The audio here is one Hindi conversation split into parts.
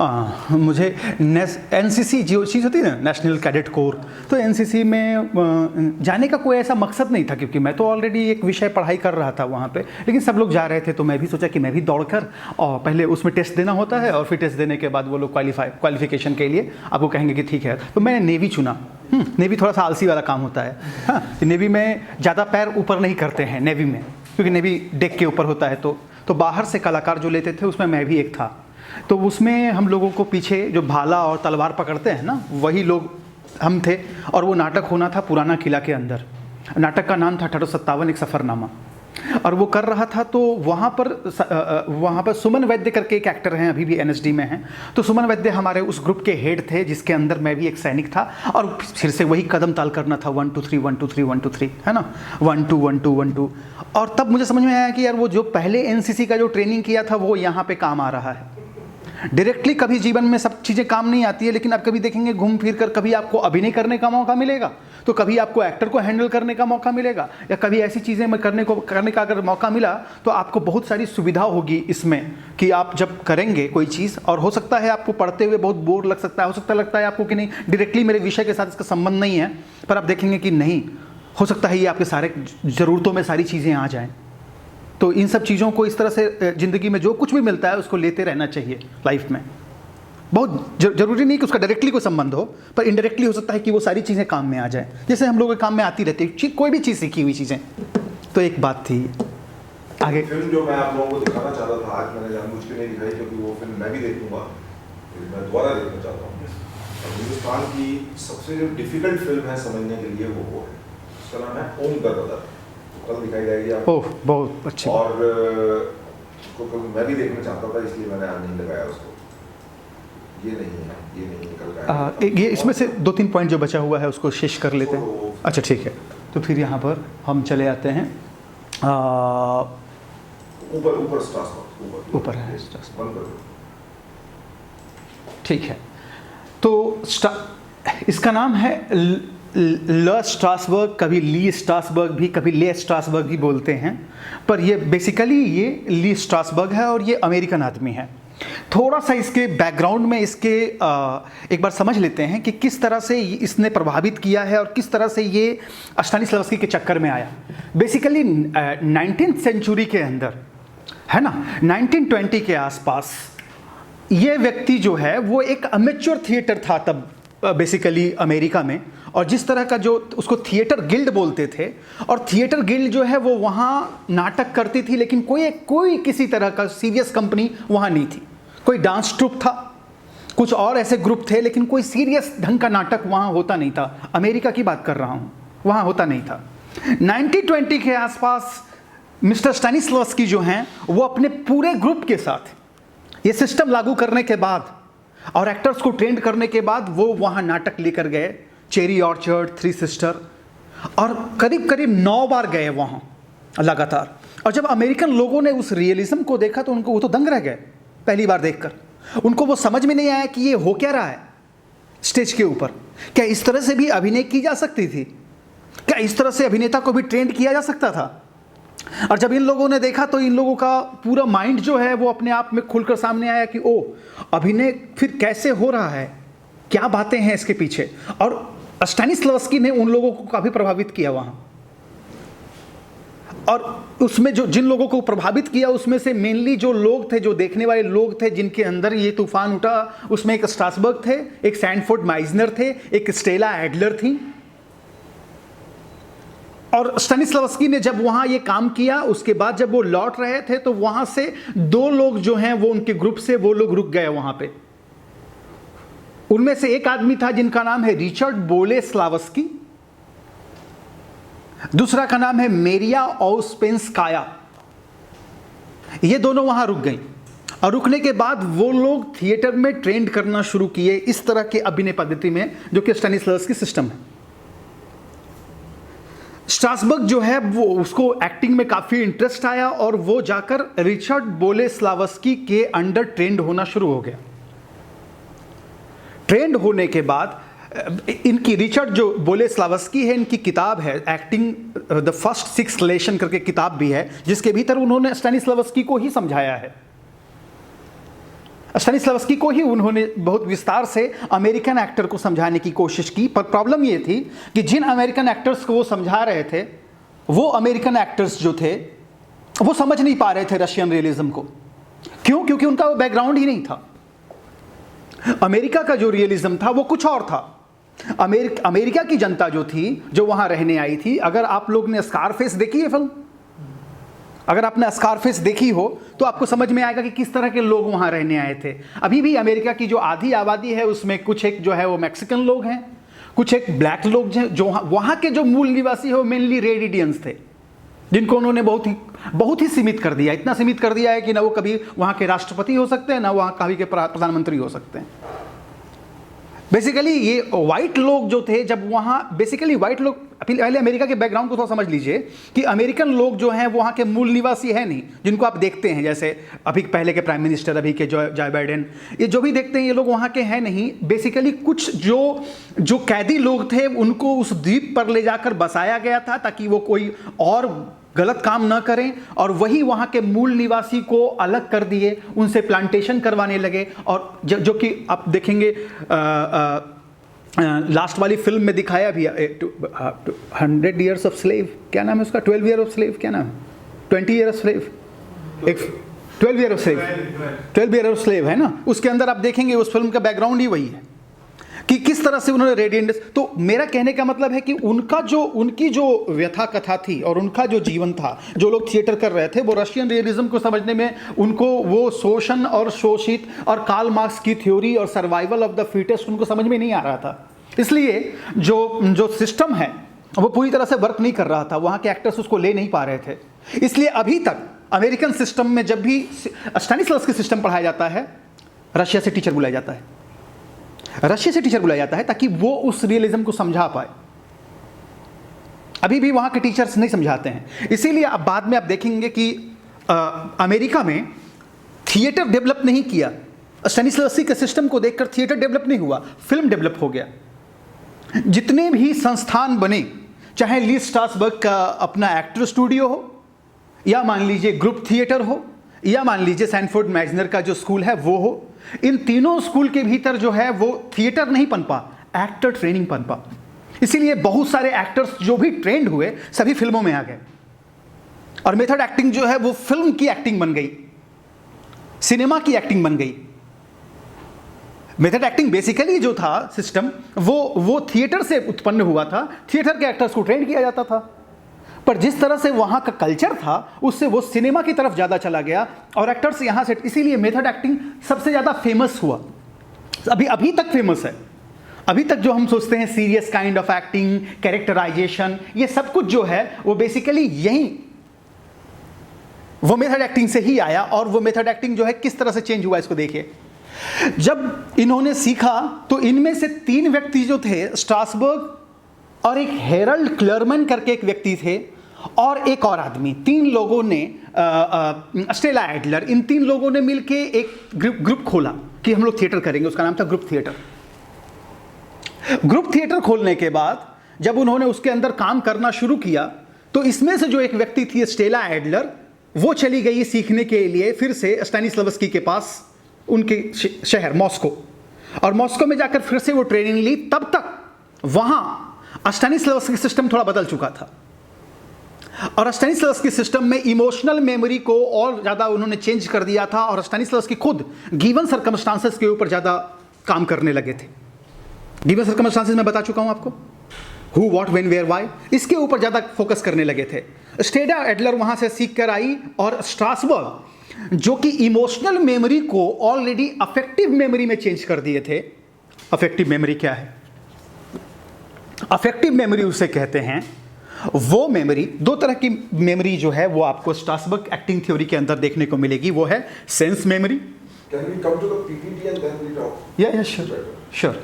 मुझे एनसीसी जो चीज़ होती है ना, नेशनल कैडेट कोर, तो एनसीसी में जाने का कोई ऐसा मकसद नहीं था, क्योंकि मैं तो ऑलरेडी एक विषय पढ़ाई कर रहा था वहाँ पे, लेकिन सब लोग जा रहे थे तो मैं भी सोचा कि मैं भी दौड़कर, और पहले उसमें टेस्ट देना होता है और फिर टेस्ट देने के बाद वो लोग क्वालिफिकेशन के लिए आपको कहेंगे कि ठीक है, तो मैंने नेवी चुना। नेवी थोड़ा सा आलसी वाला काम होता है। हाँ, नेवी में ज़्यादा पैर ऊपर नहीं करते हैं नेवी में, क्योंकि नेवी डेक के ऊपर होता है, तो बाहर से कलाकार जो लेते थे उसमें मैं भी एक था। तो उसमें हम लोगों को पीछे जो भाला और तलवार पकड़ते हैं ना, वही लोग हम थे, और वो नाटक होना था पुराना किला के अंदर। नाटक का नाम था 1857 एक सफ़रनामा, और वो कर रहा था। तो वहाँ पर सुमन वैद्य करके एक एक्टर हैं, अभी भी एनएसडी में हैं। तो सुमन वैद्य हमारे उस ग्रुप के हेड थे, जिसके अंदर मैं भी एक सैनिक था, और फिर से वही कदम ताल करना था, 1 2 3 1 2 3 1 2 3, है ना, 1 2 1 2 1 2। और तब मुझे समझ में आया कि यार वो जो पहले एनसीसी का जो ट्रेनिंग किया था वो यहाँ पे काम आ रहा है। डायरेक्टली कभी जीवन में सब चीज़ें काम नहीं आती है, लेकिन आप कभी देखेंगे घूम फिर कर, कभी आपको अभिनय करने का मौका मिलेगा, तो कभी आपको एक्टर को हैंडल करने का मौका मिलेगा, या कभी ऐसी चीज़ें में करने का अगर मौका मिला तो आपको बहुत सारी सुविधा होगी इसमें, कि आप जब करेंगे कोई चीज़, और हो सकता है आपको पढ़ते हुए बहुत बोर लग सकता है, हो सकता लगता है आपको कि नहीं डायरेक्टली मेरे विषय के साथ इसका संबंध नहीं है, पर आप देखेंगे कि नहीं, हो सकता है ये आपके सारे ज़रूरतों में सारी चीज़ें आ जाएँ। तो इन सब चीज़ों को इस तरह से ज़िंदगी में जो कुछ भी मिलता है उसको लेते रहना चाहिए लाइफ में। बहुत ज़रूरी नहीं कि उसका डायरेक्टली कोई संबंध हो, पर इनडायरेक्टली हो सकता है कि वो सारी चीज़ें काम में आ जाए, जैसे हम लोगों के काम में आती रहती है कोई भी चीज़, सीखी हुई चीज़ें। तो एक बात थी। आगे फिल्म जो मैं आप लोगों को दिखाना चाहता था आज मैंने जानबूझ के नहीं दिखाई, क्योंकि वो फिल्म मैं भी देखूंगा, मैं दोबारा देखना चाहता हूँ। हिंदुस्तान की सबसे जो डिफिकल्ट फिल्म है समझने के लिए वो है, उसका नाम है ओम द ब्रदर। कल दिखाई जाएगी आपको। ओह, बहुत अच्छी। और मैं भी देखना चाहता था, इसलिए मैंने आज नहीं लगाया उसको। ये नहीं निकल रहा है। ये इसमें से 2-3 पॉइंट जो बचा हुआ है उसको शेष कर लेते हैं। अच्छा ठीक है, तो फिर यहाँ पर हम चले आते हैं। ऊपर स्टार्स ऊपर है स्टार्स, ठीक है। तो इसका नाम है ल स्ट्रासबर्ग, कभी ली स्ट्रासबर्ग भी, कभी ले स्ट्रासबर्ग भी बोलते हैं, पर ये बेसिकली ये ली स्ट्रासबर्ग है, और ये अमेरिकन आदमी है। थोड़ा सा इसके बैकग्राउंड में इसके एक बार समझ लेते हैं कि किस तरह से इसने प्रभावित किया है और किस तरह से ये स्टानिस्लावस्की के चक्कर में आया। बेसिकली 19th सेंचुरी के अंदर, है ना, 1920 के आसपास ये व्यक्ति जो है वो एक अमेच्योर थिएटर था तब बेसिकली अमेरिका में, और जिस तरह का जो उसको थिएटर गिल्ड बोलते थे, और थिएटर गिल्ड जो है वो वहाँ नाटक करती थी, लेकिन कोई किसी तरह का सीरियस कंपनी वहाँ नहीं थी। कोई डांस ट्रुप था, कुछ और ऐसे ग्रुप थे, लेकिन कोई सीरियस ढंग का नाटक वहाँ होता नहीं था। अमेरिका की बात कर रहा हूँ, वहाँ होता नहीं था। 1920 के आसपास मिस्टर स्टानिस्लावस्की जो हैं वो अपने पूरे ग्रुप के साथ ये सिस्टम लागू करने के बाद और एक्टर्स को ट्रेंड करने के बाद वो वहाँ नाटक लेकर गए, चेरी ऑर्चर्ड, 3 सिस्टर, और करीब करीब 9 बार गए वहाँ लगातार। और जब अमेरिकन लोगों ने उस रियलिज्म को देखा तो वो तो दंग रह गए पहली बार देखकर। उनको वो समझ में नहीं आया कि ये हो क्या रहा है स्टेज के ऊपर। क्या इस तरह से भी अभिनय की जा सकती थी? क्या इस तरह से अभिनेता को भी ट्रेंड किया जा सकता था? और जब इन लोगों ने देखा तो इन लोगों का पूरा माइंड जो है वो अपने आप में खुलकर सामने आया कि ओ, अभिनय फिर कैसे हो रहा है, क्या बातें हैं इसके पीछे। और स्टानिस्लावस्की ने उन लोगों को काफ़ी प्रभावित किया वहाँ, और उसमें जो जिन लोगों को प्रभावित किया उसमें से मेनली जो लोग थे, जो देखने वाले लोग थे जिनके अंदर ये तूफान उठा, उसमें एक स्ट्रासबर्ग थे, एक सैंडफोर्ड माइजनर थे, एक स्टेला एडलर थी। और स्टानिस्लावस्की ने जब वहाँ ये काम किया, उसके बाद जब वो लौट रहे थे तो वहाँ से 2 लोग जो हैं वो उनके ग्रुप से वो लोग रुक गए वहाँ पे। उनमें से एक आदमी था जिनका नाम है रिचर्ड बोलेस्लावस्की, दूसरा का नाम है मेरिया ओस्पेंस्काया। ये दोनों वहाँ रुक गई, और रुकने के बाद वो लोग थिएटर में ट्रेंड करना शुरू किए इस तरह के अभिनय पद्धति में जो कि स्टानिस्लावस्की सिस्टम है। स्ट्रासबर्ग जो है वो उसको एक्टिंग में काफ़ी इंटरेस्ट आया और वो जाकर रिचर्ड बोलेस्लावस्की के अंडर ट्रेंड होना शुरू हो गया। ट्रेंड होने के बाद इनकी रिचर्ड जो बोलेस्लावस्की है, इनकी किताब है एक्टिंग द फर्स्ट 6 लेसन करके किताब भी है, जिसके भीतर उन्होंने स्टानिस्लावस्की को ही समझाया है। स्टेनिस्लावस्की को ही उन्होंने बहुत विस्तार से अमेरिकन एक्टर को समझाने की कोशिश की, पर प्रॉब्लम ये थी कि जिन अमेरिकन एक्टर्स को वो समझा रहे थे, वो अमेरिकन एक्टर्स जो थे वो समझ नहीं पा रहे थे रशियन रियलिज्म को। क्यों? क्योंकि उनका वो बैकग्राउंड ही नहीं था। अमेरिका का जो रियलिज्म था वो कुछ और था। अमेरिका की जनता जो थी, जो वहां रहने आई थी, अगर आप लोग ने स्कारफेस देखी है फिल्म, अगर आपने स्कारफेस देखी हो तो आपको समझ में आएगा कि किस तरह के लोग वहां रहने आए थे। अभी भी अमेरिका की जो आधी आबादी है उसमें कुछ एक जो है वो मैक्सिकन लोग हैं, कुछ एक ब्लैक लोग जो वहां के जो मूल निवासी है वो मेनली रेड इंडियंस थे, जिनको उन्होंने बहुत ही सीमित कर दिया। इतना सीमित कर दिया है कि ना वो कभी वहां के राष्ट्रपति हो सकते हैं, ना वहां कभी के प्रधानमंत्री हो सकते हैं। बेसिकली ये वाइट लोग जो थे, जब वहाँ बेसिकली वाइट लोग, पहले अमेरिका के बैकग्राउंड को थोड़ा समझ लीजिए कि अमेरिकन लोग जो हैं वहाँ के मूल निवासी है नहीं, जिनको आप देखते हैं, जैसे अभी पहले के प्राइम मिनिस्टर, अभी के जो बाइडेन, ये जो भी देखते हैं ये लोग वहाँ के हैं नहीं। बेसिकली कुछ जो कैदी लोग थे उनको उस द्वीप पर ले जाकर बसाया गया था ताकि वो कोई और गलत काम ना करें, और वही वहाँ के मूल निवासी को अलग कर दिए, उनसे प्लांटेशन करवाने लगे। और जो कि आप देखेंगे लास्ट वाली फिल्म में दिखाया भी, 100 years of slave, क्या नाम है उसका, 12 year of slave, क्या नाम है, 20 year of slave, 12 year of slave, 12 year of slave है ना। उसके अंदर आप देखेंगे उस फिल्म का बैकग्राउंड ही वही है कि किस तरह से उन्होंने रेडिएंट। तो मेरा कहने का मतलब है कि उनकी जो व्यथा कथा थी और उनका जो जीवन था, जो लोग थिएटर कर रहे थे, वो रशियन रियलिज्म को समझने में उनको वो शोषण और शोषित और कार्ल मार्क्स की थ्योरी और सर्वाइवल ऑफ द फिटेस्ट उनको समझ में नहीं आ रहा था। इसलिए जो सिस्टम है वो पूरी तरह से वर्क नहीं कर रहा था, वहाँ के एक्टर्स उसको ले नहीं पा रहे थे। इसलिए अभी तक अमेरिकन सिस्टम में जब भी स्टेनिस्लावस्की सिस्टम पढ़ाया जाता है, रशिया से टीचर बुलाया जाता है, रशिया से टीचर बुलाया जाता है ताकि वो उस रियलिज्म को समझा पाए। अभी भी वहां के टीचर्स नहीं समझाते हैं। इसीलिए अब बाद में आप देखेंगे कि अमेरिका में थिएटर डेवलप नहीं किया। स्टेनिस्लावस्की के सिस्टम को देखकर थिएटर डेवलप नहीं हुआ, फिल्म डेवलप हो गया। जितने भी संस्थान बने, चाहे ली स्ट्रासबर्ग का अपना एक्टर स्टूडियो हो, या मान लीजिए ग्रुप थिएटर हो, या मान लीजिए सैनफोर्ड मैग्नर का जो स्कूल है वो हो, इन तीनों स्कूल के भीतर जो है वो थिएटर नहीं पनपा, एक्टर ट्रेनिंग पनपा। इसीलिए बहुत सारे एक्टर्स जो भी ट्रेंड हुए सभी फिल्मों में आ गए, और मेथड एक्टिंग जो है वो फिल्म की एक्टिंग बन गई, सिनेमा की एक्टिंग बन गई। मेथड एक्टिंग बेसिकली जो था सिस्टम वो थिएटर से उत्पन्न हुआ था, थिएटर के एक्टर्स को ट्रेन किया जाता था। पर जिस तरह से वहाँ का कल्चर था उससे वो सिनेमा की तरफ ज़्यादा चला गया और एक्टर्स यहाँ से, इसीलिए मेथड एक्टिंग सबसे ज़्यादा फेमस हुआ, अभी तक फेमस है। अभी तक जो हम सोचते हैं serious kind of acting, characterization, ये सब कुछ जो है वो बेसिकली यही वो मेथड एक्टिंग से ही आया। और वो मेथड एक्टिंग जो है किस तरह से चेंज हुआ इसको देखिए। जब इन्होंने सीखा तो इनमें से 3 व्यक्ति जो थे, स्ट्रासबर्ग और एक हेरल्ड क्लरमन करके एक व्यक्ति थे, और एक और आदमी, 3 लोगों ने, स्टेला एडलर, इन 3 लोगों ने मिलके एक ग्रुप खोला कि हम लोग थिएटर करेंगे। उसका नाम था ग्रुप थिएटर। ग्रुप थिएटर खोलने के बाद जब उन्होंने उसके अंदर काम करना शुरू किया तो इसमें से जो एक व्यक्ति थी स्टेला एडलर, वो चली गई सीखने के लिए फिर से स्टेनिस्लावस्की के पास, उनके शहर मॉस्को, और मॉस्को में जाकर फिर से वो ट्रेनिंग ली। तब तक वहां स्टेनिस्लावस्की सिस्टम थोड़ा बदल चुका था, और स्टेनिस्लावस्की सिस्टम में इमोशनल मेमोरी को और ज़्यादा उन्होंने चेंज कर दिया था, और स्टेनिस्लावस्की खुद गिवन सर्कमस्टांसेस के ऊपर ज़्यादा काम करने लगे थे। गिवन सर्कमस्टांसेस मैं बता चुका हूं आपको, who, what, when, where, why, इसके ऊपर ज़्यादा फोकस करने लगे थे। स्टेला एडलर वहाँ से सीख कर आई, और स्ट्रासबर्ग जो कि इमोशनल मेमोरी को ऑलरेडी अफेक्टिव मेमोरी में चेंज कर दिए थे। अफेक्टिव मेमोरी क्या है? अफेक्टिव मेमोरी उसे कहते हैं, वो मेमोरी, 2 तरह की मेमोरी जो है वो आपको स्ट्रासबर्ग एक्टिंग थ्योरी के अंदर देखने को मिलेगी। वो है sense memory. Can we come to the PPT and then we talk? Yeah, sure.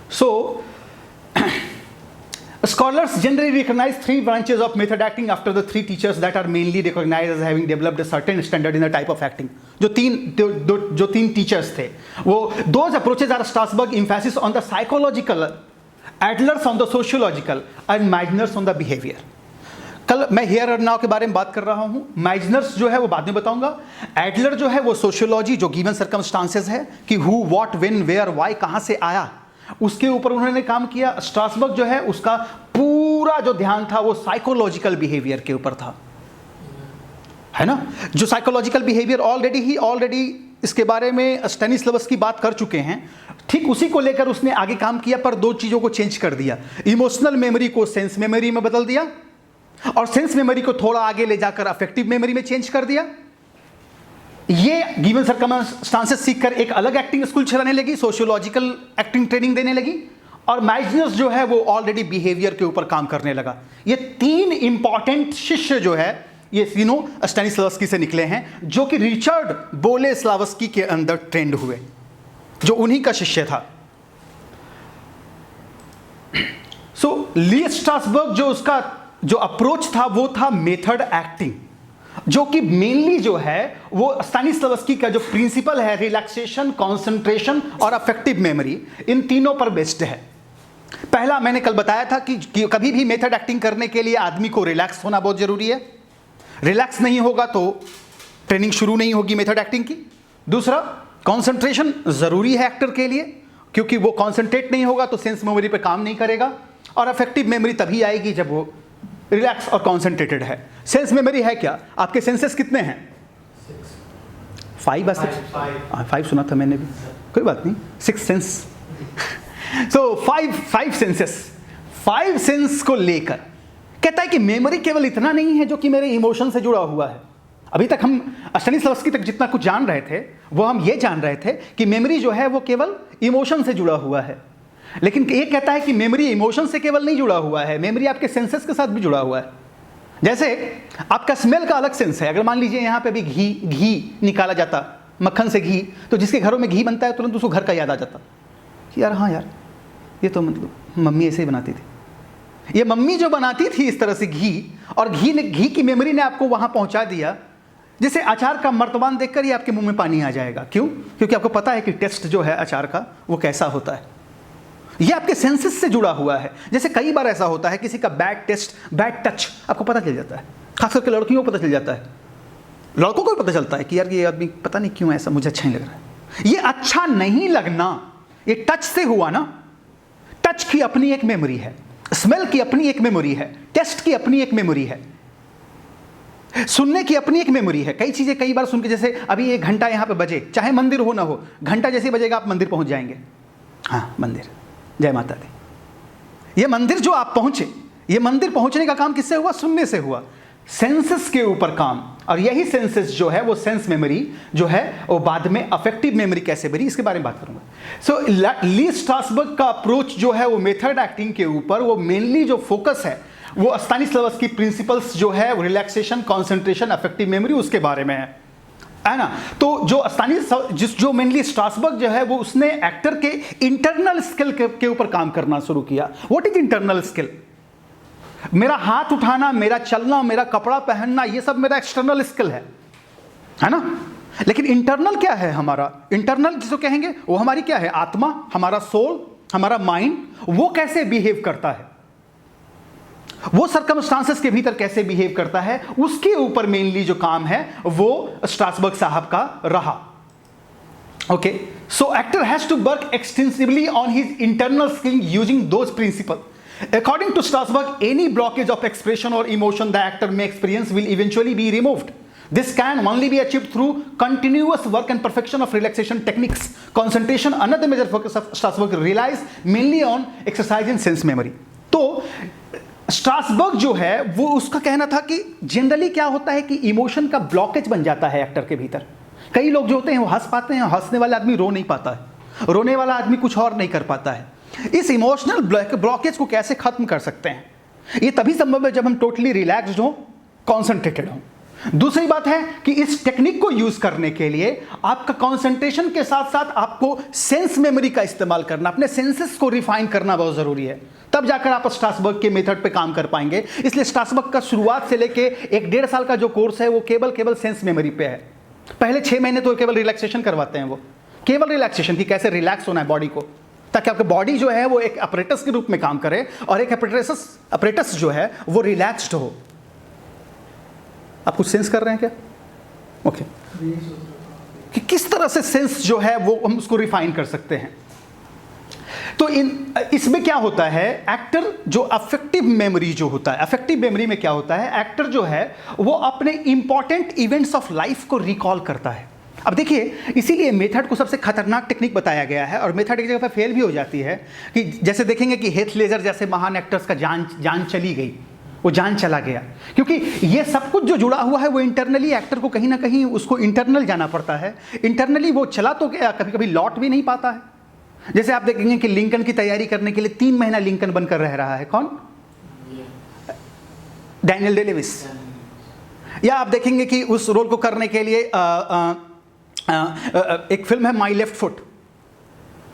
So, scholars generally recognize 3 branches of method acting after the 3 teachers that are mainly recognized as having developed a certain standard in the type of acting. जो तीन teachers थे, वो those approaches are Strasberg emphasis on the psychological, Adler's on the sociological, and Meitner's on the behavior. कल मैं हियर और नाउ के बारे में बात कर रहा हूं, माइजनर्स जो है वो बाद में बताऊंगा। एडलर जो है वो सोशियोलॉजी, जो गिवन सर्कमस्टांसेस है कि who, what, when, where, why, कहां से आया, उसके ऊपर उन्होंने काम किया। स्ट्रासबर्ग जो है उसका पूरा जो ध्यान था वो साइकोलॉजिकल बिहेवियर के ऊपर था, है ना। जो साइकोलॉजिकल बिहेवियर ऑलरेडी इसके बारे में स्टैनिस्लावस्की बात कर चुके हैं। ठीक उसी को लेकर उसने आगे काम किया, पर दो चीजों को चेंज कर दिया। इमोशनल मेमोरी को सेंस मेमोरी में बदल दिया और सेंस मेमोरी को थोड़ा आगे ले जाकर अफेक्टिव मेमोरी में चेंज कर दिया। ये गिवन सर्कमस्टांसेस सीखकर एक अलग एक्टिंग स्कूल चलाने लगी, सोशियोलॉजिकल एक्टिंग ट्रेनिंग देने लगी। और माइजनर्स जो है वो ऑलरेडी बिहेवियर के ऊपर काम करने लगा। ये तीन इंपॉर्टेंट शिष्य जो है ये तीनों स्टैनिस्लावस्की से निकले हैं, जो कि रिचर्ड बोलेस्लावस्की के अंदर ट्रेंड हुए, जो उन्हीं का शिष्य था। सो ली स्ट्रासबर्ग जो उसका जो अप्रोच था वो था मेथड एक्टिंग, जो कि मेनली जो है वो स्टैनिस्लावस्की का जो प्रिंसिपल है रिलैक्सेशन, कंसंट्रेशन और अफेक्टिव मेमोरी, इन तीनों पर बेस्ड है। पहला मैंने कल बताया था कि कभी भी मेथड एक्टिंग करने के लिए आदमी को रिलैक्स होना बहुत जरूरी है। रिलैक्स नहीं होगा तो ट्रेनिंग शुरू नहीं होगी मेथड एक्टिंग की। दूसरा, कंसंट्रेशन जरूरी है एक्टर के लिए, क्योंकि वो कंसंट्रेट नहीं होगा तो सेंस मेमोरी पे काम नहीं करेगा। और अफेक्टिव मेमोरी तभी आएगी जब वो रिलैक्स और कॉन्सेंट्रेटेड है। सेंस मेमोरी है क्या? आपके सेंसेस कितने हैं? 5 सुना था मैंने भी, कोई बात नहीं, 6 सेंस। सो 5 सेंसेस, 5 सेंस को लेकर कहता है कि मेमोरी केवल इतना नहीं है जो कि मेरे इमोशन से जुड़ा हुआ है। अभी तक हम स्टैनिस्लावस्की तक जितना कुछ जान रहे थे वो हम ये जान रहे थे कि मेमोरी जो है वो केवल इमोशन से जुड़ा हुआ है, लेकिन ये कहता है कि मेमोरी इमोशन से केवल नहीं जुड़ा हुआ है, मेमोरी आपके सेंसेस के साथ भी जुड़ा हुआ है। जैसे आपका स्मेल का अलग सेंस है। अगर मान लीजिए यहाँ पे भी घी निकाला जाता, मक्खन से घी, तो जिसके घरों में घी बनता है तुरंत उसको घर का याद आ जाता कि यार हाँ यार ये तो मतलब मम्मी ऐसे ही बनाती थी। ये मम्मी जो बनाती थी इस तरह से घी, और घी की मेमोरी ने आपको वहां पहुंचा दिया। जैसे अचार का मर्तबान देखकर ही आपके मुंह में पानी आ जाएगा। क्यों? क्योंकि आपको पता है कि टेस्ट जो है अचार का वो कैसा होता है। ये आपके सेंसेस से जुड़ा हुआ है। जैसे कई बार ऐसा होता है किसी का बैड टेस्ट, बैड टच आपको पता चल जाता है, खास करके लड़कियों को पता चल जाता है, लड़कों को भी पता चलता है कि यार ये आदमी पता नहीं क्यों ऐसा, मुझे अच्छा नहीं लग रहा है। ये अच्छा नहीं लगना ये टच से हुआ ना। टच की अपनी एक मेमोरी है, स्मेल की अपनी एक मेमोरी है, टेस्ट की अपनी एक मेमोरी है, सुनने की अपनी एक मेमोरी है। कई चीजें कई बार सुन के, जैसे अभी एक घंटा यहां पे बजे, चाहे मंदिर हो ना हो, घंटा जैसे बजेगा आप मंदिर पहुंच जाएंगे। हाँ मंदिर, जय माता दी। ये मंदिर जो आप पहुंचे, ये मंदिर पहुंचने का काम किससे हुआ? सुनने से हुआ, सेंसेस के ऊपर काम। और यही सेंसेस जो है वो सेंस मेमोरी जो है वो बाद में अफेक्टिव मेमोरी कैसे बनी इसके बारे में बात करूंगा। सो ली स्ट्रासबर्ग का अप्रोच जो है वो मेथड एक्टिंग के ऊपर, वो मेनली जो फोकस है वो स्टैनिस्लावस्की प्रिंसिपल्स जो है रिलैक्सेशन, कंसंट्रेशन, अफेक्टिव मेमोरी उसके बारे में है ना। तो जो मेनली स्ट्रासबर्ग जो है वो उसने एक्टर के इंटरनल स्किल के ऊपर काम करना शुरू किया। What is internal skill? मेरा हाथ उठाना, मेरा चलना, मेरा कपड़ा पहनना, ये सब मेरा एक्सटर्नल स्किल है ना। लेकिन इंटरनल क्या है हमारा? इंटरनल जिसको कहेंगे वो हमारी क्या है? आत्मा, हमारा सोल, हमारा माइंड, वो कैसे बिहेव करता है, वो सर्कमस्टांसेस के भीतर कैसे बिहेव करता है, उसके ऊपर मेनली जो काम है वो स्ट्रासबर्ग साहब का रहा। Okay, so actor has to work extensively on his internal skill using those principle. According to Strasberg, any blockage of expression or emotion the actor may experience will eventually be removed. This can only be achieved through continuous work and perfection of relaxation techniques. Concentration, another major focus of Strasberg, relies mainly on exercise in sense memory. तो स्ट्रासबर्ग जो है वो उसका कहना था कि जनरली क्या होता है कि इमोशन का ब्लॉकेज बन जाता है एक्टर के भीतर। कई लोग जो होते हैं वो हंस पाते हैं, हंसने वाला आदमी रो नहीं पाता है, रोने वाला आदमी कुछ और नहीं कर पाता है। इस इमोशनल ब्लॉकेज को कैसे खत्म कर सकते हैं? ये तभी संभव है जब हम टोटली रिलैक्स्ड हो, कॉन्सेंट्रेटेड हो। दूसरी बात है कि इस टेक्निक को यूज करने के लिए आपका कॉन्सेंट्रेशन के साथ साथ आपको सेंस मेमोरी का इस्तेमाल करना, अपने सेंसेस को रिफाइन करना बहुत जरूरी है। तब जाकर आप स्ट्रासबर्ग के मेथड पे काम कर पाएंगे। इसलिए स्ट्रासबर्ग का शुरुआत से लेके 1-1.5 साल का जो कोर्स है वो केवल सेंस मेमोरी पे है। पहले 6 महीने तो केवल रिलैक्सेशन करवाते हैं, वो केवल रिलैक्सेशन की कैसे रिलैक्स होना है बॉडी को, ताकि आपकी बॉडी जो है वो एक अपरेटस के रूप में काम करे और एक अपरेटस जो है वो रिलैक्स्ड हो। आप कुछ सेंस कर रहे हैं क्या? ओके, कि किस तरह से सेंस जो है वो हम उसको रिफाइन कर सकते हैं। तो इसमें क्या होता है, एक्टर जो अफेक्टिव मेमोरी जो होता है, अफेक्टिव मेमोरी में क्या होता है, एक्टर जो है वो अपने इंपॉर्टेंट इवेंट्स ऑफ लाइफ को रिकॉल करता है। अब देखिए, इसीलिए मेथड को सबसे खतरनाक टेक्निक बताया गया है, और मेथड एक जगह पर फेल भी हो जाती है कि जैसे देखेंगे कि हेथ लेजर जैसे महान एक्टर्स का जान चली गई, वो जान चला गया, क्योंकि ये सब कुछ जो जुड़ा हुआ है वो इंटरनली एक्टर को कहीं ना कहीं उसको इंटरनल जाना पड़ता है। इंटरनली वो चला तो क्या, कभी कभी लौट भी नहीं पाता है। जैसे आप देखेंगे कि लिंकन की तैयारी करने के लिए 3 महीना लिंकन बनकर रह रहा है, कौन? Daniel Day Lewis. या आप देखेंगे कि उस रोल को करने के लिए एक फिल्म है my left foot.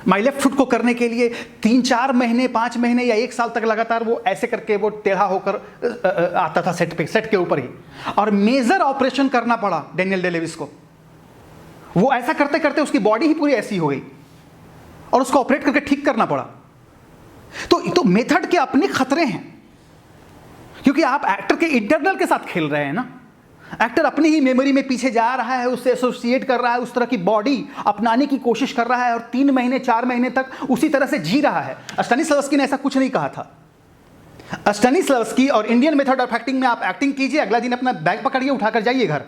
My left foot को करने के लिए 3-4 महीने, 5 महीने या 1 साल तक लगातार वो ऐसे करके वो टेढ़ा होकर आता था सेट पे, सेट के ऊपर ही, और मेजर ऑपरेशन करना पड़ा डैनियल डे लेविस को। वो ऐसा करते करते उसकी बॉडी ही पूरी ऐसी हो गई और उसको ऑपरेट करके ठीक करना पड़ा। तो मेथड के अपने खतरे हैं, क्योंकि आप एक्टर के इंटरनल के साथ खेल रहे हैं ना। एक्टर अपनी ही मेमोरी में पीछे जा रहा है, उससे एसोसिएट कर रहा है, उस तरह की बॉडी अपनाने की कोशिश कर रहा है, और 3 महीने 4 महीने तक उसी तरह से जी रहा है। स्टानिस्लावस्की ने ऐसा कुछ नहीं कहा था। स्टानिस्लावस्की और इंडियन मेथड ऑफ एक्टिंग में आप एक्टिंग कीजिए, अगला दिन अपना बैग पकड़िए, उठाकर जाइए घर।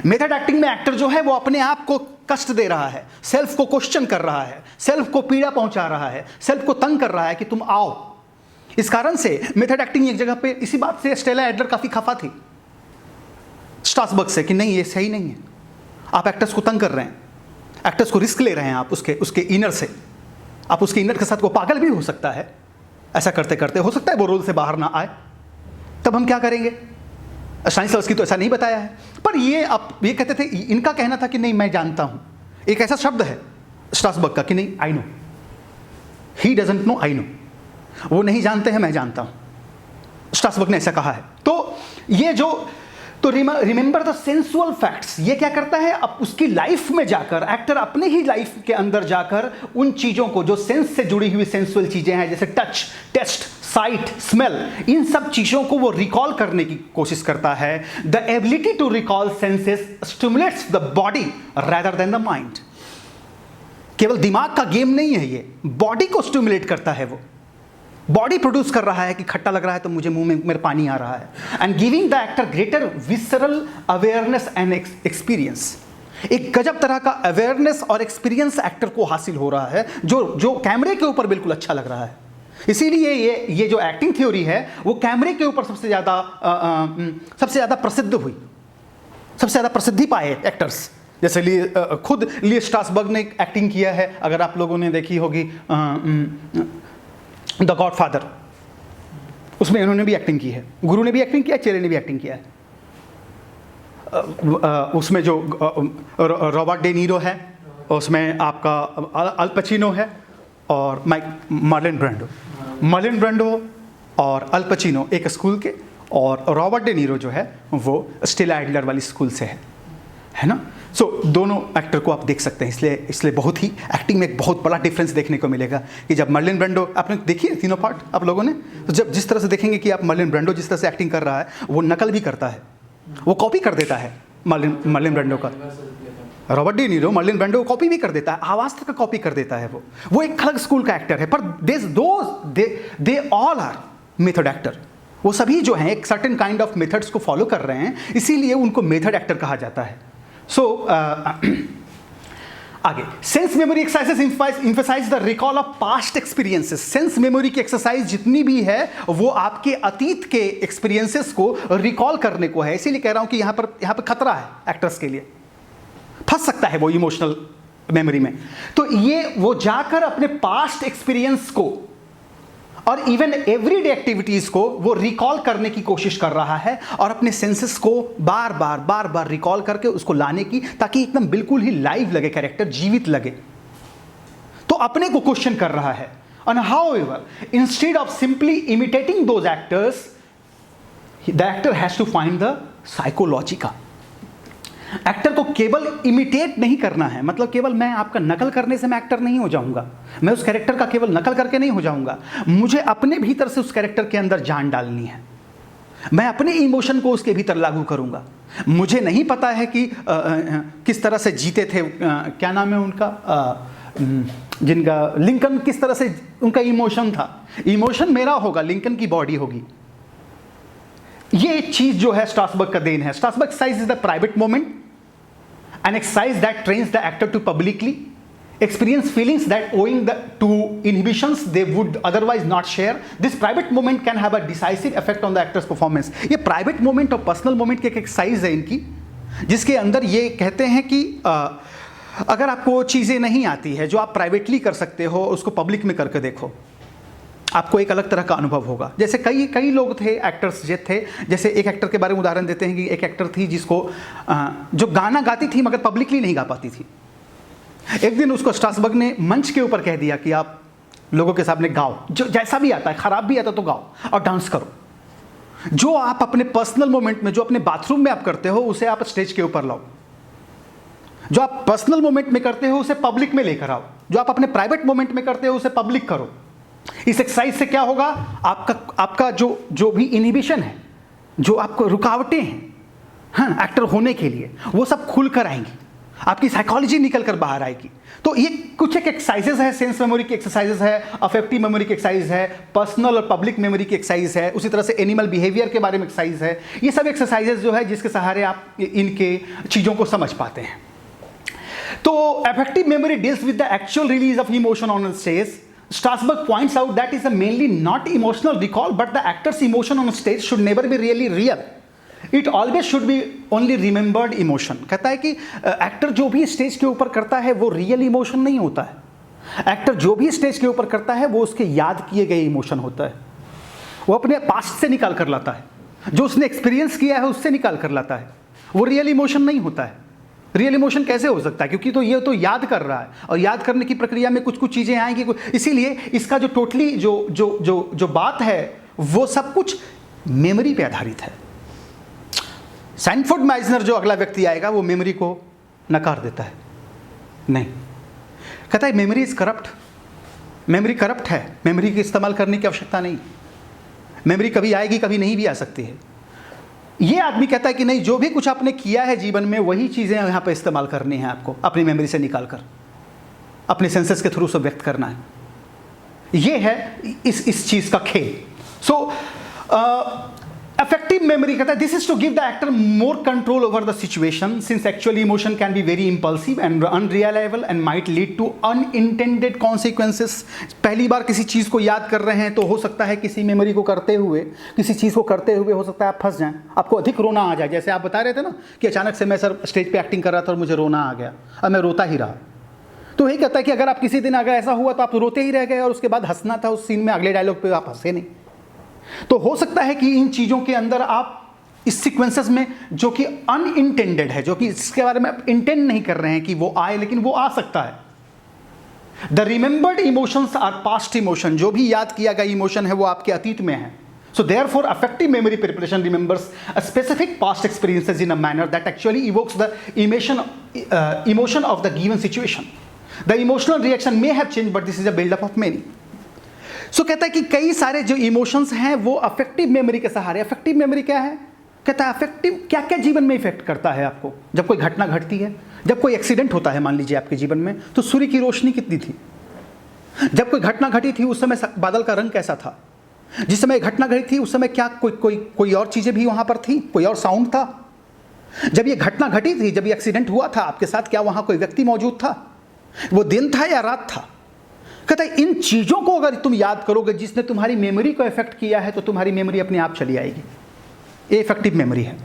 मेथड एक्टिंग में एक्टर जो है वो अपने आप को कष्ट दे रहा है, सेल्फ को क्वेश्चन कर रहा है, सेल्फ को पीड़ा पहुंचा रहा है, सेल्फ को तंग कर रहा है कि तुम आओ। इस कारण से मेथड एक्टिंग एक जगह पे, इसी बात से स्टेला एडलर काफी खफा थी स्ट्रासबर्ग से कि नहीं, ये सही नहीं है, आप एक्टर्स को तंग कर रहे हैं, एक्टर्स को रिस्क ले रहे हैं आप उसके इनर से, आप उसके इनर के साथ, वो पागल भी हो सकता है ऐसा करते करते, हो सकता है वो रोल से बाहर ना आए, तब हम क्या करेंगे? स्टानिस्लावस्की तो ऐसा नहीं बताया है, पर ये कहते थे, इनका कहना था कि नहीं मैं जानता हूं, एक ऐसा शब्द है स्ट्रासबर्ग का कि नहीं, I know, he doesn't know, I know, वो नहीं जानते हैं, मैं जानता हूं। स्ट्रासबर्ग ने ऐसा कहा है। तो ये जो, तो रिमेंबर द सेंसुअल फैक्ट्स, ये क्या करता है, अब उसकी लाइफ में जाकर एक्टर अपने ही लाइफ के अंदर जाकर उन चीजों को जो सेंस से जुड़ी हुई सेंसुअल चीजें हैं, जैसे टच, टेस्ट, साइट, स्मेल, इन सब चीजों को वो रिकॉल करने की कोशिश करता है। The ability to recall senses stimulates the body rather than the mind. केवल दिमाग का गेम नहीं है ये, बॉडी को स्टिमुलेट करता है। वो बॉडी प्रोड्यूस कर रहा है कि खट्टा लग रहा है तो मुझे मुंह में मेरे पानी आ रहा है, and giving the actor greater visceral awareness and experience. एक गजब तरह का अवेयरनेस और एक्सपीरियंस एक्टर को हासिल हो रहा है, जो कैमरे के ऊपर बिल्कुल अच्छा लग रहा है। इसीलिए ये जो एक्टिंग थ्योरी है वो कैमरे के ऊपर सबसे ज़्यादा प्रसिद्ध हुई, सबसे ज़्यादा प्रसिद्धि पाए एक्टर्स। जैसे खुद ली स्ट्रासबर्ग ने एक्टिंग किया है, अगर आप लोगों ने देखी होगी द गॉडफादर, उसमें इन्होंने भी एक्टिंग की है, गुरु ने भी एक्टिंग किया, चेले ने भी एक्टिंग किया है। उसमें जो रॉबर्ट डे नीरो है, उसमें आपका अल पचिनो है और मार्लिन ब्रांडो और अल पचिनो एक स्कूल के, और रॉबर्ट डे नीरो जो है वो स्टेला एडलर वाली स्कूल से है ना। सो दोनों एक्टर को आप देख सकते हैं, इसलिए बहुत ही एक्टिंग में एक बहुत बड़ा डिफरेंस देखने को मिलेगा कि जब मार्लिन ब्रांडो, आपने देखी है तीनों पार्ट आप लोगों ने, तो जब जिस तरह से देखेंगे कि आप मार्लिन ब्रांडो जिस तरह से एक्टिंग कर रहा है, वो नकल भी करता है, वो कॉपी कर देता है मार्लिन ब्रांडो का। Robert De Niro Marlon Brando को कॉपी भी कर देता है, आवाज तक कॉपी कर देता है। वो एक अलग स्कूल का एक्टर है, पर they all are method actor. वो सभी जो हैं एक सर्टेन काइंड ऑफ मेथड्स को फॉलो कर रहे हैं, इसीलिए उनको मेथड एक्टर कहा जाता है। आगे, sense memory exercises emphasize the recall of past experiences. Sense memory की एक्सरसाइज जितनी भी है वो आपके अतीत के एक्सपीरियंसेस को रिकॉल करने को है। इसीलिए कह रहा हूं कि यहां पर खतरा है एक्टर्स के लिए, फंस सकता है वो इमोशनल मेमोरी में। तो ये वो जाकर अपने पास्ट एक्सपीरियंस को और इवन एवरीडे एक्टिविटीज को वो रिकॉल करने की कोशिश कर रहा है, और अपने सेंसेस को बार बार रिकॉल करके उसको लाने की, ताकि एकदम बिल्कुल ही लाइव लगे, कैरेक्टर जीवित लगे। तो अपने को क्वेश्चन कर रहा है। And however, instead of simply imitating those actors, the actor has to find the psychology का। एक्टर को केवल इमिटेट नहीं करना है, मतलब केवल मैं आपका नकल करने से मैं एक्टर नहीं हो जाऊंगा, मैं उस कैरेक्टर का केवल नकल करके नहीं हो जाऊंगा, मुझे अपने भीतर से उस कैरेक्टर के अंदर जान डालनी है। मैं अपने इमोशन को उसके भीतर लागू करूंगा। मुझे नहीं पता है कि किस तरह से जीते थे, क्या नाम है उनका, जिनका लिंकन, किस तरह से उनका इमोशन था। इमोशन मेरा होगा, लिंकन की बॉडी होगी। ये चीज जो है स्ट्रासबर्ग का देन है। Strasberg exercise is the private moment, an exercise that trains the actor to publicly experience feelings that owing to inhibitions they would otherwise not share. This private moment can have a decisive effect on the actor's performance. ये private moment और personal moment की एक एक्सरसाइज है इनकी, जिसके अंदर ये कहते हैं कि अगर आपको चीज़ें नहीं आती है जो आप प्राइवेटली कर सकते हो, उसको पब्लिक में करके देखो, आपको एक अलग तरह का अनुभव होगा। जैसे कई लोग थे, एक्टर्स जो थे, जैसे एक एक्टर के बारे में उदाहरण देते हैं कि एक एक्टर थी जिसको जो गाना गाती थी मगर पब्लिकली नहीं गा पाती थी। एक दिन उसको स्ट्रासबर्ग ने मंच के ऊपर कह दिया कि आप लोगों के सामने गाओ, जो जैसा भी आता है, खराब भी आता तो गाओ और डांस करो। जो आप अपने पर्सनल मोमेंट में, जो अपने बाथरूम में आप करते हो, उसे आप स्टेज के ऊपर लाओ। जो आप पर्सनल मोमेंट में करते हो उसे पब्लिक में लेकर आओ। जो आप अपने प्राइवेट मोमेंट में करते हो उसे पब्लिक करो। इस एक्सरसाइज से क्या होगा, आपका जो भी इनहिबिशन है, जो आपको रुकावटें हैं हाँ एक्टर होने के लिए, वो सब खुल कर आएंगी, आपकी साइकोलॉजी निकल कर बाहर आएगी। तो ये कुछ एक एक्सरसाइजेज है, सेंस मेमोरी की एक्सरसाइजेज है, अफेक्टिव मेमोरी की एक्सरसाइज है, पर्सनल और पब्लिक मेमोरी की एक्सरसाइज है, उसी तरह से एनिमल बिहेवियर के बारे में एक्सरसाइज है। ये सब एक्सरसाइजेज जो है जिसके सहारे आप इनके चीज़ों को समझ पाते हैं। तो affective memory deals with the actual release of emotion on stage. Strasberg points out that is mainly not emotional recall, but the actor's emotion on stage should never be really real. It always should be only remembered emotion. कहता है कि एक्टर जो भी स्टेज के ऊपर करता है वो रियल इमोशन नहीं होता है। एक्टर जो भी स्टेज के ऊपर करता है वो उसके याद किए गए इमोशन होता है, वो अपने पास्ट से निकाल कर लाता है, जो उसने एक्सपीरियंस किया है उससे निकाल कर लाता है। वो रियल इमोशन नहीं होता है। रियल इमोशन कैसे हो सकता है, क्योंकि तो ये तो याद कर रहा है और याद करने की प्रक्रिया में कुछ चीज़ें आएंगी, इसीलिए इसका जो टोटली जो बात है वो सब कुछ मेमोरी पे आधारित है। सैनफोर्ड माइजनर जो अगला व्यक्ति आएगा वो मेमोरी को नकार देता है, नहीं, कहता है memory is corrupt, memory corrupt है, मेमोरी का इस्तेमाल करने की आवश्यकता नहीं, मेमोरी कभी आएगी कभी नहीं भी आ सकती है। ये आदमी कहता है कि नहीं, जो भी कुछ आपने किया है जीवन में वही चीज़ें यहाँ पे इस्तेमाल करनी है, आपको अपनी मेमोरी से निकाल कर अपने सेंसेस के थ्रू से व्यक्त करना है। ये है इस चीज़ का खेल। सो अफेक्टिव मेमोरी कहता है this is to give the actor more control over the situation, since actually emotion can be very impulsive and unreliable and might lead to unintended consequences. पहली बार किसी चीज़ को याद कर रहे हैं तो हो सकता है किसी मेमोरी को करते हुए, किसी चीज़ को करते हुए हो सकता है आप फंस जाएं, आपको अधिक रोना आ जाए। जैसे आप बता रहे थे ना कि अचानक से मैं सर स्टेज पे एक्टिंग कर रहा था और मुझे रोना आ गया, अब मैं रोता ही रहा। तो यही कहता है कि अगर आप किसी दिन अगर ऐसा हुआ तो आप रोते ही रह गए और उसके बाद हंसना था उस सीन में, अगले डायलॉग पे आप हंसे नहीं। तो हो सकता है कि इन चीज़ों के अंदर आप इस सीक्वेंसेस में जो कि अनइंटेंडेड है, जो कि इसके बारे में आप इंटेंड नहीं कर रहे हैं कि वो आए, लेकिन वो आ सकता है। The remembered emotions are past emotion, जो भी याद किया गया इमोशन है वो आपके अतीत में है। So therefore affective memory preparation remembers a specific past experiences in a manner that actually evokes the emotion of the given situation. The emotional reaction may have change but this is a buildup of many. So कहता है कि कई सारे जो इमोशंस हैं वो अफेक्टिव मेमोरी के सहारे। अफेक्टिव मेमोरी क्या है, कहता है अफेक्टिव क्या क्या जीवन में इफेक्ट करता है आपको। जब कोई घटना घटती है, जब कोई एक्सीडेंट होता है मान लीजिए आपके जीवन में, तो सूर्य की रोशनी कितनी थी, जब कोई घटना घटी थी उस समय बादल का रंग कैसा था, जिस समय घटना घटी थी उस समय क्या कोई और चीज़ें भी वहाँ पर थी, कोई और साउंड था। जब ये घटना घटी थी, जब ये एक्सीडेंट हुआ था आपके साथ, क्या वहाँ कोई व्यक्ति मौजूद था, वो दिन था या रात था। कहता है इन चीज़ों को अगर तुम याद करोगे जिसने तुम्हारी मेमोरी को इफेक्ट किया है तो तुम्हारी मेमोरी अपने आप चली आएगी। ये इफेक्टिव मेमोरी है।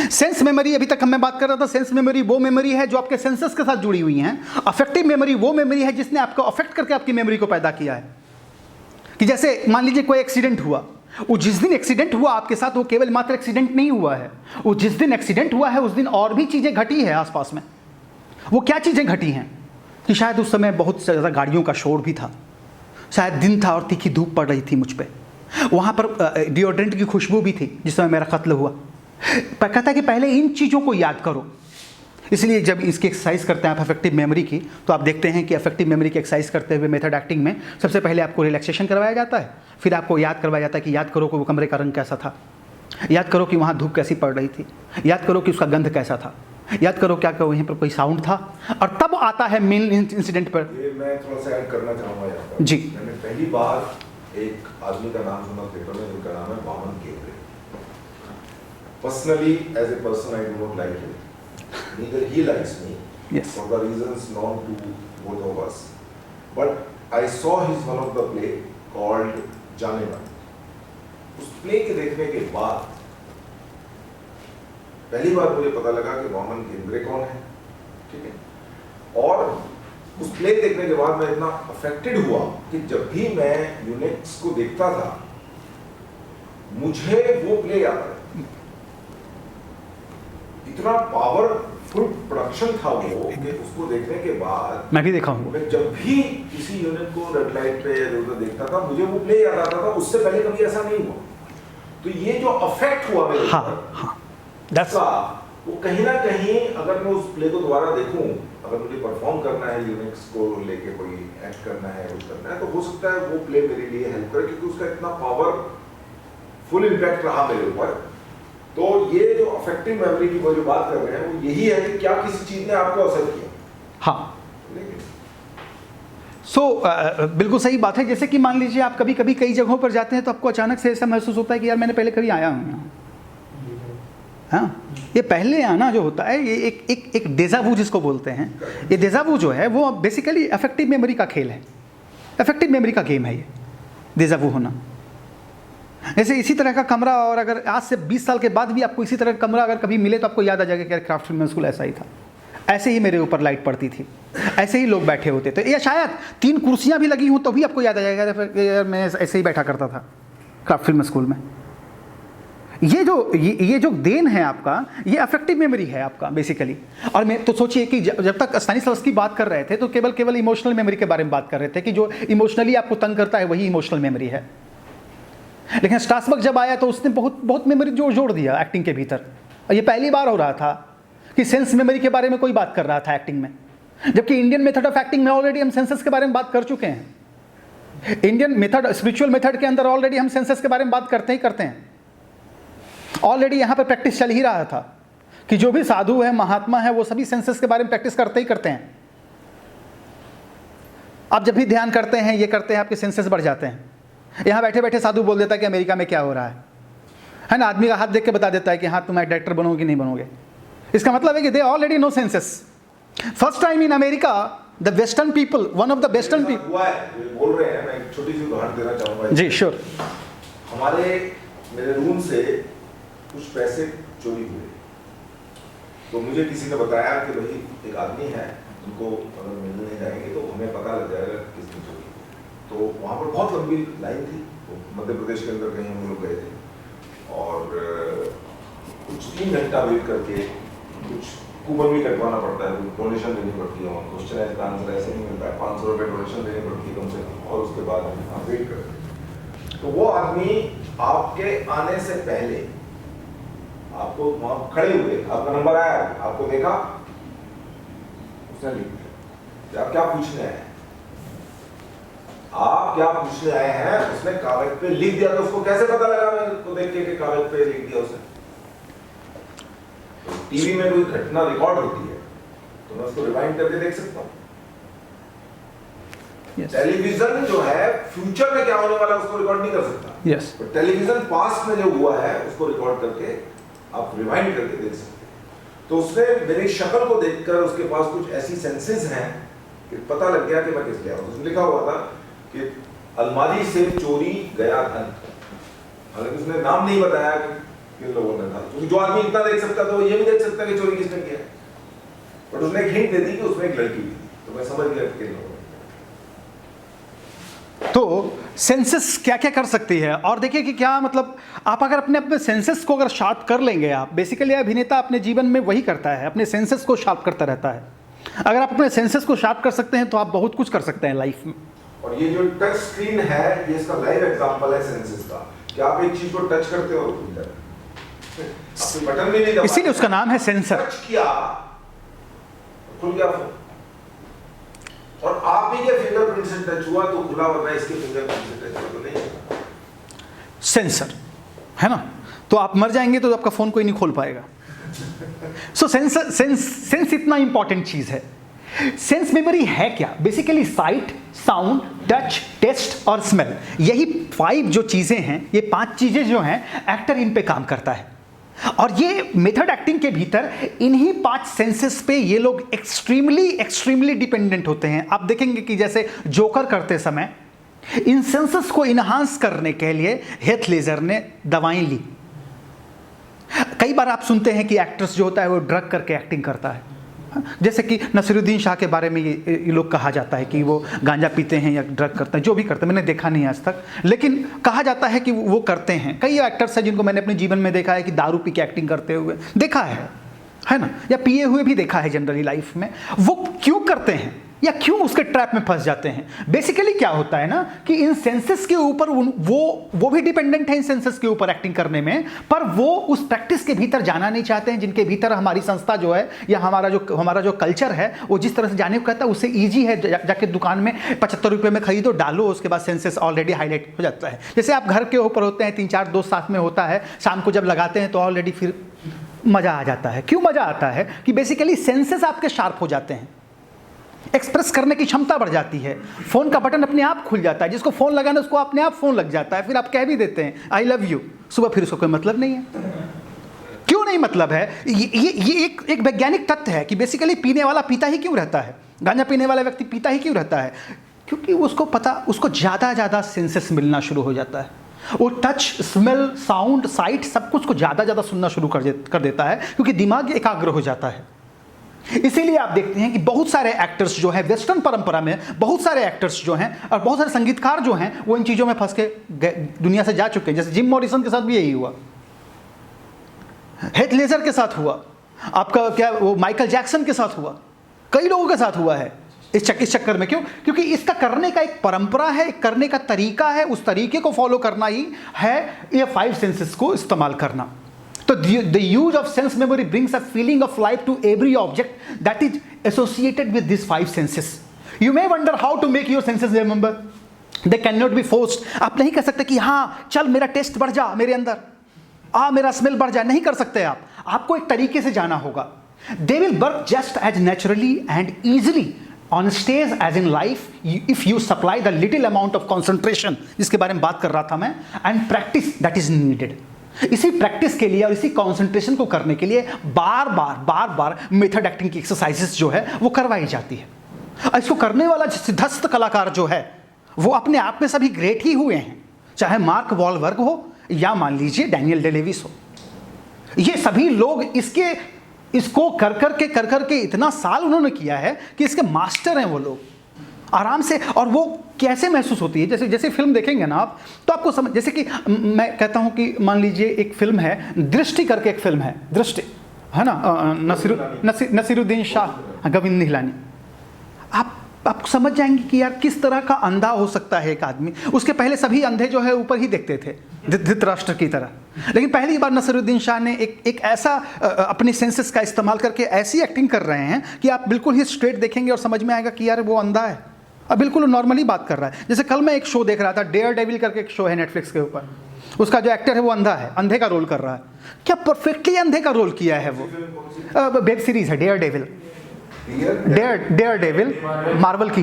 सेंस मेमोरी, अभी तक मैं बात कर रहा था, सेंस मेमोरी वो मेमोरी है जो आपके सेंसेस के साथ जुड़ी हुई हैं। अफेक्टिव मेमोरी वो मेमोरी है जिसने आपको अफेक्ट करके आपकी मेमोरी को पैदा किया है। कि जैसे मान लीजिए कोई एक्सीडेंट हुआ, वो जिस दिन एक्सीडेंट हुआ आपके साथ, वो केवल मात्र एक्सीडेंट नहीं हुआ है, वो जिस दिन एक्सीडेंट हुआ है उस दिन और भी चीज़ें घटी है आसपास में। वो क्या चीज़ें घटी हैं कि शायद उस समय बहुत ज़्यादा गाड़ियों का शोर भी था, शायद दिन था और तीखी धूप पड़ रही थी मुझ पे, वहाँ पर डिओड्रेंट की खुशबू भी थी जिस समय मेरा कत्ल हुआ। कहता है कि पहले इन चीज़ों को याद करो। इसलिए जब इसकी एक्सरसाइज करते हैं आप अफेक्टिव मेमोरी की, तो आप देखते हैं कि अफेक्टिव मेमोरी की एक्सरसाइज करते हुए मेथड एक्टिंग में सबसे पहले आपको रिलैक्सेशन करवाया जाता है, फिर आपको याद करवाया जाता है कि याद करो कि वो कमरे का रंग कैसा था, याद करो कि वहाँ धूप कैसी पड़ रही थी, याद करो कि उसका गंध कैसा था, याद करो क्या वहीं पर कोई साउंड था, और तब आता है मेन इंसिडेंट पर। ये मैं थोड़ा सा ऐड करना चाहूँगा यहाँ पर। जी। मैंने पहली बार एक आदमी का नाम सुना थिएटर में, जिनका नाम है Waman Kendre. Personally as a person I do not like him, neither he likes me, Yes. for the reasons known to both of us. But I saw his one of the play called जाने मन। उस प्ले के देखने के बाद पहली बार मुझे पता लगा कि वामन केंद्रे कौन है, ठीक है। और उस प्ले देखने के बाद मैं इतना अफेक्टेड हुआ कि जब भी मैं यूनिट्स को देखता था मुझे वो प्ले याद आया। इतना पावरफुल प्रोडक्शन था वो कि उसको देखने के बाद मैं भी देखा हूँ। मैं जब भी किसी यूनिट को रेड लाइट पे उधर देखता था मुझे वो प्ले याद आता था। उससे पहले कभी ऐसा नहीं हुआ। तो ये जो अफेक्ट हुआ मेरे ऊपर, वो कहीं ना कहीं अगर मैं उस प्ले को दोबारा देखूं, अगर मुझे परफॉर्म करना है, यूनिट्स को लेके कोई एक्ट करना है, कुछ करना है, तो हो सकता है वो प्ले मेरे लिए हेल्प करे, क्योंकि उसका इतना पावरफुल इम्पैक्ट रहा मेरे ऊपर। तो ये जो अफेक्टिव मेमोरी की वो जो बात कर रहे हैं वो यही है कि क्या किसी चीज ने आपको असर किया। हाँ, बिल्कुल सही बात है। जैसे कि मान लीजिए आप कभी कभी कई जगहों पर जाते हैं तो आपको अचानक से ऐसा महसूस होता है कि यार मैंने पहले कभी आया हूँ यहाँ। हाँ, ये पहले आना जो होता है ये एक डेजावू जिसको बोलते हैं, ये डेजावू जो है वो बेसिकली अफेक्टिव मेमोरी का खेल है, अफेक्टिव मेमोरी का गेम है ये डेजावू होना। जैसे इसी तरह का कमरा, और अगर आज से 20 साल के बाद भी आपको इसी तरह का कमरा अगर कभी मिले तो आपको याद आ जाएगा कि यार क्राफ्ट फिल्म स्कूल ऐसा ही था, ऐसे ही मेरे ऊपर लाइट पड़ती थी, ऐसे ही लोग बैठे होते थे, या शायद 3 कुर्सियां भी लगी हों तो भी आपको याद आ जाएगा यार मैं ऐसे ही बैठा करता था क्राफ्ट फिल्म स्कूल में। ये जो देन है आपका, ये अफेक्टिव मेमोरी है आपका बेसिकली। और मैं तो सोचिए कि जब तक स्टानिस्लॉवस्की बात कर रहे थे तो केवल इमोशनल मेमोरी के बारे में बात कर रहे थे कि जो इमोशनली आपको तंग करता है वही इमोशनल मेमोरी है। लेकिन स्ट्रासबर्ग जब आया तो उसने बहुत मेमोरी जोड़ दिया एक्टिंग के भीतर। और ये पहली बार हो रहा था कि सेंस मेमोरी के बारे में कोई बात कर रहा था एक्टिंग में, जबकि इंडियन मेथड ऑफ एक्टिंग में ऑलरेडी हम सेंसेस के बारे में बात कर चुके हैं। इंडियन मेथड, स्पिरिचुअल मेथड के अंदर ऑलरेडी हम सेंसेस के बारे में बात करते हैं। ऑलरेडी यहाँ पर प्रैक्टिस चल ही रहा था कि जो भी साधु है, महात्मा है, वो सभी सेंसेस के बारे में प्रैक्टिस करते हैं। आप जब भी ध्यान करते हैं, ये करते हैं, आपके सेंसेस बढ़ जाते हैं। यहाँ बैठे बैठे साधु बोल देता है कि अमेरिका में क्या हो रहा है ना, आदमी का हाथ देख के बता देता है कि हाँ तुम डायरेक्टर बनोगे कि नहीं बनोगे। इसका मतलब है कि they already know senses. First time in America the western people, one of the western people बोल रहे हैं। मैं एक छोटी सी उदाहरण देना चाहूँगा। जी श्योर। मेरे रूम से कुछ पैसे चोरी हुए, तो मुझे किसी ने बताया कि भाई एक आदमी है उनको अगर मिलने नहीं जाएंगे तो हमें पता लग जाएगा किसने चोरी। तो वहाँ पर बहुत लंबी लाइन थी, तो मध्य प्रदेश के अंदर कहीं हम लोग गए थे, और कुछ 3 घंटा वेट करके कुछ कूपन भी कटवाना पड़ता है, डोनेशन देनी पड़ती है, क्वेश्चन का आंसर ऐसे नहीं मिलता है, 500 रुपये डोनेशन देनी पड़ती है कम से कम, और उसके बाद हम वेट करते हैं। तो वो आदमी आपके आने से पहले आपको वहां खड़े हुए, आपका नंबर आया, आपको देखा, उसने लिख दिया आप क्या पूछने आए हैं, आप क्या पूछने आए हैं, उसने कागज पे लिख दिया। तो उसको कैसे पता लगा मेरे को देख के कि कागज पे लिख दिया उसने? तो टीवी में कोई घटना रिकॉर्ड होती है तो मैं उसको रिवाइंड करके देख सकता हूँ। टेलीविजन जो है फ्यूचर में क्या होने वाला है उसको रिकॉर्ड नहीं कर सकता। टेलीविजन पास्ट में जो हुआ है उसको रिकॉर्ड करके आप रिवाइंड करके देख सकते हैं। तो उसने मेरी शक्ल को देखकर उसके पास कुछ ऐसी सेंसेस हैं कि पता लग गया कि मैं किस लिए आया हूं। उसमें लिखा हुआ था कि अलमारी से चोरी गया धन, हालांकि उसने नाम नहीं बताया कि किन लोगों ने था, क्योंकि जो आदमी इतना देख सकता था वो ये भी देख सकता कि चोरी किसने किया, बट उसने एक हिंट दे दी कि उसमें एक लड़की थी, तो मैं समझ गया कि किन लोगों ने। तो सेंसेस क्या क्या कर सकती है, और देखिए कि क्या मतलब आप अगर अपने सेंसेस को अगर शार्प कर लेंगे, आप बेसिकली अभिनेता अपने जीवन में वही करता है, अपने सेंसेस को शार्प करता रहता है। अगर आप अपने सेंसेस को शार्प कर सकते हैं तो आप बहुत कुछ कर सकते हैं लाइफ में। और ये जो टच स्क्रीन है ये इसका लाइव एग्जांपल है सेंसेस का, कि आप एक चीज को टच करते हो खुल जाता है, आप बटन भी नहीं दबाते, इसीलिए उसका नाम है सेंसर। टच किया खुल गया फोन, और आप ही के फिंगरप्रिंट से टच हुआ तो खुला, वरना इसके फिंगरप्रिंट से टच हुआ तो नहीं। सेंसर है ना। तो आप मर जाएंगे तो आपका फ़ोन कोई नहीं खोल पाएगा। सो सेंस इतना इंपॉर्टेंट चीज़ है। सेंस मेमोरी है क्या? Basically sight, sound, touch, taste और स्मेल, यही 5 जो चीज़ें हैं, ये 5 चीज़ें जो हैं एक्टर इन पे काम करता है। और ये मेथड एक्टिंग के भीतर इन्हीं 5 सेंसेस पे ये लोग एक्सट्रीमली डिपेंडेंट होते हैं। आप देखेंगे कि जैसे जोकर करते समय इन सेंसेस को इन्हांस करने के लिए हेथ लेजर ने दवाएं ली। कई बार आप सुनते हैं कि एक्टर्स जो होता है वो ड्रग करके एक्टिंग करता है, जैसे कि नसीरुद्दीन शाह के बारे में ये लोग कहा जाता है कि वो गांजा पीते हैं या ड्रग करते हैं, जो भी करते हैं, मैंने देखा नहीं आज तक, लेकिन कहा जाता है कि वो करते हैं। कई एक्टर्स हैं जिनको मैंने अपने जीवन में देखा है कि दारू पी के एक्टिंग करते हुए देखा है ना, या पिए हुए भी देखा है जनरली लाइफ में। वो क्यों करते हैं या क्यों उसके ट्रैप में फंस जाते हैं? बेसिकली क्या होता है ना कि इन सेंसेस के ऊपर वो भी डिपेंडेंट है इन सेंसेस के ऊपर एक्टिंग करने में, पर वो उस प्रैक्टिस के भीतर जाना नहीं चाहते हैं, जिनके भीतर हमारी संस्था जो है या हमारा जो कल्चर है वो जिस तरह से जाने को कहता है उससे ईजी है। जाके दुकान में 75 रुपये में खरीदो, डालो, उसके बाद सेंसेस ऑलरेडी हाईलाइट हो जाता है। जैसे आप घर के ऊपर होते हैं, 3-4 दोस्त साथ में होता है, शाम को जब लगाते हैं तो ऑलरेडी फिर मज़ा आ जाता है। क्यों मज़ा आता है? कि बेसिकली सेंसेस आपके शार्प हो जाते हैं, एक्सप्रेस करने की क्षमता बढ़ जाती है, फोन का बटन अपने आप खुल जाता है, जिसको फोन लगाना उसको अपने आप फोन लग जाता है, फिर आप कह भी देते हैं आई लव यू, सुबह फिर उसको कोई मतलब नहीं है। क्यों नहीं मतलब है? ये एक वैज्ञानिक तथ्य है कि बेसिकली पीने वाला पीता ही क्यों रहता है, गांजा पीने वाला व्यक्ति पीता ही क्यों रहता है? क्योंकि उसको पता, उसको ज़्यादा सेंसेस मिलना शुरू हो जाता है। वो टच, स्मेल, साउंड, साइट सब कुछ को ज़्यादा सुनना शुरू कर देता है, क्योंकि दिमाग एकाग्र हो जाता है। इसीलिए आप देखते हैं कि बहुत सारे एक्टर्स जो हैं वेस्टर्न परंपरा में, बहुत सारे एक्टर्स जो हैं और बहुत सारे संगीतकार जो हैं वो इन चीज़ों में फंस के दुनिया से जा चुके हैं। जैसे जिम मॉरिसन के साथ भी यही हुआ, हेथ लेजर के साथ हुआ, आपका क्या वो माइकल जैक्सन के साथ हुआ, कई लोगों के साथ हुआ है इस चक्कर में। क्यों? क्योंकि इसका करने का एक परंपरा है, एक करने का तरीका है, उस तरीके को फॉलो करना ही है ये 5 सेंसेस को इस्तेमाल करना। So the use of sense memory brings a feeling of life to every object that is associated with these 5 senses. You may wonder how to make your senses remember. They cannot be forced. आप नहीं कह सकते कि हाँ चल मेरा टेस्ट बढ़ जा मेरे अंदर, मेरा स्मेल बढ़ जा, नहीं कर सकते आप। आपको एक तरीके से जाना होगा। They will work just as naturally and easily on stage as in life if you supply the little amount of concentration, जिसके बारे में बात कर रहा था मैं, and practice that is needed. इसी प्रैक्टिस के लिए और इसी कंसंट्रेशन को करने के लिए बार बार मेथड एक्टिंग की एक्सरसाइजेस जो है वो करवाई जाती है। और इसको करने वाला सिद्धस्त कलाकार जो है वो अपने आप में सभी ग्रेट ही हुए हैं, चाहे मार्क वॉलबर्ग हो या मान लीजिए डैनियल डे लेविस हो। ये सभी लोग इसको कर करके इतना साल उन्होंने किया है कि इसके मास्टर हैं वो लोग आराम से। और वो कैसे महसूस होती है, जैसे फिल्म देखेंगे ना आप तो आपको समझ, जैसे कि मैं कहता हूँ कि मान लीजिए एक फिल्म है दृष्टि करके, एक फिल्म है दृष्टि, है ना, नसीरुद्दीन शाह, गोविंद निहलानी। आप समझ जाएंगे कि यार किस तरह का अंधा हो सकता है एक आदमी। उसके पहले सभी अंधे जो है ऊपर ही देखते थे धृतराष्ट्र की तरह, लेकिन पहली बार नसीरुद्दीन शाह ने एक ऐसा अपने सेंसेस का इस्तेमाल करके ऐसी एक्टिंग कर रहे हैं कि आप बिल्कुल ही स्ट्रेट देखेंगे और समझ में आएगा कि यार वो अंधा है, अब बिल्कुल नॉर्मली बात कर रहा है। जैसे कल मैं एक शो देख रहा था, डेयर डेविल करके एक शो है नेटफ्लिक्स के ऊपर, उसका जो एक्टर है वो अंधा है, अंधे का रोल कर रहा है। क्या परफेक्टली अंधे का रोल किया है वो। वेब सीरीज है Daredevil, Daredevil Marvel की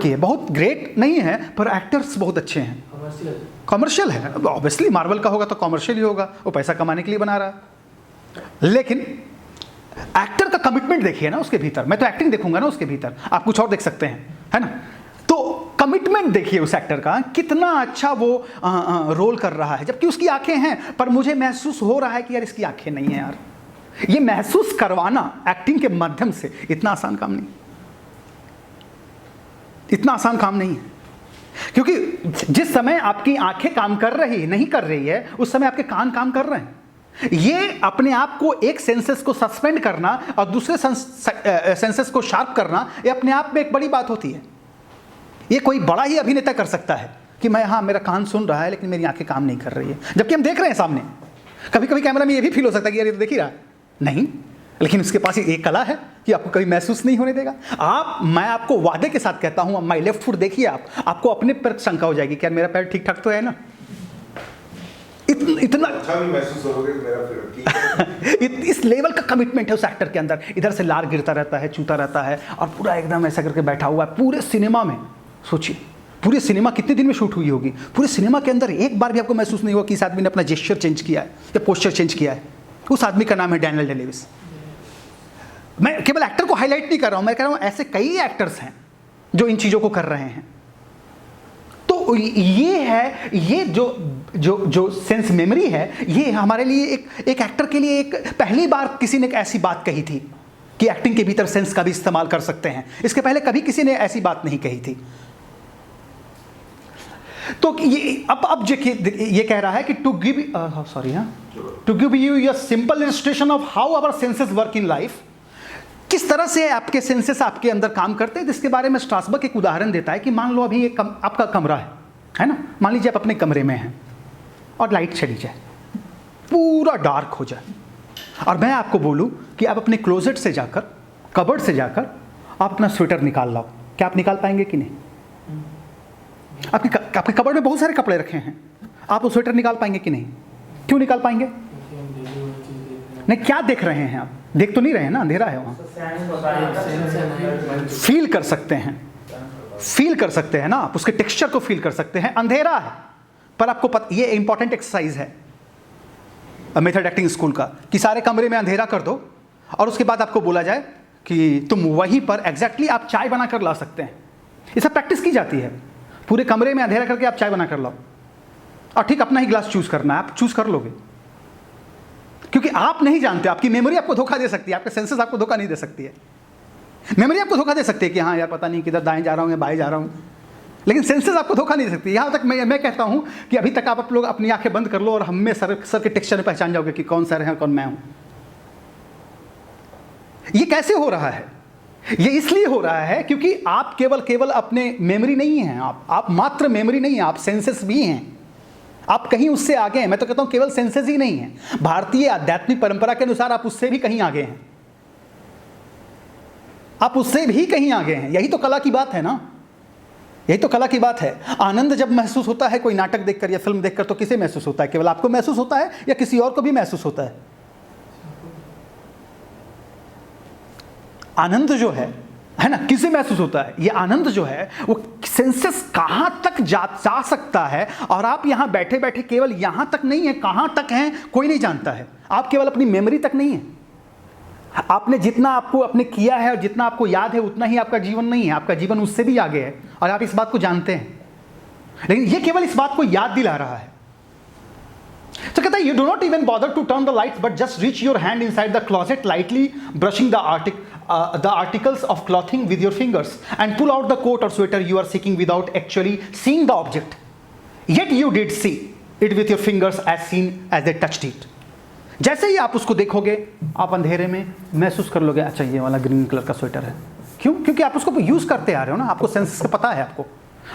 है, बहुत ग्रेट नहीं है पर एक्टर्स बहुत अच्छे हैं, कॉमर्शियल है, ऑब्वियसली मार्वल का होगा तो कॉमर्शियल ही होगा, वो पैसा कमाने के लिए बना रहा है। लेकिन एक्टर का कमिटमेंट देखिए ना उसके भीतर, मैं तो एक्टिंग देखूंगा ना उसके भीतर, आप कुछ और देख सकते हैं, है ना। तो कमिटमेंट देखिए उस एक्टर का, कितना अच्छा वो रोल कर रहा है, जबकि उसकी आंखें हैं पर मुझे महसूस हो रहा है कि यार इसकी आंखें नहीं है यार। ये महसूस करवाना एक्टिंग के माध्यम से इतना आसान काम नहीं है, क्योंकि जिस समय आपकी आंखें काम कर रही नहीं कर रही है उस समय आपके कान काम कर रहे हैं। ये अपने आप को एक सेंसेस को सस्पेंड करना और दूसरे सेंसेस को शार्प करना, ये अपने आप में एक बड़ी बात होती है। ये कोई बड़ा ही अभिनेता कर सकता है कि मैं, हाँ मेरा कान सुन रहा है लेकिन मेरी आंखें काम नहीं कर रही है, जबकि हम देख रहे हैं सामने। कभी कभी कैमरा में ये भी फील हो सकता है कि यार ये तो देख ही रहा नहीं, लेकिन उसके पास एक कला है कि आपको कभी महसूस नहीं होने देगा। मैं आपको वादे के साथ कहता हूँ, माई लेफ्ट फुट देखिए आपको अपने पर शंका हो जाएगी कि यार मेरा पैर ठीक ठाक तो है ना। इतना अच्छा भी महसूस होगा कि मेरा फिल्म ठीक है। इस लेवल का कमिटमेंट है उस एक्टर के अंदर। इधर से लार गिरता रहता है, चूता रहता है, और पूरा एकदम ऐसा करके बैठा हुआ है पूरे सिनेमा में। सोचिए पूरे सिनेमा कितने दिन में शूट हुई होगी, पूरे सिनेमा के अंदर एक बार भी आपको महसूस नहीं हुआ कि इस आदमी ने अपना जेस्चर चेंज किया है या पोस्चर चेंज किया है। उस आदमी का नाम है डैनियल डे लेविस। मैं केवल एक्टर को हाईलाइट नहीं कर रहा हूं, मैं कह रहा हूं ऐसे कई एक्टर्स हैं जो इन चीजों को कर रहे हैं। तो ये है, ये जो सेंस मेमोरी है, ये हमारे लिए एक एक्टर के लिए एक पहली बार किसी ने एक ऐसी बात कही थी कि एक्टिंग के भीतर सेंस का भी इस्तेमाल कर सकते हैं। इसके पहले कभी किसी ने ऐसी बात नहीं कही थी। तो ये अब ये कह रहा है कि to give you a simple illustration of how our senses work in life, किस तरह से आपके सेंसेस आपके अंदर काम करते हैं, जिसके बारे में स्ट्रासबर्ग एक उदाहरण देता है कि मान लो अभी आपका कमरा है ना, मान लीजिए आप अपने कमरे में हैं और लाइट चली जाए, पूरा डार्क हो जाए, और मैं आपको बोलूं कि आप अपने क्लोजेट से जाकर, कबर्ड से जाकर आप अपना स्वेटर निकाल लाओ, क्या आप निकाल पाएंगे कि नहीं? आपके कबर्ड में बहुत सारे कपड़े रखे हैं, आप वो स्वेटर निकाल पाएंगे कि नहीं? क्यों निकाल पाएंगे? नहीं, क्या देख रहे हैं आप? देख तो नहीं रहे हैं ना, अंधेरा है वहाँ। फील कर सकते हैं, फील कर सकते हैं ना, आप उसके टेक्सचर को फील कर सकते हैं। अंधेरा है पर आपको ये इंपॉर्टेंट एक्सरसाइज है मेथड एक्टिंग स्कूल का कि सारे कमरे में अंधेरा कर दो और उसके बाद आपको बोला जाए कि तुम वहीं पर एग्जैक्टली आप चाय बना कर ला सकते हैं। ये सब प्रैक्टिस की जाती है। पूरे कमरे में अंधेरा करके आप चाय बना कर लाओ और ठीक अपना ही ग्लास चूज करना है, आप चूज कर लोगे, क्योंकि आप नहीं जानते, आपकी मेमोरी आपको धोखा दे सकती है, आपके सेंसेस आपको धोखा नहीं दे सकती है। मेमोरी आपको धोखा दे सकती है कि हाँ यार पता नहीं किधर दाएं जा रहा हूँ या बाएं जा रहा हूँ, लेकिन सेंसेस आपको धोखा नहीं दे सकती। यहाँ तक मैं कहता हूँ कि अभी तक आप लोग अपनी आंखें बंद कर लो और हमें सर के टेक्सचर में पहचान जाओगे कि कौन सर है कौन मैं हूँ। ये कैसे हो रहा है? ये इसलिए हो रहा है क्योंकि आप केवल अपने मेमोरी नहीं हैं, आप मात्र मेमोरी नहीं है, आप सेंसेस भी हैं, आप कहीं उससे आगे हैं। मैं तो कहता हूं केवल सेंसेस ही नहीं है, भारतीय आध्यात्मिक परंपरा के अनुसार आप उससे भी कहीं आगे हैं, आप उससे भी कहीं आगे हैं। यही तो कला की बात है ना, यही तो कला की बात है। आनंद जब महसूस होता है कोई नाटक देखकर या फिल्म देखकर, तो किसे महसूस होता है? केवल आपको महसूस होता है या किसी और को भी महसूस होता है? आनंद जो है ना, किसे महसूस होता है? ये आनंद जो है वो सेंसेस कहां तक जा सकता है, और आप यहां बैठे बैठे केवल यहां तक नहीं है, कहां तक हैं कोई नहीं जानता है। आप केवल अपनी मेमोरी तक नहीं है, आपने जितना आपको अपने किया है और जितना आपको याद है उतना ही आपका जीवन नहीं है, आपका जीवन उससे भी आगे है और आप इस बात को जानते हैं, लेकिन ये केवल इस बात को याद दिला रहा है। तो कहता है you do not even bother to turn the lights but just reach your hand inside the closet lightly brushing the articles of clothing with your fingers and pull out the coat or sweater you are seeking without actually seeing the object, yet you did see it with your fingers as seen as they touched it। जैसे ही आप उसको देखोगे आप अंधेरे में महसूस कर लोगे, अच्छा ये वाला ग्रीन कलर का स्वेटर है। क्यों? क्योंकि आप उसको यूज करते आ रहे हो ना, आपको सेंसेस का पता है,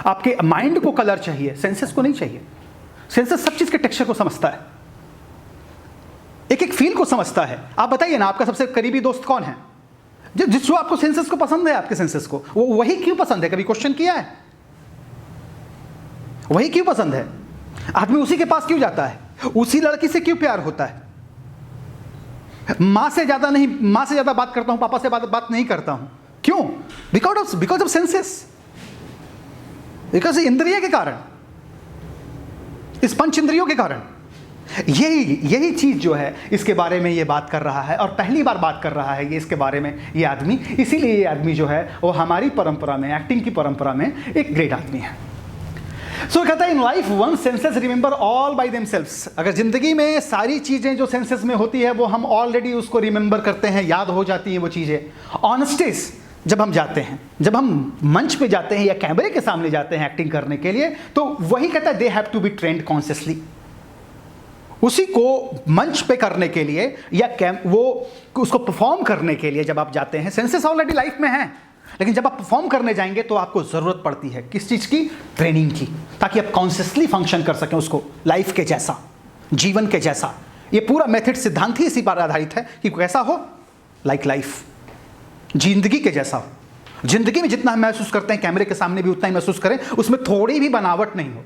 आपके माइंड को कलर चाहिए, सेंसेस को नहीं चाहिए। सेंसेस सब चीज के टेक्सचर को समझता है, एक एक फील को समझता है। आप बताइए ना, आपका सबसे करीबी दोस्त कौन है? जो आपको सेंसेस को पसंद है, आपके सेंसेस को वो वही क्यों पसंद है? कभी क्वेश्चन किया है? वही क्यों पसंद है? आदमी उसी के पास क्यों जाता है? उसी लड़की से क्यों प्यार होता है? मां से ज्यादा नहीं, मां से ज्यादा बात करता हूं, पापा से बात नहीं करता हूं। क्यों? बिकॉज ऑफ सेंसेस, बिकॉज इंद्रिय के कारण, इस पंच इंद्रियों के कारण। यही चीज जो है इसके बारे में ये बात कर रहा है, और पहली बार बात कर रहा है ये इसके बारे में ये आदमी। इसीलिए ये आदमी जो है वो हमारी परंपरा में, एक्टिंग की परंपरा में एक ग्रेट आदमी है। सो कहता है in life one senses remember all by themselves. अगर जिंदगी में सारी चीजें जो सेंसेस में होती है वो हम ऑलरेडी उसको रिमेंबर करते हैं, याद हो जाती हैं वो चीजें। ऑन स्टेज जब हम जाते हैं, जब हम मंच पे जाते हैं या कैमरे के सामने जाते हैं एक्टिंग करने के लिए, तो वही कहता है they have to be trained consciously. उसी को मंच पे करने के लिए या वो उसको परफॉर्म करने के लिए जब आप जाते हैं, सेंसेस ऑलरेडी लाइफ में हैं, लेकिन जब आप परफॉर्म करने जाएंगे तो आपको जरूरत पड़ती है किस चीज की? ट्रेनिंग की, ताकि आप कॉन्शियसली फंक्शन कर सकें उसको लाइफ के जैसा, जीवन के जैसा। ये पूरा मेथड सिद्धांत ही इसी पर आधारित है कि कैसा हो, लाइक लाइफ, जिंदगी के जैसा हो। जिंदगी में जितना हम महसूस करते हैं कैमरे के सामने भी उतना ही महसूस करें, उसमें थोड़ी भी बनावट नहीं हो।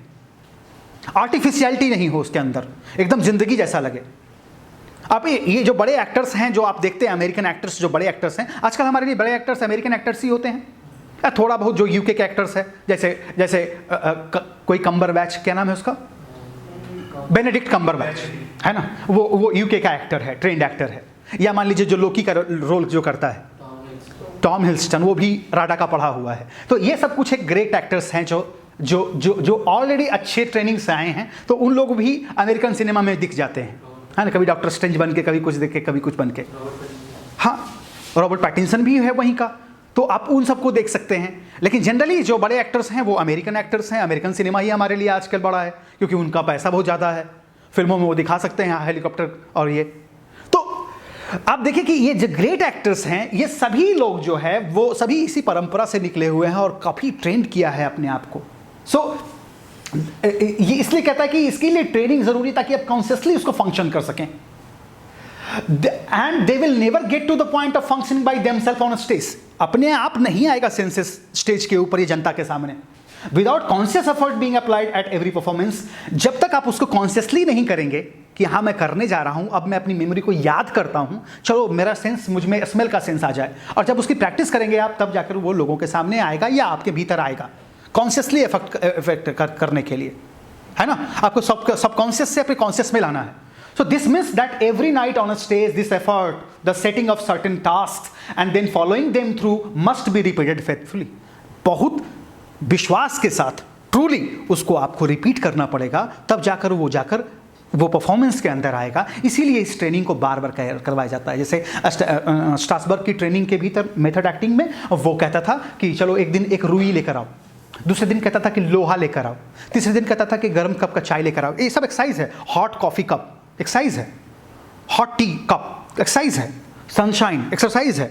आर्टिफिशियलिटी नहीं हो उसके अंदर, एकदम जिंदगी जैसा लगे। आप ये जो बड़े एक्टर्स हैं जो आप देखते हैं, अमेरिकन एक्टर्स जो बड़े एक्टर्स हैं, आजकल हमारे लिए बड़े एक्टर्स अमेरिकन एक्टर्स ही होते हैं, या थोड़ा बहुत जो यूके के एक्टर्स हैं, जैसे कोई कम्बरबैच, क्या नाम है उसका, बेनेडिक्ट कम्बरबैच है ना, वो यूके का एक्टर है, ट्रेंड एक्टर है। या मान लीजिए जो लोकी का रोल जो करता है टॉम हिडलस्टन, वो भी राडा का पढ़ा हुआ है। तो ये सब कुछ एक ग्रेट एक्टर्स हैं जो ऑलरेडी अच्छे ट्रेनिंग से आए हैं, तो उन लोग भी अमेरिकन सिनेमा में दिख जाते हैं, है ना, कभी डॉक्टर स्ट्रेंज बन के, कभी कुछ देख के, कभी कुछ बन के। हाँ, रॉबर्ट पैटिंसन भी है वहीं का, तो आप उन सबको देख सकते हैं। लेकिन जनरली जो बड़े एक्टर्स हैं वो अमेरिकन एक्टर्स हैं। अमेरिकन सिनेमा ही हमारे लिए आजकल बड़ा है, क्योंकि उनका पैसा बहुत ज़्यादा है, फिल्मों में वो दिखा सकते हैं हेलीकॉप्टर और ये। तो आप देखिए कि ये जो ग्रेट एक्टर्स हैं, ये सभी लोग जो है वो सभी इसी परंपरा से निकले हुए हैं और काफ़ी ट्रेंड किया है अपने आप को। ये इसलिए कहता है कि इसके लिए ट्रेनिंग जरूरी, ताकि आप कॉन्शियसली उसको फंक्शन कर सकें। And they will never get to the point of functioning by themselves on stage. अपने आप नहीं आएगा सेंसेस स्टेज के ऊपर, ये जनता के सामने, without conscious effort being applied at every performance. जब तक आप उसको कॉन्शियसली नहीं करेंगे कि हाँ मैं करने जा रहा हूं, अब मैं अपनी मेमोरी को याद करता हूं, चलो मेरा सेंस, मुझ में स्मेल का सेंस आ जाए, और जब उसकी प्रैक्टिस करेंगे आप, तब जाकर वो लोगों के सामने आएगा या आपके भीतर आएगा, कॉन्शियसली इफेक्ट करने के लिए, है ना। आपको सबकॉन्शियस से अपने कॉन्शियस में लाना है। So this means that every night on a stage, this effort, the setting of certain tasks and then following them through must be repeated faithfully. बहुत विश्वास के साथ ट्रूली उसको आपको रिपीट करना पड़ेगा, तब जाकर वो परफॉर्मेंस के अंदर आएगा। इसीलिए इस ट्रेनिंग को बार बार करवाया जाता है। जैसे स्ट्रासबर्ग की ट्रेनिंग के भीतर मेथड एक्टिंग में वो कहता था कि चलो एक दिन एक रुई लेकर आओ, दूसरे दिन कहता था कि लोहा लेकर आओ, तीसरे दिन कहता था कि गर्म कप का चाय लेकर आओ। ये सब एक्सरसाइज है। हॉट कॉफी कप एक्सरसाइज है, हॉट टी कप एक्सरसाइज है, सनशाइन एक्सरसाइज है।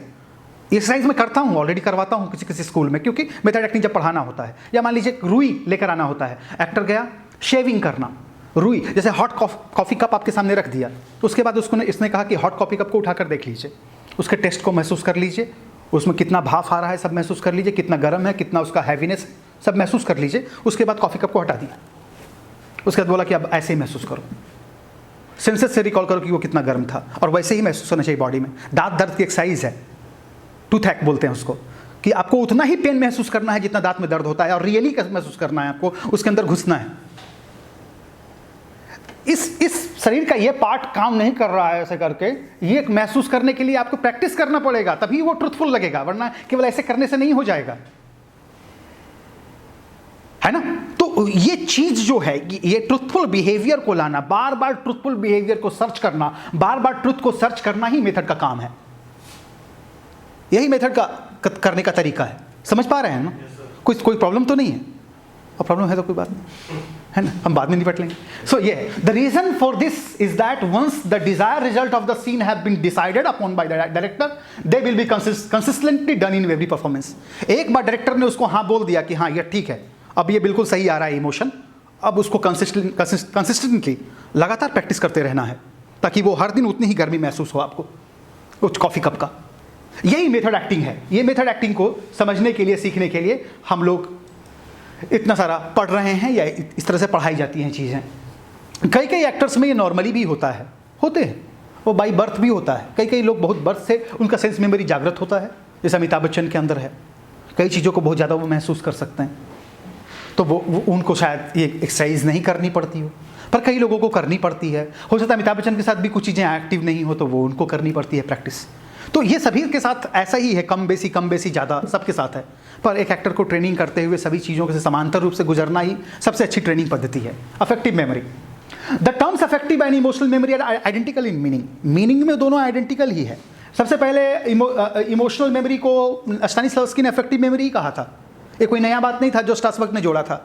एक्सरसाइज मैं करता हूँ, ऑलरेडी करवाता हूँ किसी स्कूल में, क्योंकि मेथड एक्टिंग जब पढ़ाना होता है, या मान लीजिए रुई लेकर आना होता है, एक्टर गया शेविंग करना, रुई जैसे हॉट कॉफ़ी कप आपके सामने रख दिया, तो उसके बाद इसने कहा कि हॉट कॉफ़ी कप को उठाकर देख लीजिए, उसके टेस्ट को महसूस कर लीजिए, उसमें कितना भाप आ रहा है सब महसूस कर लीजिए, कितना गर्म है, कितना उसका हैवीनेस सब महसूस कर लीजिए। उसके बाद कॉफ़ी कप को हटा दिया, उसके बाद बोला कि अब ऐसे ही महसूस करो, सेंसेस से रिकॉल करो कि वो कितना गर्म था, और वैसे ही महसूस होना चाहिए बॉडी में। दांत दर्द की एक्सरसाइज है, टूथ हैक बोलते हैं उसको, कि आपको उतना ही पेन महसूस करना है जितना दांत में दर्द होता है, और रियली महसूस करना है, आपको उसके अंदर घुसना है। इस शरीर का ये पार्ट काम नहीं कर रहा है ऐसे करके, ये महसूस करने के लिए आपको प्रैक्टिस करना पड़ेगा, तभी वो ट्रुथफुल लगेगा, वरना केवल ऐसे करने से नहीं हो जाएगा, है ना। तो ये चीज जो है, ये ट्रुथफुल बिहेवियर को लाना, बार बार ट्रुथफुल बिहेवियर को सर्च करना, बार बार ट्रुथ को सर्च करना ही मेथड का काम है। यही मेथड का करने का तरीका है। समझ पा रहे हैं ना? कोई प्रॉब्लम तो नहीं है, और प्रॉब्लम है तो कोई बात नहीं, है ना, हम बाद में निपट लेंगे। सो ये the reason for this is that once the desired result of the scene have been decided upon by the director, they will be consistently done in every performance. एक बार डायरेक्टर ने उसको हाँ बोल दिया कि हाँ ये ठीक है, अब ये बिल्कुल सही आ रहा है इमोशन, अब उसको कंसिस्टेंटली लगातार प्रैक्टिस करते रहना है, ताकि वो हर दिन उतनी ही गर्मी महसूस हो आपको उस कॉफ़ी कप का। यही मेथड एक्टिंग है। ये मेथड एक्टिंग को समझने के लिए, सीखने के लिए हम लोग इतना सारा पढ़ रहे हैं, या इस तरह से पढ़ाई जाती हैं चीज़ें। कई एक्टर्स में ये नॉर्मली भी होता है, होते हैं, वो बाई बर्थ भी होता है। कई लोग बहुत बर्थ से उनका सेंस मेमोरी जागृत होता है, जैसे अमिताभ बच्चन के अंदर है, कई चीज़ों को बहुत ज़्यादा वो महसूस कर सकते हैं, तो वो उनको शायद ये एक्सरसाइज नहीं करनी पड़ती हो, पर कई लोगों को करनी पड़ती है। हो सकता है अमिताभ बच्चन के साथ भी कुछ चीज़ें एक्टिव नहीं हो, तो वो उनको करनी पड़ती है प्रैक्टिस। तो ये सभी के साथ ऐसा ही है, कम बेसी ज़्यादा सबके साथ है। पर एक एक्टर को ट्रेनिंग करते हुए सभी चीज़ों से समांतर रूप से गुजरना ही सबसे अच्छी ट्रेनिंग पद्धति है। Affective memory, the terms affective and emotional memory are identical in meaning में दोनों आइडेंटिकल ही है। सबसे पहले इमोशनल मेमोरी को स्टानिस्लावस्की ने अफेक्टिव मेमोरी कहा था। ये कोई नया बात नहीं था जो स्ट्रासबर्ग ने जोड़ा था।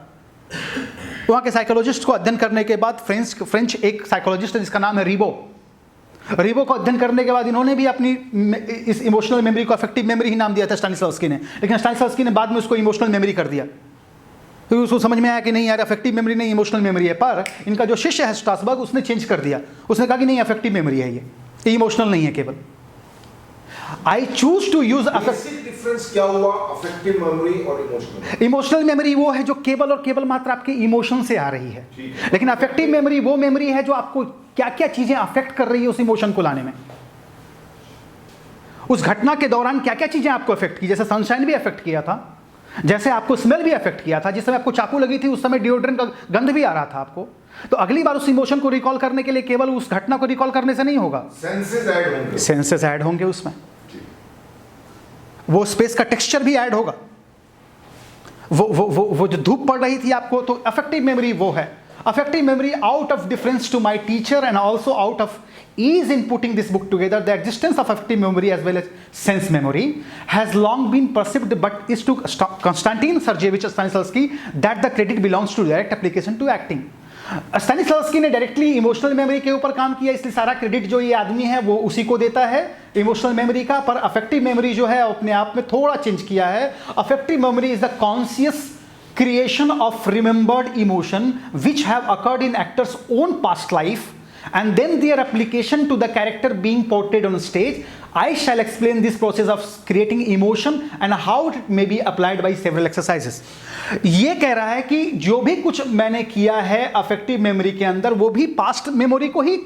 वहाँ के साइकोलॉजिस्ट को अध्ययन करने के बाद, फ्रेंच एक साइकोलॉजिस्ट है जिसका नाम है रीबो को अध्ययन करने के बाद इन्होंने भी अपनी इस इमोशनल मेमोरी को अफेक्टिव मेमोरी ही नाम दिया था स्टानिस्लावस्की ने, लेकिन स्टानिस्लावस्की ने बाद में उसको इमोशनल मेमोरी कर दिया, क्योंकि उसको समझ में आया कि नहीं यार अफेक्टिव मेमोरी नहीं इमोशनल मेमोरी है। पर इनका जो शिष्य है स्ट्रासबर्ग, उसने चेंज कर दिया, उसने कहा कि नहीं अफेक्टिव मेमोरी है, ये इमोशनल नहीं है केवल। I choose to use difference क्या हुआ अफेक्टिव मेमोरी और इमोशनल? इमोशनल मेमोरी वो है जो केवल और केवल मात्र आपके इमोशन से आ रही है, लेकिन अफेक्टिव मेमोरी वो मेमोरी है जो आपको क्या क्या चीजें अफेक्ट कर रही है उस इमोशन को लाने में। उस घटना के दौरान क्या क्या चीजें आपको अफेक्ट की, जैसे सनशाइन भी अफेक्ट किया था, जैसे आपको स्मेल भी अफेक्ट किया था, जिस समय आपको चाकू लगी थी उस समय डिओड्रेंट का गंध भी आ रहा था आपको। तो अगली बार उस इमोशन को रिकॉल करने के लिए केवल उस घटना को रिकॉल करने से नहीं होगा, सेंसेस ऐड होंगे उसमें, वो स्पेस का टेक्सचर भी ऐड होगा, वो जो धूप पड़ रही थी आपको, तो अफेक्टिव मेमोरी वो है। Affective memory out of difference to my teacher and also out of ease in putting this book together, the existence of affective memory as well as sense memory has long been perceived, but is to Konstantin Sergeyevich Stanislavski that the credit belongs to direct application to acting. Stanislavski ने डायरेक्टली इमोशनल मेमोरी के ऊपर काम किया, इसलिए सारा क्रेडिट जो ये आदमी है वो उसी को देता है इमोशनल मेमोरी का। पर अफेक्टिव मेमोरी जो है अपने आप में थोड़ा चेंज किया है। Affective memory is the conscious creation of remembered emotion which have occurred in actors' own past life and then their application to the character being portrayed on stage. I shall explain this process of creating emotion and how it may be applied by several exercises. ये कह रहा है कि जो भी कुछ मैंने किया है अफेक्टिव मेमोरी के अंदर वो भी पास्ट मेमोरी को ही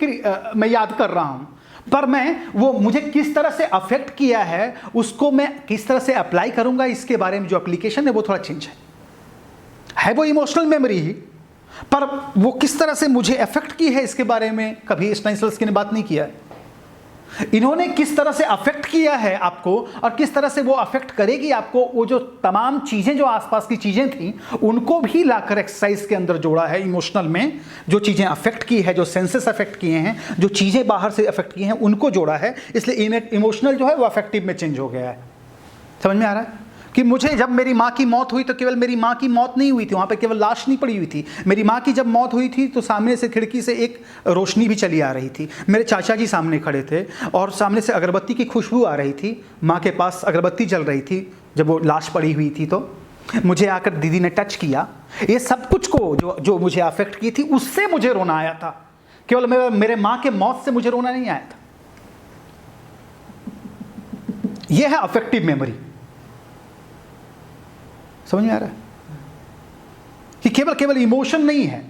मैं याद कर रहा हूँ, पर मैं वो मुझे किस तरह से अफेक्ट किया है उसको मैं किस तरह से अप्लाई करूँगा, इसके बारे में जो एप्लीकेशन है वो थोड़ा चेंज है वो इमोशनल मेमोरी ही, पर वो किस तरह से मुझे अफेक्ट की है इसके बारे में कभी स्टानिस्लावस्की ने बात नहीं किया है। इन्होंने किस तरह से अफेक्ट किया है आपको और किस तरह से वो अफेक्ट करेगी आपको, वो जो तमाम चीज़ें जो आसपास की चीज़ें थी उनको भी लाकर एक्सरसाइज के अंदर जोड़ा है। इमोशनल में जो चीज़ें अफेक्ट की है, जो सेंसेस अफेक्ट किए हैं, जो चीज़ें बाहर से अफेक्ट की हैं उनको जोड़ा है, इसलिए इमोशनल जो है वो अफेक्टिव में चेंज हो गया है। समझ में आ रहा है कि मुझे जब मेरी माँ की मौत हुई तो केवल मेरी माँ की मौत नहीं हुई थी, वहाँ पे केवल लाश नहीं पड़ी हुई थी। मेरी माँ की जब मौत हुई थी तो सामने से खिड़की से एक रोशनी भी चली आ रही थी, मेरे चाचा जी सामने खड़े थे और सामने से अगरबत्ती की खुशबू आ रही थी, माँ के पास अगरबत्ती जल रही थी जब वो लाश पड़ी हुई थी, तो मुझे आकर दीदी ने टच किया। ये सब कुछ को जो मुझे अफेक्ट की थी उससे मुझे रोना आया था, केवल मेरे माँ के मौत से मुझे रोना नहीं आया था। यह है अफेक्टिव मेमोरी। समझ में आ रहा है कि केवल इमोशन नहीं है,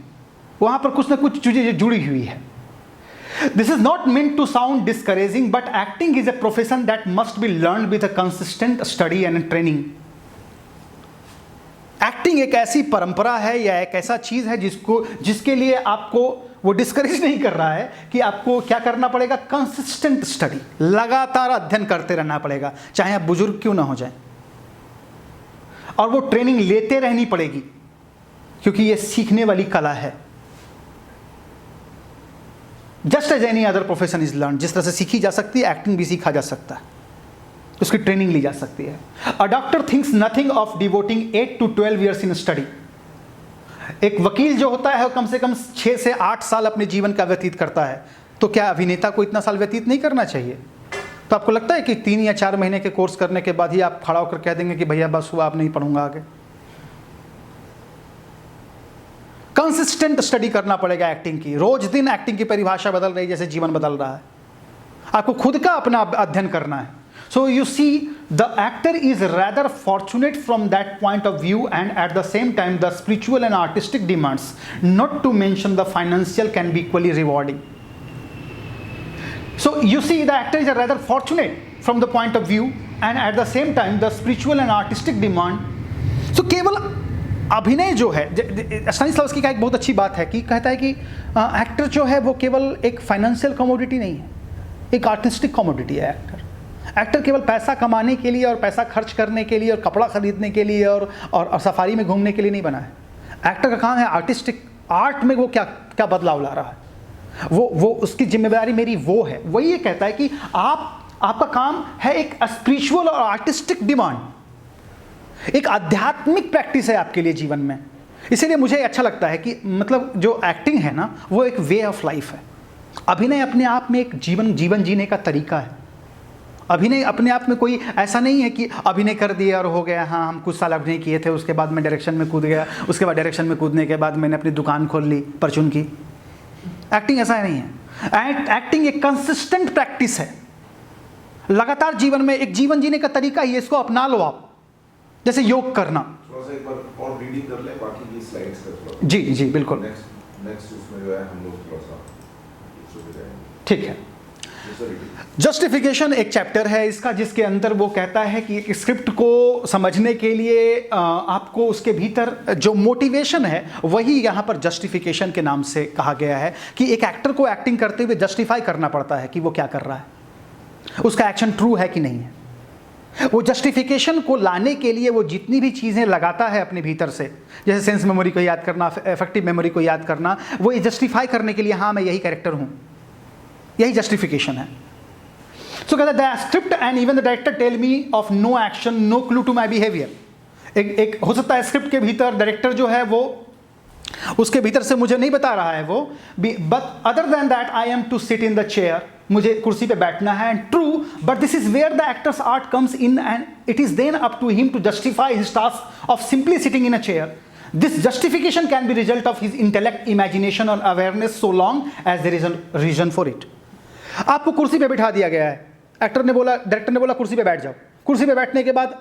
वहां पर कुछ ना कुछ चीजें जुड़ी हुई है। This is not meant to sound discouraging but acting is a profession that must be learn with a consistent study and training. Acting एक ऐसी परंपरा है या एक ऐसा चीज है जिसके लिए आपको वो डिस्करेज नहीं कर रहा है कि आपको क्या करना पड़ेगा, कंसिस्टेंट स्टडी, लगातार अध्ययन करते रहना पड़ेगा, चाहे आप बुजुर्ग क्यों ना हो जाए, और वो ट्रेनिंग लेते रहनी पड़ेगी क्योंकि ये सीखने वाली कला है। Just as any other profession is learn, जिस तरह से सीखी जा सकती है एक्टिंग भी सीखा जा सकता है, उसकी ट्रेनिंग ली जा सकती है। A doctor thinks nothing of devoting 8 to 12 years in study. एक वकील जो होता है कम से कम 6 से 8 साल अपने जीवन का व्यतीत करता है, तो क्या अभिनेता को इतना साल व्यतीत नहीं करना चाहिए? तो आपको लगता है कि 3 या 4 महीने के कोर्स करने के बाद ही आप खड़ा होकर कह देंगे कि भैया बस हुआ, आप नहीं पढ़ूंगा आगे? कंसिस्टेंट स्टडी करना पड़ेगा एक्टिंग की। रोज दिन एक्टिंग की परिभाषा बदल रही है जैसे जीवन बदल रहा है, आपको खुद का अपना अध्ययन करना है। So you see the actor is rather fortunate from that point of view, and at the same time the spiritual and artistic demands, not to mention the financial, can be equally rewarding. So you see the actor is rather fortunate from the point of view, and at the same time the spiritual and artistic demand. So केवल अभिनय जो है, स्टानिस्लावस्की का एक बहुत अच्छी बात है कि कहता है कि एक्टर जो है वो केवल एक फाइनेंशियल कमोडिटी नहीं है, एक आर्टिस्टिक कमोडिटी है एक्टर। एक्टर केवल पैसा कमाने के लिए और पैसा खर्च करने के लिए और कपड़ा खरीदने के लिए और सफारी में घूमने के लिए नहीं बना है। एक्टर का काम है आर्टिस्टिक, आर्ट में वो क्या बदलाव ला रहा है, वो उसकी जिम्मेदारी मेरी वो है। वही ये कहता है कि आपका काम है एक स्पिरिचुअल और आर्टिस्टिक डिमांड, एक आध्यात्मिक प्रैक्टिस है आपके लिए जीवन में। इसीलिए मुझे अच्छा लगता है कि मतलब जो एक्टिंग है ना वो एक वे ऑफ लाइफ है। अभिनय अपने आप में एक जीवन जीने का तरीका है। अभिनय अपने आप में कोई ऐसा नहीं है कि अभिनय कर दिया और हो गया, हाँ हम कुछ साल अभिनय किए थे उसके बाद मैं डायरेक्शन में कूद गया, उसके बाद डायरेक्शन में कूदने के बाद मैंने अपनी दुकान खोल ली परचून की। एक्टिंग ऐसा नहीं है। एक्टिंग एक कंसिस्टेंट प्रैक्टिस है। लगातार जीवन में एक जीवन जीने का तरीका ही है, इसको अपना लो आप, जैसे योग करना। थोड़ा सा एक बार और रीडिंग कर ले बाकी की स्लाइड्स का थोड़ा। जी जी बिल्कुल। नेक्स्ट उसमें जो है हम लोग थोड़ा सा ठीक है। जस्टिफिकेशन एक चैप्टर है इसका, जिसके अंदर वो कहता है कि एक स्क्रिप्ट को समझने के लिए आपको उसके भीतर जो मोटिवेशन है वही यहाँ पर जस्टिफिकेशन के नाम से कहा गया है, कि एक एक्टर को एक्टिंग करते हुए जस्टिफाई करना पड़ता है कि वो क्या कर रहा है, उसका एक्शन ट्रू है कि नहीं है। वो जस्टिफिकेशन को लाने के लिए वो जितनी भी चीज़ें लगाता है अपने भीतर से, जैसे सेंस मेमोरी को याद करना, इफेक्टिव मेमोरी को याद करना, वो ये जस्टिफाई करने के लिए हाँ मैं यही कैरेक्टर हूँ, यही जस्टिफिकेशन है। सो कहता है the script and even the director tell me of no action no clue to my behaviour. एक हो सकता है स्क्रिप्ट के भीतर डायरेक्टर जो है वो उसके भीतर से मुझे नहीं बता रहा है वो, but other than that I am to sit in the chair, मुझे कुर्सी पे बैठना है, and true but this is where the actors art comes in and it is then up to him to justify his task of simply sitting in a chair. This justification can be result of his intellect, imagination or awareness so long as there is a reason for it. आपको कुर्सी पे बिठा दिया गया है, एक्टर ने बोला, डायरेक्टर ने बोला कुर्सी पे बैठ जाओ, कुर्सी पे बैठने के बाद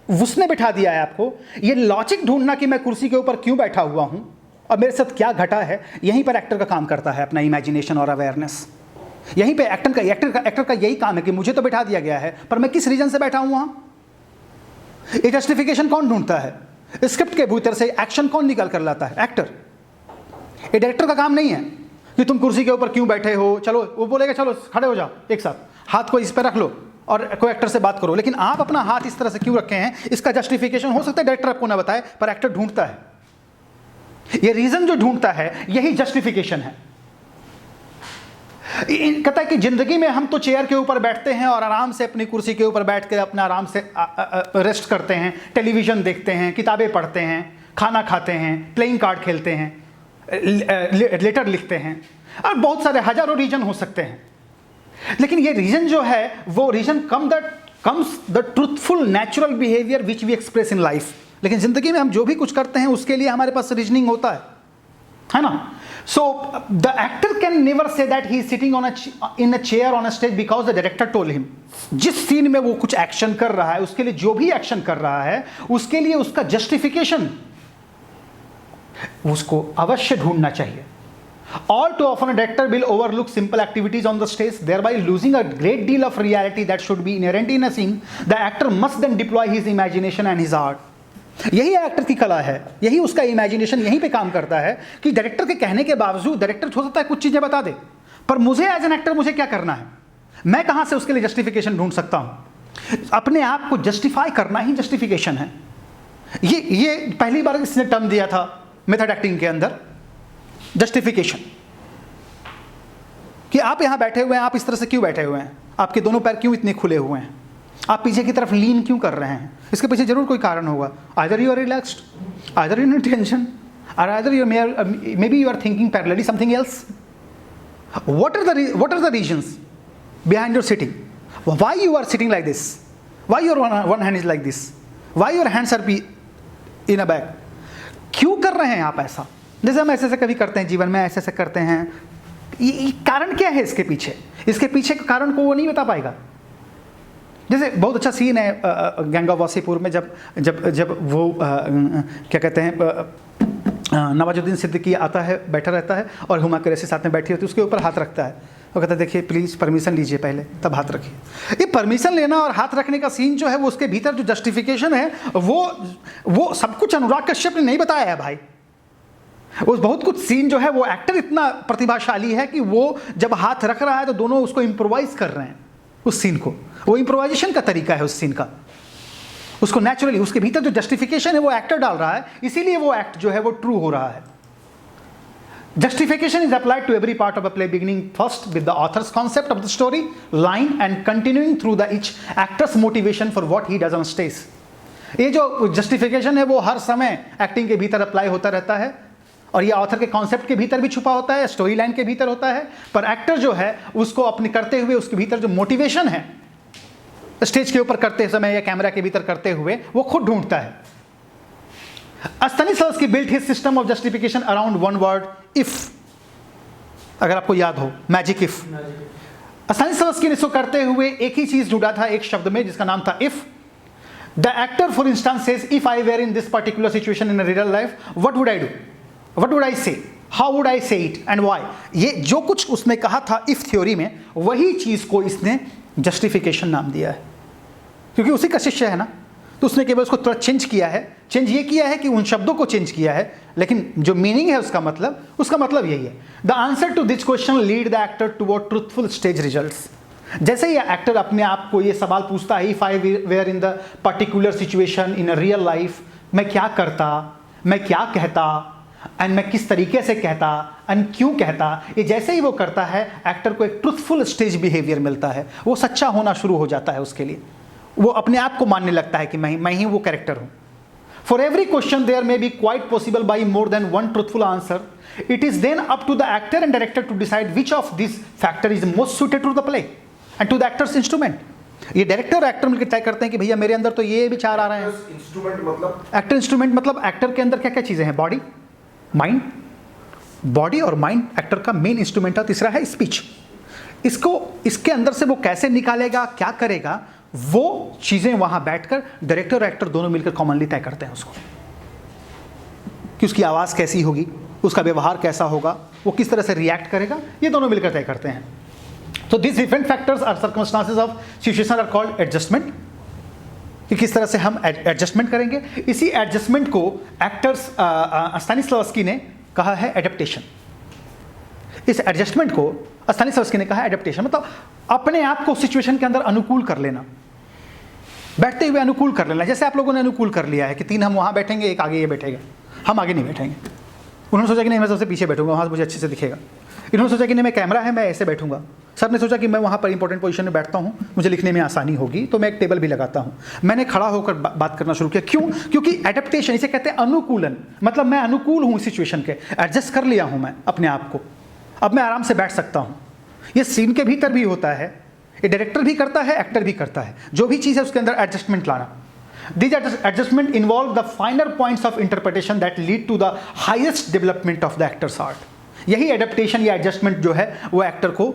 उसने बिठा दिया है आपको, ये लॉजिक ढूंढना कि मैं कुर्सी के ऊपर क्यों बैठा हुआ हूं और मेरे साथ क्या घटा है, यहीं पर एक्टर का काम करता है, अपना इमेजिनेशन और अवेयरनेस। यहीं पे एक्टर का यही काम है कि मुझे तो बिठा दिया गया है पर मैं किस रीजन से बैठा हूं वहां। ये जस्टिफिकेशन कौन ढूंढता है? स्क्रिप्ट के भीतर से एक्शन कौन निकाल कर लाता है? एक्टर। ये डायरेक्टर का काम नहीं है कि तुम कुर्सी के ऊपर क्यों बैठे हो, चलो वो बोलेगा चलो खड़े हो जाओ एक साथ, हाथ को इस पर रख लो और कोई एक्टर से बात करो, लेकिन आप अपना हाथ इस तरह से क्यों रखे हैं, इसका जस्टिफिकेशन हो सकता है डायरेक्टर आपको ना बताए पर एक्टर ढूंढता है। ये रीजन जो ढूंढता है यही जस्टिफिकेशन है। कहता है कि जिंदगी में हम तो चेयर के ऊपर बैठते हैं और आराम से अपनी कुर्सी के ऊपर बैठ के अपना आराम से रेस्ट करते हैं, टेलीविजन देखते हैं, किताबें पढ़ते हैं, खाना खाते हैं, प्लेइंग कार्ड खेलते हैं, लेटर लिखते हैं, और बहुत सारे हजारों रीजन हो सकते हैं। लेकिन ये रीजन जो है वो reason comes the truthful natural behaviour which we express in life. लेकिन जिंदगी में हम जो भी कुछ करते हैं उसके लिए हमारे पास रीजनिंग होता है ना। So the actor can never say that he is sitting in a chair on a stage because the director told him. जिस सीन में वो कुछ एक्शन कर रहा है उसके लिए जो भी एक्शन कर रहा है उसके लिए उसका जस्टिफिकेशन उसको अवश्य ढूंढना चाहिए। All too often a director will overlook simple activities on the stage, thereby losing a great deal of reality that should be inherent in a scene. The actor must then deploy his imagination and his art. यही एक्टर की कला है, यही उसका इमेजिनेशन यहीं पे काम करता है कि डायरेक्टर के कहने के बावजूद डायरेक्टर हो सकता है कुछ चीजें बता दे, पर मुझे एज एन एक्टर मुझे क्या करना है, मैं कहां से उसके लिए जस्टिफिकेशन ढूंढ सकता हूं। अपने आप को जस्टिफाई करना ही जस्टिफिकेशन है। ये पहली बार इसने टर्म दिया था मेथड एक्टिंग के अंदर, जस्टिफिकेशन, कि आप यहां बैठे हुए हैं, आप इस तरह से क्यों बैठे हुए हैं, आपके दोनों पैर क्यों इतने खुले हुए हैं, आप पीछे की तरफ लीन क्यों कर रहे हैं, इसके पीछे जरूर कोई कारण होगा। Either you are relaxed, either you are tension, और either you may be you are thinking parallelly something else. what are the reasons behind your sitting? Why you are sitting like this? Why your one hand is like this? Why your hands are in a bag? क्यों कर रहे हैं आप ऐसा? जैसे हम ऐसे कभी करते हैं जीवन में, ऐसे करते हैं, ये कारण क्या है इसके पीछे? इसके पीछे के कारण को वो नहीं बता पाएगा। जैसे बहुत अच्छा सीन है गंगा वासीपुर में, जब वो क्या कहते हैं, नवाजुद्दीन सिद्दीकी आता है, बैठा रहता है और हुमा कुरैशी साथ में बैठी होती है, उसके ऊपर हाथ रखता है और कहता है देखिए प्लीज़ परमिशन लीजिए पहले तब हाथ रखिए। ये परमिशन लेना और हाथ रखने का सीन जो है वो उसके भीतर जो जस्टिफिकेशन है वो सब कुछ अनुराग कश्यप ने नहीं बताया है भाई। वो बहुत कुछ सीन जो है वो एक्टर इतना प्रतिभाशाली है कि वो जब हाथ रख रहा है तो दोनों उसको इम्प्रोवाइज कर रहे हैं उस सीन को। वो इम्प्रोवाइजेशन का तरीका है उस सीन का, उसको नेचुरली उसके भीतर जो जस्टिफिकेशन है वो एक्टर डाल रहा है, इसीलिए वो एक्ट जो है वो ट्रू हो रहा है। Justification is applied to every part of a play, beginning first with the author's concept of the story line and continuing through the each actor's motivation for what he does on stage. ये जो जस्टिफिकेशन है वो हर समय एक्टिंग के भीतर अप्लाई होता रहता है और ये ऑथर के कॉन्सेप्ट के भीतर भी छुपा होता है, स्टोरी लाइन के भीतर होता है, पर एक्टर जो है उसको अपने करते हुए उसके भीतर जो मोटिवेशन है स्टेज के ऊपर करते समय या कैमरा के भीतर करते हुए वो खुद ढूंढता है। Stanislavski built his system of justification around one word, if. अगर आपको याद हो, मैजिक इफ। स्तानिस्लावस्की ने इसको करते हुए एक ही चीज जुड़ा था एक शब्द में जिसका नाम था if. The actor for instance says if I were in this particular situation in real life what would I do, what would I say, how would I से इट एंड व्हाई। ये जो कुछ उसने कहा था इफ थ्योरी में, वही चीज को इसने जस्टिफिकेशन नाम दिया है, क्योंकि उसी का शिष्य है ना, तो उसने केवल उसको थोड़ा चेंज किया है। चेंज ये किया है कि उन शब्दों को चेंज किया है, लेकिन जो मीनिंग है उसका मतलब यही है। The answer to this question lead the actor toward truthful stage results. जैसे ही एक्टर अपने आप को ये सवाल पूछता है, if I were in the particular situation in a real life, मैं क्या करता, मैं क्या कहता, एंड मैं किस तरीके से कहता, एंड क्यों कहता, ये जैसे ही वो करता है एक्टर को एक ट्रूथफुल स्टेज बिहेवियर मिलता है। वो सच्चा होना शुरू हो जाता है उसके लिए, वो अपने आप को मानने लगता है कि मैं ही वो कैरेक्टर हूं। For every question there may be quite possible by more than one truthful answer. It is then up to the actor and director to decide which of this factor is most suited to the play and to the actors instrument. ये डायरेक्टर और एक्टर मिलकर तय करते हैं कि भैया मेरे अंदर तो ये विचार आ रहे हैं। इंस्ट्रूमेंट मतलब एक्टर इंस्ट्रूमेंट मतलब एक्टर के अंदर क्या क्या चीजें हैं, बॉडी, माइंड, बॉडी और माइंड एक्टर का मेन इंस्ट्रूमेंट है। तीसरा है स्पीच। इसके अंदर से वो कैसे निकालेगा, क्या करेगा, वो चीजें वहां बैठकर डायरेक्टर और एक्टर दोनों मिलकर कॉमनली तय करते हैं उसको, कि उसकी आवाज कैसी होगी, उसका व्यवहार कैसा होगा, वो किस तरह से रिएक्ट करेगा, ये दोनों मिलकर तय करते हैं। तो this different factors are circumstances of situation are called adjustment, कि किस तरह से हम एडजस्टमेंट करेंगे। इसी एडजस्टमेंट को एक्टर्स स्तानिस्लावस्की ने कहा है एडेप्टेशन। इस एडजस्टमेंट को स्तानिस्लावस्की ने कहा है एडेप्टेशन, मतलब अपने आप को सिचुएशन के अंदर अनुकूल कर लेना, बैठते हुए अनुकूल कर लेना। जैसे आप लोगों ने अनुकूल कर लिया है कि 3 हम वहां बैठेंगे, एक आगे ये बैठेगा, हम आगे नहीं बैठेंगे। उन्होंने सोचा कि नहीं मैं सबसे पीछे बैठूंगा, वहां से मुझे अच्छे से दिखेगा। इन्होंने सोचा कि नहीं मैं कैमरा है, मैं ऐसे बैठूंगा। सर ने सोचा कि मैं वहाँ पर इंपॉर्टेंट पोजीशन में बैठता हूँ, मुझे लिखने में आसानी होगी, तो मैं एक टेबल भी लगाता हूँ। मैंने खड़ा होकर बात करना शुरू किया। क्यों? क्योंकि एडेप्टेशन, इसे कहते हैं अनुकूलन, मतलब मैं अनुकूल हूँ सिचुएशन के, एडजस्ट कर लिया हूँ मैं अपने आप को, अब मैं आराम से बैठ सकता हूँ। ये सीन के भीतर भी होता है, ये डायरेक्टर भी करता है, एक्टर भी करता है। जो भी चीज़ है उसके अंदर एडजस्टमेंट लाना। These adjustment involve the finer points of interpretation that lead to the highest development of the actor's art. यही एडेप्टेशन या एडजस्टमेंट जो है वो एक्टर को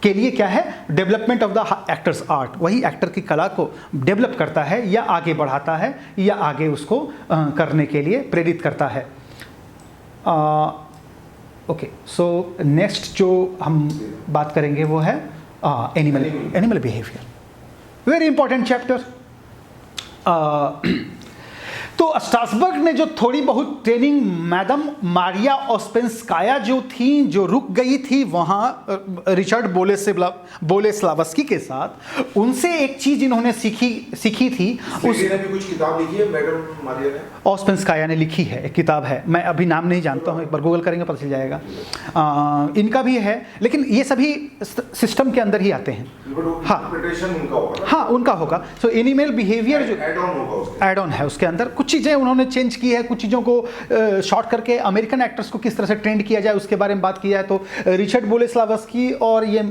के लिए क्या है, development of the actors art. वही एक्टर की कला को डेवलप करता है या आगे बढ़ाता है या आगे उसको करने के लिए प्रेरित करता है। ओके, सो नेक्स्ट जो हम बात करेंगे वो है animal behaviour. Very important chapter. तो स्ट्रासबर्ग ने जो थोड़ी बहुत ट्रेनिंग मैडम मारिया ओस्पेंस्काया जो थी, जो रुक गई थी वहाँ रिचर्ड बोलेस्लावस्की के साथ, उनसे एक चीज़ इन्होंने सीखी थी। उसने भी कुछ किताब लिखी है मैडम मारिया ने, ओस्पेंस्काया ने लिखी है, एक किताब है, मैं अभी नाम नहीं जानता हूँ, एक बार गूगल करेंगे पता चल जाएगा। इनका भी है, लेकिन ये सभी सिस्टम के अंदर ही आते हैं। हाँ उनका होगा, हाँ उनका होगा। सो एनिमल बिहेवियर जो एड ऑन है उसके अंदर कुछ चीज़ें उन्होंने चेंज की है, कुछ चीज़ों को शॉर्ट करके अमेरिकन एक्टर्स को किस तरह से ट्रेंड किया जाए उसके बारे में बात की जाए तो रिचर्ड बोलेस्लावस्की और ये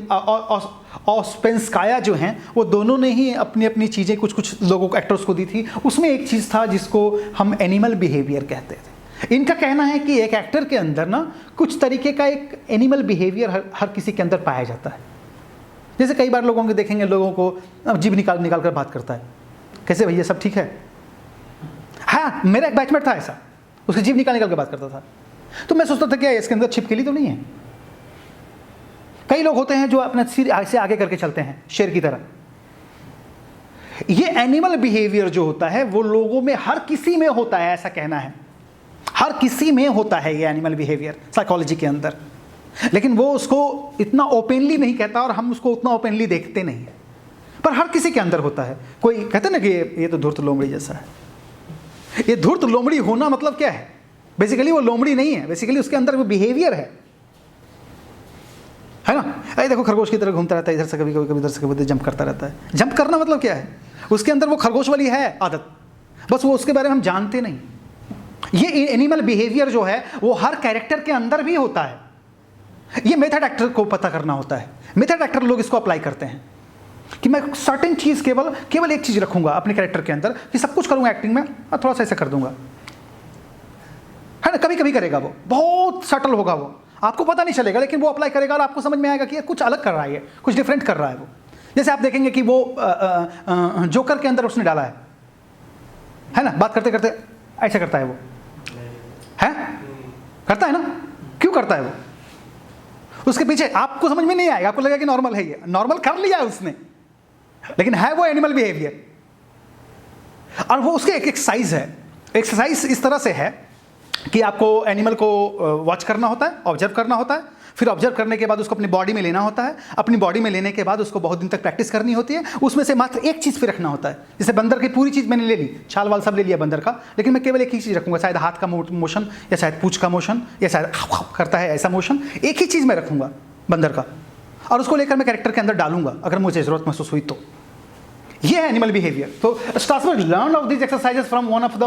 ओस्पेंस्काया जो हैं वो दोनों ने ही अपनी अपनी चीज़ें कुछ लोगों को, एक्टर्स को दी थी। उसमें एक चीज़ था जिसको हम एनिमल बिहेवियर कहते थे। इनका कहना है कि एक एक्टर के अंदर ना कुछ तरीके का एक एनिमल बिहेवियर हर किसी के अंदर पाया जाता है। जैसे कई बार लोगों को देखेंगे, लोगों को जीभ निकाल कर बात करता है, कैसे भैया सब ठीक है। हाँ, मेरा एक बैचमेट था ऐसा, उसकी जीभ निकाल के बात करता था, तो मैं सोचता था क्या इसके अंदर छिपकली तो नहीं है। कई लोग होते हैं जो अपना सिर ऐसे आगे करके चलते हैं शेर की तरह। ये एनिमल बिहेवियर जो होता है वो लोगों में हर किसी में होता है, ऐसा कहना है, हर किसी में होता है ये एनिमल बिहेवियर साइकोलॉजी के अंदर। लेकिन वो उसको इतना ओपनली नहीं कहता और हम उसको उतना ओपनली देखते नहीं है, पर हर किसी के अंदर होता है। कोई कहते ना कि ये तो धूर्त लोमड़ी जैसा है। ये धूर्त लोमड़ी होना मतलब क्या है? बेसिकली वो लोमड़ी नहीं है, बेसिकली उसके अंदर वो बिहेवियर है ना। अरे देखो खरगोश की तरह घूमता रहता है, इधर से कभी कभी इधर से कभी जंप करता रहता है। जंप करना मतलब क्या है? उसके अंदर वो खरगोश वाली है आदत, बस वो उसके बारे में हम जानते नहीं। ये एनिमल बिहेवियर जो है वो हर कैरेक्टर के अंदर भी होता है। ये मेथड एक्टर को पता करना होता है। मेथड एक्टर लोग इसको अप्लाई करते हैं कि मैं सर्टेन चीज़ केवल एक चीज़ रखूंगा अपने कैरेक्टर के अंदर, कि सब कुछ करूंगा एक्टिंग में और थोड़ा सा ऐसा कर दूंगा, है ना। कभी कभी करेगा, वो बहुत सटल होगा, वो आपको पता नहीं चलेगा, लेकिन वो अप्लाई करेगा और आपको समझ में आएगा कि ये कुछ अलग कर रहा है, ये कुछ डिफरेंट कर रहा है वो। जैसे आप देखेंगे कि वो जोकर के अंदर उसने डाला है ना, बात करते करते ऐसा करता है वो, है करता है ना, क्यों करता है वो? उसके पीछे आपको समझ में नहीं आएगा, आपको लगेगा कि नॉर्मल है, ये नॉर्मल कर लिया है उसने, लेकिन है वो एनिमल बिहेवियर। और वो उसके एक एक्सरसाइज है। एक्सरसाइज इस तरह से है कि आपको एनिमल को वॉच करना होता है, ऑब्जर्व करना होता है, फिर ऑब्जर्व करने के बाद उसको अपनी बॉडी में लेना होता है, अपनी बॉडी में लेने के बाद उसको बहुत दिन तक प्रैक्टिस करनी होती है, उसमें से मात्र एक चीज़ पे रखना होता है। जैसे बंदर की पूरी चीज़ मैंने ले ली, छाल वाल सब ले लिया बंदर का, लेकिन मैं केवल एक ही चीज़ रखूंगा, शायद हाथ का मोशन या शायद पूंछ का मोशन या शायद करता है ऐसा मोशन, एक ही चीज़ मैं रखूंगा बंदर का, और उसको लेकर मैं कैरेक्टर के अंदर डालूंगा अगर मुझे ज़रूरत महसूस हुई तो। ये है एनिमल बिहेवियर। तो Strasberg learn of this exercises from one of the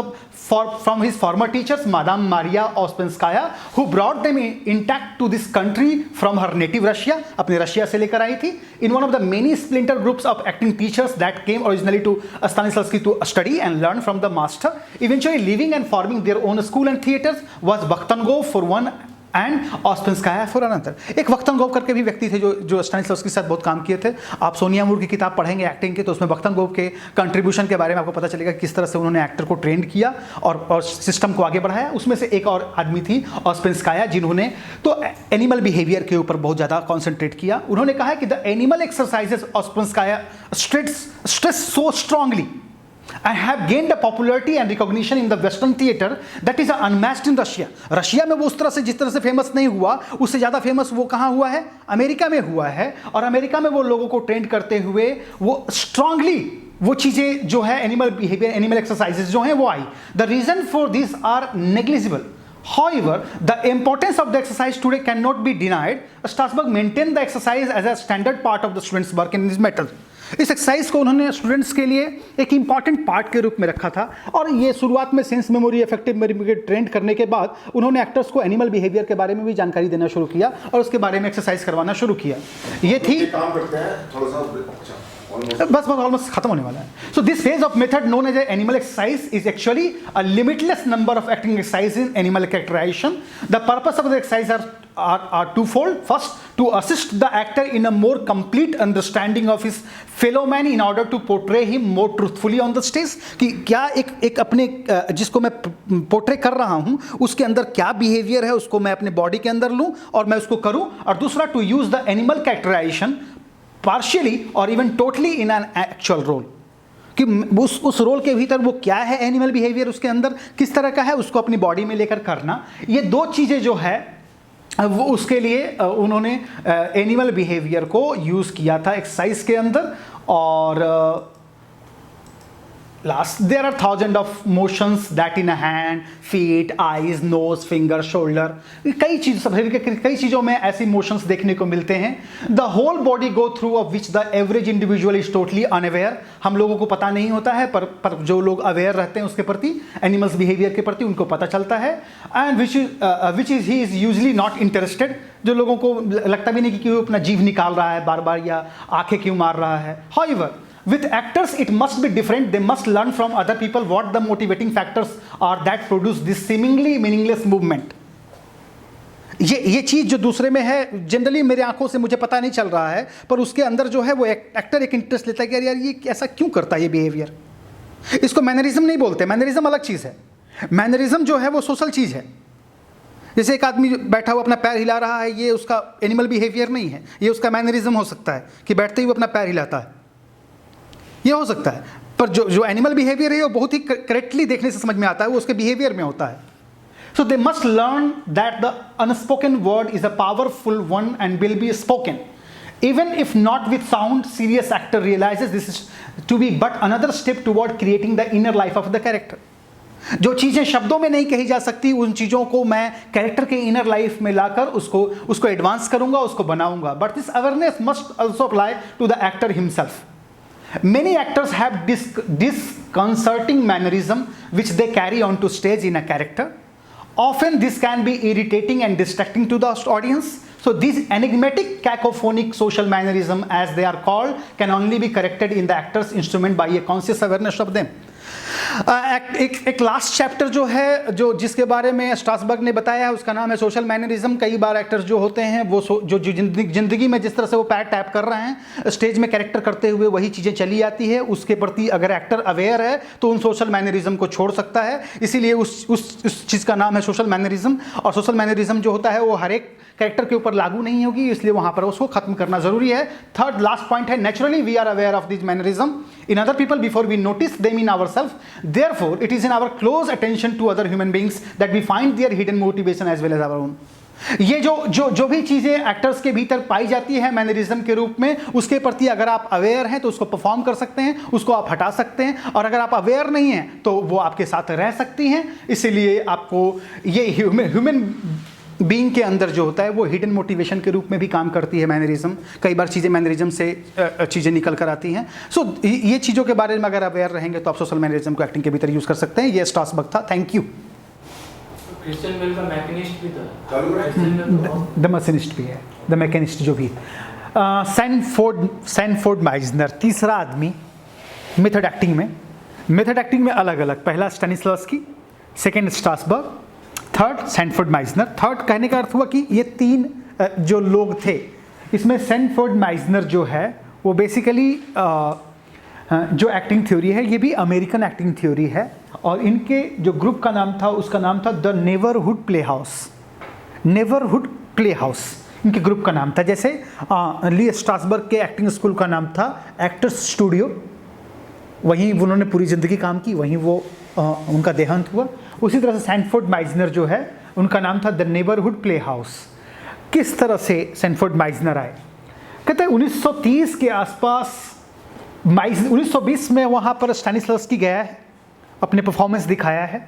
from his former teachers madame Maria Ouspenskaya, who brought them intact to this country from her native Russia, अपने रशिया से लेकर आई थी, in one of the many splinter groups of acting teachers that came originally to Stanislavski to study and learn from the master, eventually living and forming their own school and theatres was Vakhtangov for one and Ouspenskaya for another. एक वख्तनगोव करके भी व्यक्ति थे जो स्तानिस्लावस्की के साथ बहुत काम किए थे। आप सोनिया मूर की किताब पढ़ेंगे एक्टिंग के, तो उसमें वख्तनगोव के कंट्रीब्यूशन के बारे में आपको पता चलेगा किस तरह से उन्होंने एक्टर को ट्रेंड किया और सिस्टम को आगे बढ़ाया। उसमें से एक और आदमी थी ऑस्पेंस्काया, जिन्होंने तो एनिमल बिहेवियर के ऊपर बहुत ज़्यादा कॉन्सेंट्रेट किया। उन्होंने कहा कि the animal exercises Ouspenskaya stress so strongly I have gained a popularity and recognition in the Western theater that is unmatched in Russia. Russia में वो उस तरह से जिस तरह से फेमस नहीं हुआ, उससे ज़्यादा फेमस वो कहाँ हुआ है? अमेरिका में हुआ है। और अमेरिका में वो लोगों को ट्रेंड करते हुए वो स्ट्रांगली वो चीज़ें जो है एनिमल बिहेवियर, एनिमल एक्सरसाइजेज जो हैं वो आई। The reason for this are negligible. However, the importance of the exercise today cannot be denied. Strasberg maintained the exercise as a standard part of the students' work in his method. इस एक्सरसाइज को उन्होंने स्टूडेंट्स के लिए एक इंपॉर्टेंट पार्ट के रूप में रखा था, और ये शुरुआत में sense memory, effective memory trend करने के बाद उन्होंने एक्टर्स को एनिमल बिहेवियर के बारे में भी जानकारी देना शुरू किया और उसके बारे में एक्सरसाइज करवाना शुरू किया। ये थी काम करते हैं थोड़ा सा बस ऑलमोस्ट खत्म होने वाला है। So this phase of method known as animal exercise is actually a limitless number of acting exercise in animal characterisation. The purpose of the exercise are twofold. First, to assist the actor in a more complete understanding of his fellow man in order to portray him more truthfully on the stage. कि क्या एक अपने जिसको मैं पोर्ट्रे कर रहा हूँ उसके अंदर क्या बिहेवियर है उसको मैं अपने बॉडी के अंदर लूँ और मैं उसको करूँ. और दूसरा, to use the animal characterization partially और even totally in an actual role, कि उस रोल के भीतर वो क्या है एनिमल बिहेवियर उसके अंदर किस तरह का है उसको अपनी बॉडी में लेकर करना. ये दो चीज़ें जो है वो उसके लिए उन्होंने एनिमल बिहेवियर को यूज़ किया था एक्सरसाइज के अंदर. और last, there are thousand of motions that in a hand, feet, eyes, nose, finger, shoulder, कई चीज़ शरीर के कई चीज़ों में ऐसी मोशंस देखने को मिलते हैं. The whole body go through of which the average individual is totally unaware. हम लोगों को पता नहीं होता है, पर जो लोग अवेयर रहते हैं उसके प्रति, एनिमल्स बिहेवियर के प्रति, उनको पता चलता है. And which is he is usually not interested. जो लोगों को लगता भी नहीं कि वो अपना जीव निकाल रहा है बार बार या आंखें क्यों मार रहा है. However, with actors it must be different. They must learn from other people what the motivating factors are that produce this seemingly meaningless movement. ये चीज़ जो दूसरे में है जनरली मेरे आंखों से मुझे पता नहीं चल रहा है, पर उसके अंदर जो है वो एक्टर एक इंटरेस्ट लेता है कि यार ये ऐसा क्यों करता है ये बिहेवियर. इसको मैनरिज्म नहीं बोलते, मैनरिज्म अलग चीज़ है. मैनरिज्म जो है वो सोशल चीज़ है. जैसे एक आदमी बैठा हुआ अपना पैर हिला रहा है, ये उसका एनिमल बिहेवियर नहीं है, ये उसका मैनरिज्म हो सकता है कि बैठते ही वो अपना पैर हिलाता है, ये हो सकता है. पर जो एनिमल बिहेवियर है वो बहुत ही करेक्टली देखने से समझ में आता है, वो उसके बिहेवियर में होता है. So they must learn that the unspoken word is a powerful one and will be spoken. Even if not with sound, serious actor realizes this is to be but another step toward creating the inner life of the character. जो शब्दों में नहीं कही जा सकती उन चीज़ों को मैं कैरेक्टर के इनर लाइफ में लाकर उसको एडवांस करूंगा, उसको बनाऊंगा. But this awareness must also apply to the actor himself. Many actors have disconcerting mannerism which they carry onto stage in a character. Often this can be irritating and distracting to the audience. So these enigmatic cacophonic social mannerism, as they are called, can only be corrected in the actor's instrument by a conscious awareness of them. एक लास्ट चैप्टर जो है, जो जिसके बारे में स्ट्रासबर्ग ने बताया है, उसका नाम है सोशल मैनरिज्म। कई बार एक्टर्स जो होते हैं वो जो जिंदगी में जिस तरह से वो पैर टैप कर रहे हैं, स्टेज में कैरेक्टर करते हुए वही चीज़ें चली आती है, उसके प्रति अगर एक्टर अवेयर है तो उन सोशल मैनरिज्म को छोड़ सकता है। इसीलिए उस चीज़ का नाम है सोशल मैनरिज्म। और सोशल मैनरिज्म जो होता है वो हर एक कैरेक्टर के ऊपर लागू नहीं होगी, इसलिए वहाँ पर उसको खत्म करना जरूरी है। थर्ड लास्ट पॉइंट है, naturally we are aware of this mannerism in other people before we notice them in ourselves. Therefore, it is in our close attention to other human beings that we find their hidden motivation as well as our own. ये जो भी चीज़ें एक्टर्स के भीतर पाई जाती है मैनरिज्म के रूप में, उसके प्रति अगर आप अवेयर हैं तो उसको परफॉर्म कर सकते हैं, उसको आप हटा सकते हैं। और अगर आप अवेयर नहीं हैं तो वो आपके साथ रह सकती हैं। इसीलिए आपको ये ह्यूमन बीइंग के अंदर जो होता है वो हिडन मोटिवेशन के रूप में भी काम करती है मैनरिज्म। कई बार चीज़ें मैनरिज्म से चीज़ें निकल कर आती हैं। सो ये चीज़ों के बारे में अगर अवेयर रहेंगे तो आप सोशल मैनरिज्म को एक्टिंग के भीतर यूज़ कर सकते हैं। ये स्ट्रासबर्ग था। Thank you. क्रिश्चियन बेल का मैकेनिस्ट भी था, द मशीनिस्ट भी है, द मैकेनिस्ट जो भी। सैनफोर्ड माइजनर, तीसरा आदमी मेथड एक्टिंग में अलग अलग। पहला Stanislavski, second Strasberg, third Sanford Meisner. Third कहने का अर्थ हुआ कि ये तीन जो लोग थे, इसमें सैनफोर्ड माइजनर जो है वो बेसिकली जो एक्टिंग थ्योरी है ये भी अमेरिकन एक्टिंग थ्योरी है। और इनके जो ग्रुप का नाम था उसका नाम था the neighbourhood play house. Neighbourhood play house इनके ग्रुप का नाम था। जैसे ली स्ट्रासबर्ग के एक्टिंग स्कूल का नाम था एक्टर्स स्टूडियो, वहीं उन्होंने पूरी ज़िंदगी काम की, वहीं वो उनका देहांत हुआ। उसी तरह से सैनफोर्ड माइजनर जो है उनका नाम था द नेबरहुड प्ले हाउस। किस तरह से सैनफोर्ड माइजनर आए? कहते हैं 1930 के आसपास 1920 में वहाँ पर स्टैनिस्लॉवस्की गया है, अपने परफॉर्मेंस दिखाया है।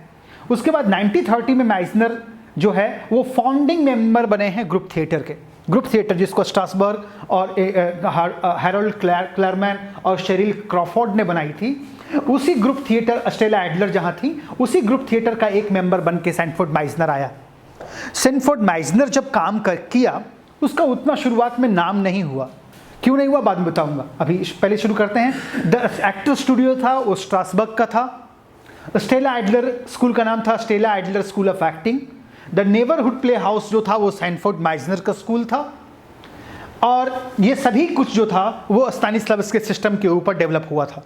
उसके बाद 1930 में माइजनर जो है वो फाउंडिंग मेंबर बने हैं ग्रुप थिएटर के। ग्रुप थिएटर जिसको स्ट्रासबर्ग और हैरोल्ड क्लैरमैन और शेरिल क्रॉफोर्ड ने बनाई थी, उसी ग्रुप थिएटर स्टेला एडलर जहाँ थी, उसी ग्रुप थिएटर का एक मेंबर बन के सैनफोर्ड माइजनर आया। सैनफोर्ड माइजनर जब काम किया उसका उतना शुरुआत में नाम नहीं हुआ। क्यों नहीं हुआ बाद में बताऊंगा, अभी पहले शुरू करते हैं। द एक्टर स्टूडियो था वो स्ट्रासबर्ग का था। स्टेला एडलर स्कूल का नाम था Stella Adler school of acting. The neighbourhood play house जो था वो सैनफोर्ड माइजनर का स्कूल था। और ये सभी कुछ जो था वो स्टैनिस्लॉवस्की के सिस्टम के ऊपर डेवलप हुआ था।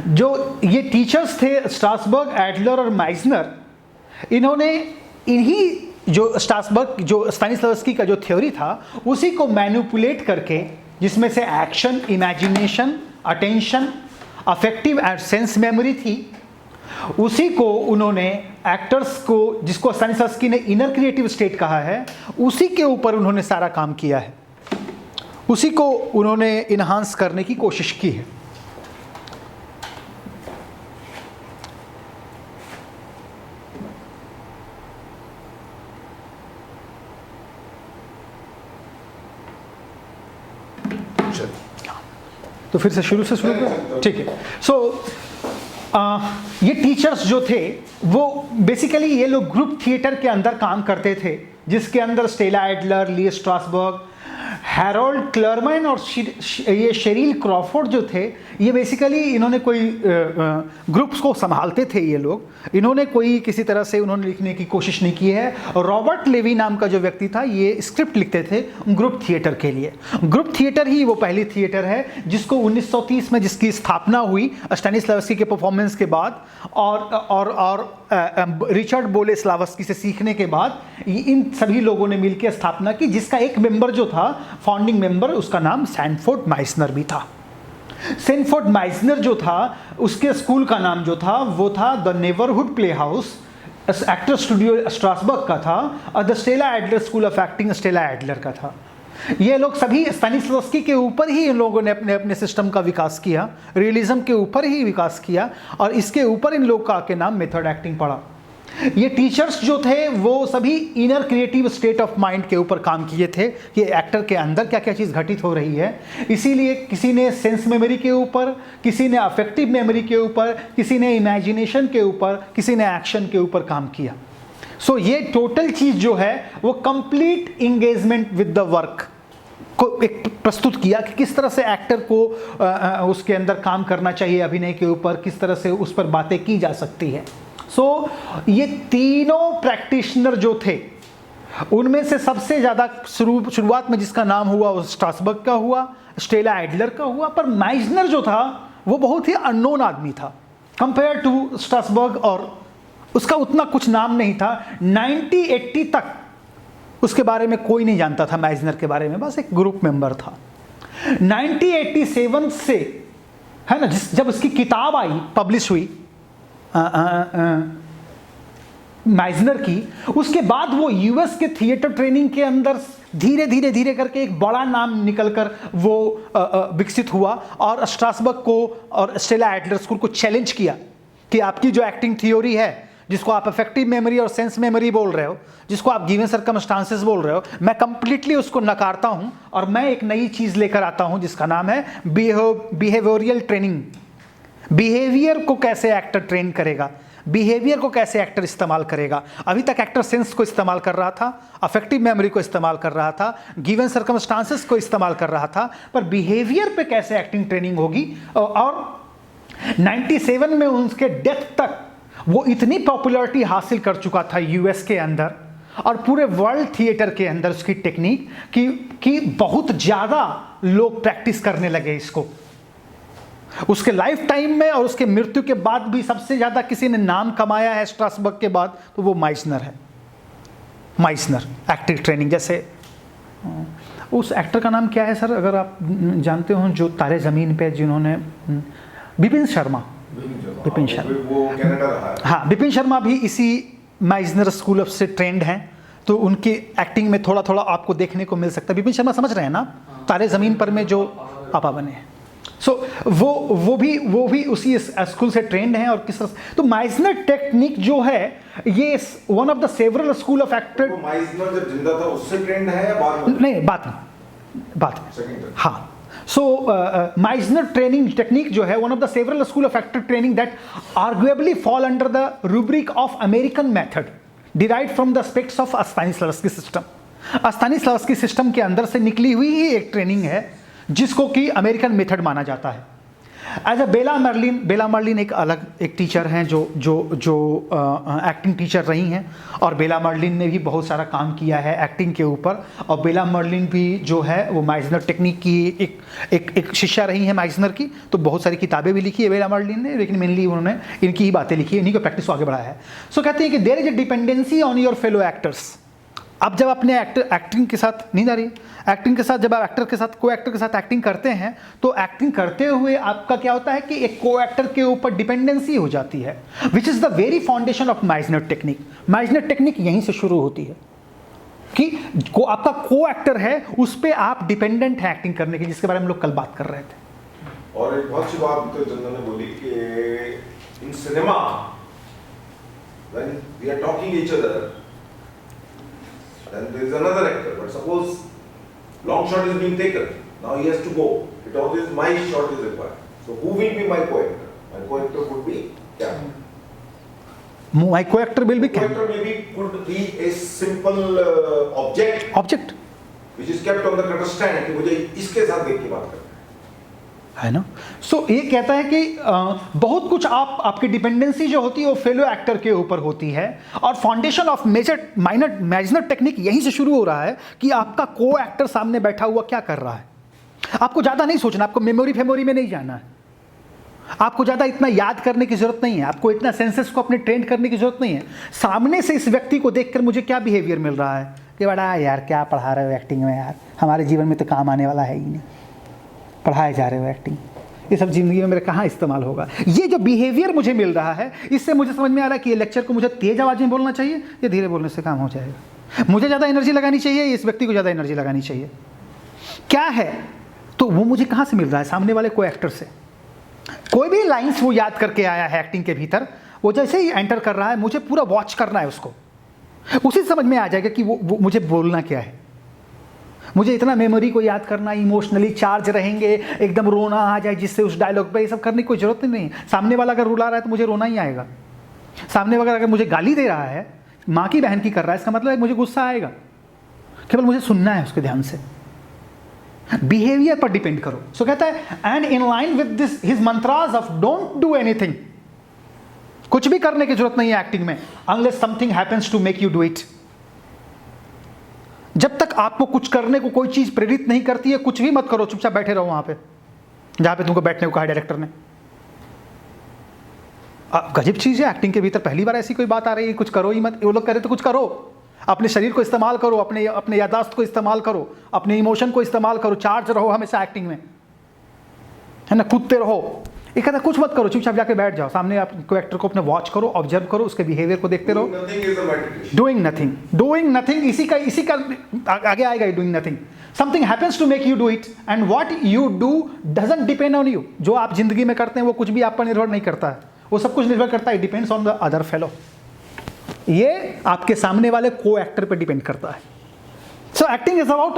जो ये टीचर्स थे स्ट्रासबर्ग, एडलर और माइजनर, इन्होंने इन्हीं जो स्ट्रासबर्ग जो स्टैनिस्लॉवस्की का जो थ्योरी था उसी को मैनिपुलेट करके, जिसमें से action, imagination, attention, affective and sense memory थी, उसी को उन्होंने एक्टर्स को, जिसको स्टैनिस्लॉवस्की ने इनर क्रिएटिव स्टेट कहा है, उसी के ऊपर उन्होंने सारा काम किया है। उसी को उन्होंने इन्हांस करने की कोशिश की है। तो फिर से शुरू करो, ठीक है। सो ये टीचर्स जो थे वो बेसिकली ये लोग ग्रुप थिएटर के अंदर काम करते थे, जिसके अंदर Stella Adler, Lee Strasberg, Harold Clurman और ये शेरिल क्रॉफोर्ड जो थे, ये बेसिकली इन्होंने कोई ग्रुप्स को संभालते थे ये लोग। इन्होंने कोई किसी तरह से उन्होंने लिखने की कोशिश नहीं की है। रॉबर्ट लेवी नाम का जो व्यक्ति था ये स्क्रिप्ट लिखते थे ग्रुप थिएटर के लिए। ग्रुप थिएटर ही वो पहली थिएटर है जिसको 1930 में जिसकी स्थापना हुई स्टैनिस्लॉवस्की के परफॉर्मेंस के बाद और रिचर्ड बोलेस्लावस्की से सीखने के बाद इन सभी लोगों ने मिलकर स्थापना की, जिसका एक मेंबर जो था फाउंडिंग मेंबर, उसका नाम सैनफोर्ड माइजनर भी था। सैनफोर्ड माइजनर जो था उसके स्कूल का नाम जो था वो था the neighbourhood play house, actor studio Strasbourg का था, और the Stella Adler school of acting Stella Adler का था। ये लोग सभी स्टैनिस्लॉवस्की के ऊपर ही इन लोगों ने अपने अपने सिस्टम का विकास किया, रियलिज्म के ऊपर ही विकास किया, और इसके ऊपर इन लोग का के नाम मेथड एक्टिंग पड़ा। ये टीचर्स जो थे वो सभी inner creative state of mind के ऊपर काम किए थे कि एक्टर के अंदर क्या क्या चीज़ घटित हो रही है। इसीलिए किसी ने सेंस मेमोरी के ऊपर, किसी ने अफेक्टिव मेमोरी के ऊपर, किसी ने इमेजिनेशन के ऊपर, किसी ने एक्शन के ऊपर काम किया। सो ये टोटल चीज़ जो है वो complete engagement with the work को एक प्रस्तुत किया कि किस तरह से एक्टर को उसके अंदर काम करना चाहिए अभिनय के ऊपर, किस तरह से उस पर बातें की जा सकती है। सो ये तीनों प्रैक्टिशनर जो थे उनमें से सबसे ज़्यादा शुरुआत में जिसका नाम हुआ वो स्ट्रासबर्ग का हुआ, स्टेला एडलर का हुआ, पर माइजनर जो था वो बहुत ही अननोन आदमी था कंपेयर टू स्ट्रासबर्ग, और उसका उतना कुछ नाम नहीं था। 1980 तक उसके बारे में कोई नहीं जानता था, माइजनर के बारे में, बस एक ग्रुप मेंबर था। 1987 से, है ना, जब उसकी किताब आई, पब्लिश हुई माइजनर की, उसके बाद वो यूएस के थिएटर ट्रेनिंग के अंदर धीरे धीरे करके एक बड़ा नाम निकलकर वो विकसित हुआ, और स्ट्रासबर्ग को और स्टेला एडलर स्कूल को चैलेंज किया कि आपकी जो एक्टिंग थ्योरी है, जिसको आप अफेक्टिव मेमोरी और सेंस मेमोरी बोल रहे हो, जिसको आप गिवन सर्कमस्टांसेस बोल रहे हो, मैं कंप्लीटली उसको नकारता हूं और मैं एक नई चीज लेकर आता हूं जिसका नाम है बिहेवियरियल ट्रेनिंग। बिहेवियर को कैसे एक्टर ट्रेन करेगा, बिहेवियर को कैसे एक्टर इस्तेमाल करेगा। अभी तक एक्टर सेंस को इस्तेमाल कर रहा था, अफेक्टिव मेमोरी को इस्तेमाल कर रहा था, गिवन सर्कमस्टांसेस को इस्तेमाल कर रहा था, पर बिहेवियर पे कैसे एक्टिंग ट्रेनिंग होगी। और 97 में उनके डेथ तक वो इतनी पॉपुलैरिटी हासिल कर चुका था यूएस के अंदर और पूरे वर्ल्ड थिएटर के अंदर उसकी टेक्निक कि बहुत ज़्यादा लोग प्रैक्टिस करने लगे इसको। उसके लाइफ टाइम में और उसके मृत्यु के बाद भी सबसे ज़्यादा किसी ने नाम कमाया है स्ट्रासबर्ग के बाद तो वो माइजनर है। माइजनर एक्टिंग ट्रेनिंग, जैसे उस एक्टर का नाम क्या है सर, अगर आप जानते हो, जो तारे ज़मीन पे जिन्होंने, बिपिन शर्मा। बिपिन शर्मा, वो कनाडा रहा है। हाँ, बिपिन शर्मा भी इसी माइजनर स्कूल से ट्रेंड हैं, तो उनकी एक्टिंग में थोड़ा थोड़ा आपको देखने को मिल सकता है। बिपिन शर्मा समझ रहे हैं ना, तारे ज़मीन पर में जो पापा बने हैं। सो वो भी उसी स्कूल से ट्रेंड हैं। और किस तरह, तो माइजनर टेक्निक जो है ये one of the several school of actor. Meissner जब जिंदा था उससे ट्रेंड है या बाद में? नहीं, बात में। हाँ, so Meisner training technique जो है one of the several school of actor training that arguably fall under the rubric of American method derived from the aspects of Stanislavski system। Stanislavski system के अंदर से निकली हुई ही एक ट्रेनिंग है जिसको कि अमेरिकन मेथड माना जाता है। एज अ बेला मर्लिन एक अलग एक टीचर हैं जो एक्टिंग टीचर रही हैं, और बेला मर्लिन ने भी बहुत सारा काम किया है एक्टिंग के ऊपर। और बेला मर्लिन भी जो है वो माइजनर टेक्निक की एक शिष्या रही हैं माइजनर की, तो बहुत सारी किताबें भी लिखी है बेला मर्लिन ने, लेकिन मेनली उन्होंने इनकी ही बातें लिखी है, इन्हीं को प्रैक्टिस को आगे बढ़ाया है। सो कहते हैं कि there is a dependency on your fellow actors. अब जब अपने एक्टिंग के साथ, नींद आ रही, एक्टिंग के साथ जब आप एक्टर के साथ, को एक्टर के साथ एक्टिंग करते हैं, तो एक्टिंग करते हुए आपका क्या होता है कि एक को एक्टर के ऊपर डिपेंडेंसी हो जाती है, which is the very foundation of Meissner technique. Meissner technique यहीं से शुरू होती है कि आपका को एक्टर है, उस पर आप डिपेंडेंट है एक्टिंग करने के, जिसके बारे में हम लोग कल बात कर रहे थे। और एक बहुत सी बात तो चंदन ने बोली कि in cinema when we are talking each other, then there is another actor, but suppose long shot is being taken, now he has to go, it always my shot is required, so who will be my co-actor? My co-actor would be camera. My co-actor will be camera. Co-actor maybe could be a simple object which is kept on the cutter stand कि मुझे इसके साथ देख के बात करना है ना। सो ये कहता है कि बहुत कुछ आपकी डिपेंडेंसी जो होती है वो फेलो एक्टर के ऊपर होती है, और फाउंडेशन ऑफ माइजनर टेक्निक यहीं से शुरू हो रहा है कि आपका को एक्टर सामने बैठा हुआ क्या कर रहा है। आपको ज़्यादा नहीं सोचना, आपको मेमोरी में नहीं जाना है, आपको ज़्यादा इतना याद करने की ज़रूरत नहीं है, आपको इतना सेंसेस को अपने ट्रेन करने की ज़रूरत नहीं है। सामने से इस व्यक्ति को देखकर मुझे क्या बिहेवियर मिल रहा है कि बड़ा यार क्या पढ़ा रहे हो एक्टिंग में, यार हमारे जीवन में तो काम आने वाला है ही नहीं, पढ़ाए जा रहे हो एक्टिंग, ये सब ज़िंदगी में मेरे कहाँ इस्तेमाल होगा। ये जो बिहेवियर मुझे मिल रहा है, इससे मुझे समझ में आ रहा है कि ये लेक्चर को मुझे तेज़ आवाज़ में बोलना चाहिए या धीरे बोलने से काम हो जाएगा। मुझे ज़्यादा एनर्जी लगानी चाहिए, इस व्यक्ति को ज़्यादा एनर्जी लगानी चाहिए, क्या है। तो वो मुझे कहाँ से मिल रहा है, सामने वाले को एक्टर से। कोई भी लाइन्स वो याद करके आया है एक्टिंग के भीतर, वो जैसे ही एंटर कर रहा है मुझे पूरा वॉच करना है उसको, उसी समझ में आ जाएगा कि वो मुझे बोलना क्या है। मुझे इतना मेमोरी को याद करना, इमोशनली चार्ज रहेंगे, एकदम रोना आ जाए जिससे उस डायलॉग पे, ये सब करने की कोई ज़रूरत नहीं है। सामने वाला अगर रुला रहा है तो मुझे रोना ही आएगा। सामने वाला अगर मुझे गाली दे रहा है, माँ की बहन की कर रहा है, इसका मतलब है मुझे गुस्सा आएगा। केवल मुझे सुनना है उसके ध्यान से। बिहेवियर पर डिपेंड करो। सो कहता है and in line with this his mantras of don't do anything, कुछ भी करने की जरूरत नहीं है एक्टिंग में unless something happens to make you do it. जब तक आपको कुछ करने को कोई चीज प्रेरित नहीं करती है, कुछ भी मत करो, चुपचाप बैठे रहो वहां पे जहां पे तुमको बैठने को कहा डायरेक्टर ने। गजब चीज है एक्टिंग के भीतर, पहली बार ऐसी कोई बात आ रही है कुछ करो ही मत। वो लोग कह रहे तो कुछ करो, अपने शरीर को इस्तेमाल करो, अपने यादाश्त को इस्तेमाल करो, अपने इमोशन को इस्तेमाल करो, चार्ज रहो हमेशा एक्टिंग में, है ना, कूदते रहो। ये कहता कुछ मत करो, चुपचाप जाके बैठ जाओ सामने, आपको एक्टर को अपने वॉच करो, ऑब्जर्व करो, उसके बिहेवियर को देखते रहो। डूइंग नथिंग, इसी का आगे आएगा, doing nothing. Something happens to make you do it and what you do doesn't depend on you. जो आप जिंदगी में करते हैं वो कुछ भी आप पर निर्भर नहीं करता है, वो सब कुछ निर्भर करता है, depends on the other fellow. ये आपके सामने वाले को एक्टर पे डिपेंड करता है। सो एक्टिंग इज अबाउट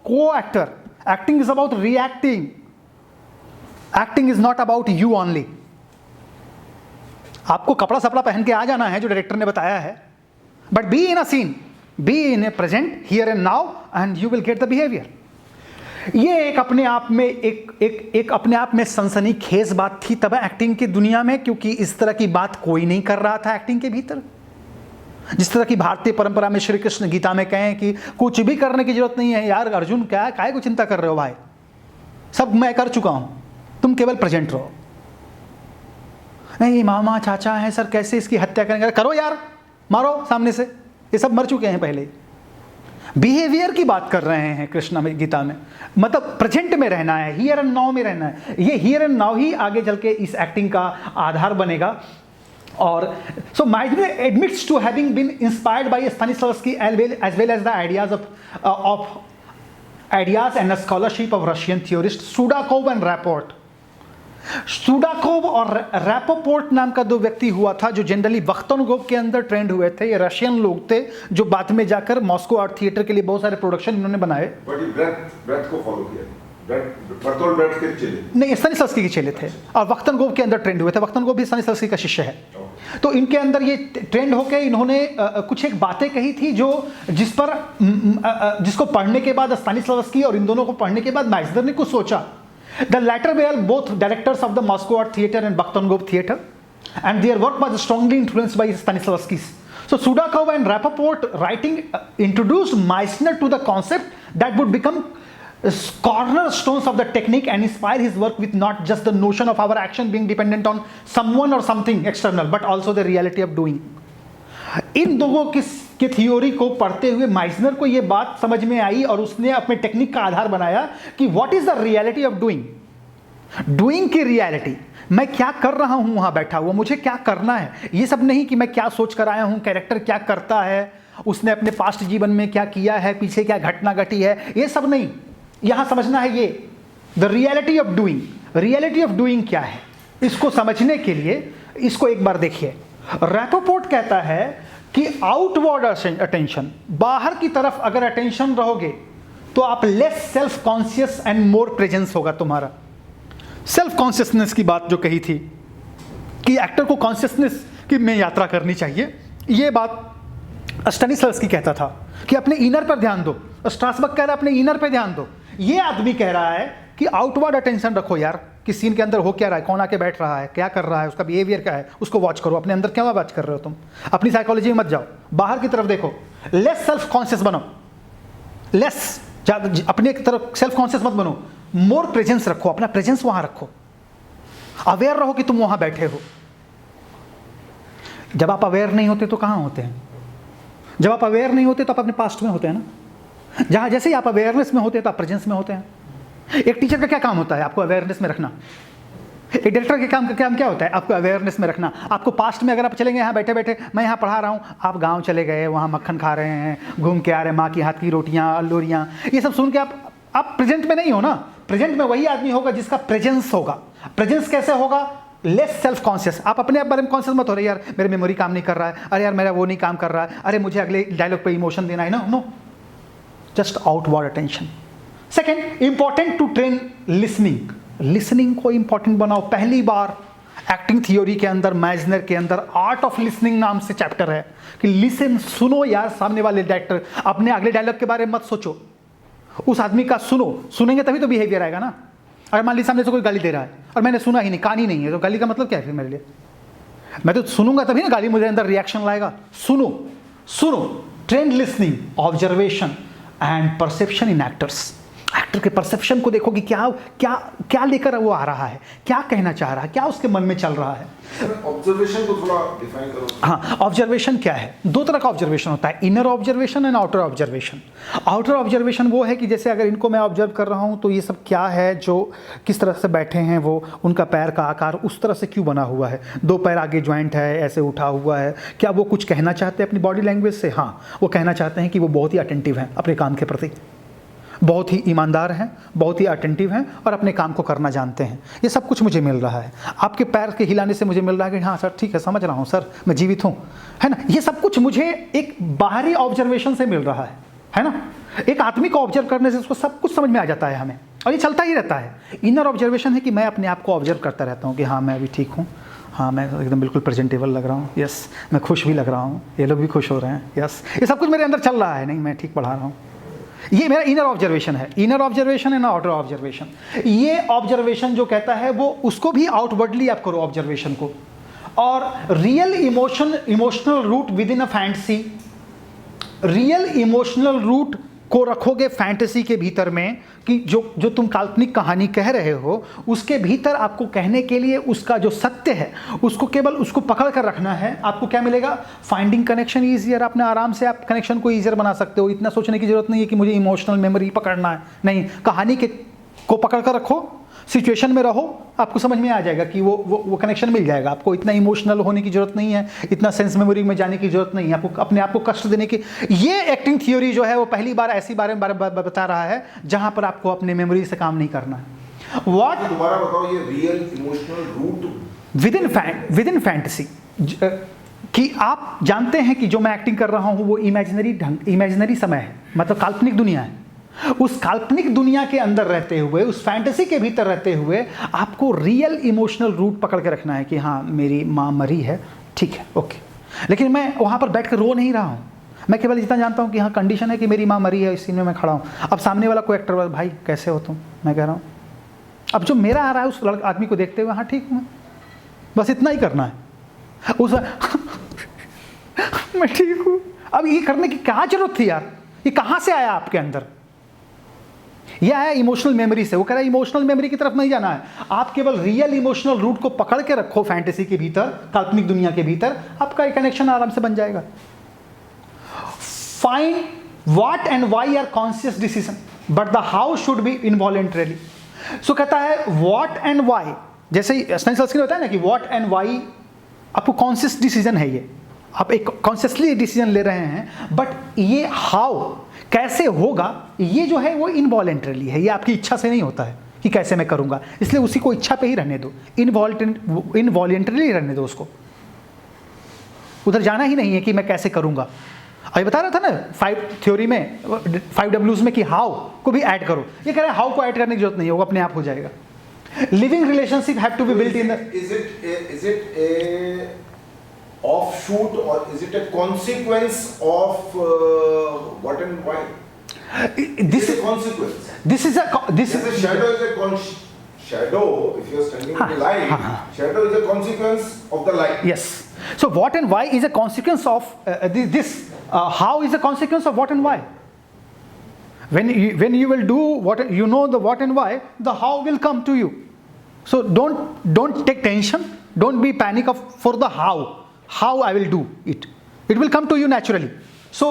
को actor, acting is about reacting, acting is not about you only. आपको कपड़ा सपड़ा पहन के आ जाना है जो डायरेक्टर ने बताया है, but be in a scene, be in a present here and now and you will get the behaviour. ये एक अपने आप में एक अपने आप में सनसनीखेज बात थी तब एक्टिंग की दुनिया में, क्योंकि इस तरह की बात कोई नहीं कर रहा था एक्टिंग के भीतर। जिस तरह की भारतीय परंपरा में श्री कृष्ण गीता में कहें कि कुछ भी करने की जरूरत नहीं है यार अर्जुन, क्या काहे को चिंता कर रहे हो भाई, सब मैं कर चुका हूं, तुम केवल प्रेजेंट रहो। नहीं मामा चाचा है सर, कैसे इसकी हत्या करेंगे, करो यार, मारो सामने से, ये सब मर चुके हैं पहले। बिहेवियर की बात कर रहे हैं कृष्ण में गीता में, मतलब प्रेजेंट में रहना है, हियर एंड नाउ में रहना है। ये हियर एंड नाउ ही आगे चल के इस एक्टिंग का आधार बनेगा। और सो Meisner admits to having been inspired by Stanislavski as well as the ideas and the scholarship of Russian theorists Sudakov and Rapport। सुडाकोव और रैपोपोर्ट नाम का दो व्यक्ति हुआ था जो जनरली वख्तनगोव के अंदर ट्रेंड हुए थे। ये रशियन लोग थे जो बाद में जाकर मॉस्को आर्ट थिएटर के लिए बहुत सारे प्रोडक्शन इन्होंने बनाए। ब्रेथ को फॉलो किया, बर्टोल्ड ब्रेथ के चेले नहीं, स्तानिस्लावस्की के चेले थे और वख्तनगोव के अंदर ट्रेंड हुए थे। वख्तनगोव भी स्तानिस्लावस्की का शिष्य है। तो इनके अंदर ये ट्रेंड होकर इन्होंने कुछ एक बातें कही थी जो जिसको पढ़ने के बाद स्तानिस्लावस्की और इन दोनों को पढ़ने के बाद माइसनर ने कुछ सोचा। The latter were both directors of the Moscow Art Theatre and Vakhtangov Theatre, and their work was strongly influenced by Stanislavski's. So Sudakov and Rappaport writing introduced Meisner to the concept that would become cornerstones of the technique and inspire his work with not just the notion of our action being dependent on someone or something external, but also the reality of doing. इन दोनों के थियोरी को पढ़ते हुए माइसनर को यह बात समझ में आई और उसने अपने टेक्निक का आधार बनाया कि what is the reality of doing. Doing की रियलिटी, मैं क्या कर रहा हूं वहां बैठा हुआ, मुझे क्या करना है, ये सब नहीं कि मैं क्या सोच कर आया हूं, कैरेक्टर क्या करता है, उसने अपने पास्ट जीवन में क्या किया है, पीछे क्या घटना घटी है, ये सब नहीं। यहां समझना है ये the reality of doing. Reality of doing क्या है, इसको समझने के लिए इसको एक बार देखिए। रैपोपोर्ट कहता है कि आउटवर्ड अटेंशन, बाहर की तरफ अगर अटेंशन रहोगे तो आप less self conscious and more presence होगा तुम्हारा। सेल्फ कॉन्शियसनेस की बात जो कही थी कि एक्टर को कॉन्शियसनेस की में यात्रा करनी चाहिए, ये बात स्टानिस्लावस्की कहता था कि अपने इनर पर ध्यान दो। स्ट्रासबर्ग कह रहा है अपने इनर पर ध्यान दो। ये आदमी कह रहा है कि आउटवर्ड अटेंशन रखो यार, कि सीन के अंदर हो क्या रहा है, कौन आके बैठ रहा है, क्या कर रहा है, उसका बिहेवियर क्या है, उसको वॉच करो। अपने अंदर क्या वॉच कर रहे हो तुम, अपनी साइकोलॉजी में मत जाओ, बाहर की तरफ देखो। लेस सेल्फ कॉन्शियस बनो, लेस अपने तरफ सेल्फ कॉन्शियस मत बनो, मोर प्रेजेंस रखो, अपना प्रेजेंस वहां रखो, अवेयर रहो कि तुम वहां बैठे हो। जब आप अवेयर नहीं होते तो कहां होते हैं? जब आप अवेयर नहीं होते तो आप अपने पास्ट में होते हैं ना। जहां जैसे ही आप अवेयरनेस में होते हैं तो आप प्रेजेंस में होते हैं। एक टीचर का क्या काम होता है? आपको अवेयरनेस में रखना। एक डायरेक्टर के काम क्या होता है? आपको अवेयरनेस में रखना। आपको पास्ट में अगर आप चलेंगे, यहाँ बैठे बैठे मैं यहाँ पढ़ा रहा हूँ, आप गांव चले गए, वहाँ मक्खन खा रहे हैं, घूम के आ रहे हैं, माँ की हाथ की रोटियाँ, अल्लूरियाँ, ये सब सुन के आप प्रेजेंट में नहीं हो ना। प्रेजेंट में वही आदमी होगा जिसका प्रेजेंस होगा। प्रेजेंस कैसे होगा? Less self conscious. आप अपने बारे में कॉन्शियस मत हो रहे यार मेरे मेमोरी काम नहीं कर रहा है, अरे यार मेरा वो नहीं काम कर रहा है, अरे मुझे अगले डायलॉग पे इमोशन देना है ना। No, just outward attention. Second, important to train listening. Listening को इंपॉर्टेंट बनाओ। पहली बार एक्टिंग थियोरी के अंदर, माइसनर के अंदर आर्ट ऑफ लिसनिंग नाम से चैप्टर है कि लिसन, सुनो यार सामने वाले डायरेक्टर। अपने अगले डायलॉग के बारे में मत सोचो, उस आदमी का सुनेंगे तभी तो बिहेवियर आएगा ना। अगर मान लीजिए सामने से कोई गाली दे रहा है और मैंने सुना ही नहीं, कान ही नहीं है, तो गाली का मतलब क्या है फिर मेरे लिए? मैं तो सुनूंगा तभी ना गाली मुझे अंदर रिएक्शन लाएगा। सुनो। Trend listening, observation and perception in actors. Actor के परसेप्शन को देखो कि क्या लेकर वो आ रहा है, क्या कहना चाह रहा है, क्या उसके मन में चल रहा है। ऑब्जर्वेशन को थोड़ा डिफाइन करो। हाँ, ऑब्जर्वेशन क्या है? दो तरह का ऑब्जर्वेशन होता है, inner observation and outer observation. Outer observation वो है कि जैसे अगर इनको मैं ऑब्जर्व कर रहा हूँ तो ये सब क्या है, जो किस तरह से बैठे हैं, वो उनका पैर का आकार उस तरह से क्यों बना हुआ है, दो पैर आगे ज्वाइंट है, ऐसे उठा हुआ है, क्या वो कुछ कहना चाहते हैं अपनी बॉडी लैंग्वेज से? हाँ, वो कहना चाहते हैं कि वो बहुत ही अटेंटिव हैं अपने काम के प्रति, बहुत ही ईमानदार हैं, बहुत ही अटेंटिव हैं और अपने काम को करना जानते हैं। ये सब कुछ मुझे मिल रहा है। आपके पैर के हिलाने से मुझे मिल रहा है कि हाँ सर ठीक है, समझ रहा हूँ सर, मैं जीवित हूँ, है ना। ये सब कुछ मुझे एक बाहरी ऑब्जर्वेशन से मिल रहा है ना। एक आदमी को ऑब्जर्व करने से उसको सब कुछ समझ में आ जाता है हमें, और ये चलता ही रहता है। इनर ऑब्जर्वेशन है कि मैं अपने आप को ऑब्जर्व करता रहता हूँ कि हाँ मैं अभी ठीक हूँ, हाँ मैं एकदम बिल्कुल प्रेजेंटेबल लग रहा हूँ, यस मैं खुश भी लग रहा हूँ, ये लोग भी खुश हो रहे हैं, यस ये सब कुछ मेरे अंदर चल रहा है, नहीं मैं ठीक पढ़ा रहा हूँ। ये मेरा इनर ऑब्जर्वेशन है। इनर ऑब्जर्वेशन है ना आउटर ऑब्जर्वेशन। ये ऑब्जर्वेशन जो कहता है वो उसको भी आउटवर्डली आप करो ऑब्जर्वेशन को। और real emotional root within a fantasy, real emotional root को रखोगे फैंटेसी के भीतर में, कि जो तुम काल्पनिक कहानी कह रहे हो उसके भीतर आपको कहने के लिए उसका जो सत्य है उसको केवल उसको पकड़ कर रखना है। आपको क्या मिलेगा? Finding connection easier. आपने आराम से आप कनेक्शन को ईजियर बना सकते हो। इतना सोचने की जरूरत नहीं है कि मुझे इमोशनल मेमोरी पकड़ना है, नहीं, कहानी को पकड़ कर रखो, सिचुएशन में रहो, आपको समझ में आ जाएगा कि वो कनेक्शन मिल जाएगा। आपको इतना इमोशनल होने की जरूरत नहीं है, इतना सेंस मेमोरी में जाने की जरूरत नहीं है, आपको अपने आप को कष्ट देने की। ये एक्टिंग थ्योरी जो है वो पहली बार ऐसी बारे में बता रहा है जहां पर आपको अपने मेमोरी से काम नहीं करना है। व्हाट, दोबारा बताओ, ये real emotional root within fantasy, कि आप जानते हैं कि जो मैं एक्टिंग कर रहा हूं वो इमेजिनरी समय है, मतलब काल्पनिक दुनिया है। उस काल्पनिक दुनिया के अंदर रहते हुए, उस फैंटेसी के भीतर रहते हुए आपको रियल इमोशनल रूट पकड़ के रखना है कि हाँ मेरी माँ मरी है, ठीक है, ओके, लेकिन मैं वहाँ पर बैठ कर रो नहीं रहा हूँ। मैं केवल इतना जानता हूँ कि हाँ कंडीशन है कि मेरी माँ मरी है, इस सीन में मैं खड़ा हूँ। अब सामने वाला कोई एक्टर, भाई कैसे हो तुम, मैं कह रहा हूँ, अब जो मेरा आ रहा है उस आदमी को देखते हुए हाँ ठीक हूँ, बस इतना ही करना है। उस मैं ठीक हूँ। अब ये करने की क्या जरूरत थी यार? ये कहाँ से आया आपके अंदर? यह आया इमोशनल मेमोरी से। वो कह रहा है इमोशनल मेमोरी की तरफ नहीं जाना है, आप केवल रियल इमोशनल रूट को पकड़ के रखो फैंटेसी के भीतर, काल्पनिक दुनिया के भीतर, आपका एक कनेक्शन आराम से बन जाएगा। Find what and why are conscious decision but the how should be involuntarily. So कहता है व्हाट एंड व्हाई, जैसे स्टेनिस्लॉवस्की होता है ना कि व्हाट एंड व्हाई आपको कॉन्शियस डिसीजन है, ये आप एक कॉन्शियसली डिसीजन ले रहे हैं, बट ये हाउ कैसे होगा ये जो है वो इनवॉलेंटरीली है, ये आपकी इच्छा से नहीं होता है कि कैसे मैं करूंगा, इसलिए उसी को इच्छा पे ही रहने दो, इनवॉलेंटरीली रहने दो उसको। उधर जाना ही नहीं है कि मैं कैसे करूंगा। अभी बता रहा था ना 5 थ्योरी में, 5 Ws में कि हाउ को भी ऐड करो। ये कह रहा है हाउ को ऐड करने की जरूरत नहीं है, वो अपने आप हो जाएगा। Living relationship have to be built in the, is it a offshoot or is it a consequence of what and why? This is a consequence. This is a shadow is a shadow. If you are standing in the light, shadow is a consequence of the light. Yes. So what and why is a consequence of this. How is a consequence of what and why. When you will do what, you know the what and why, the how will come to you. So don't take tension. Don't be panic for the how. How I will do it. It will come to you naturally. So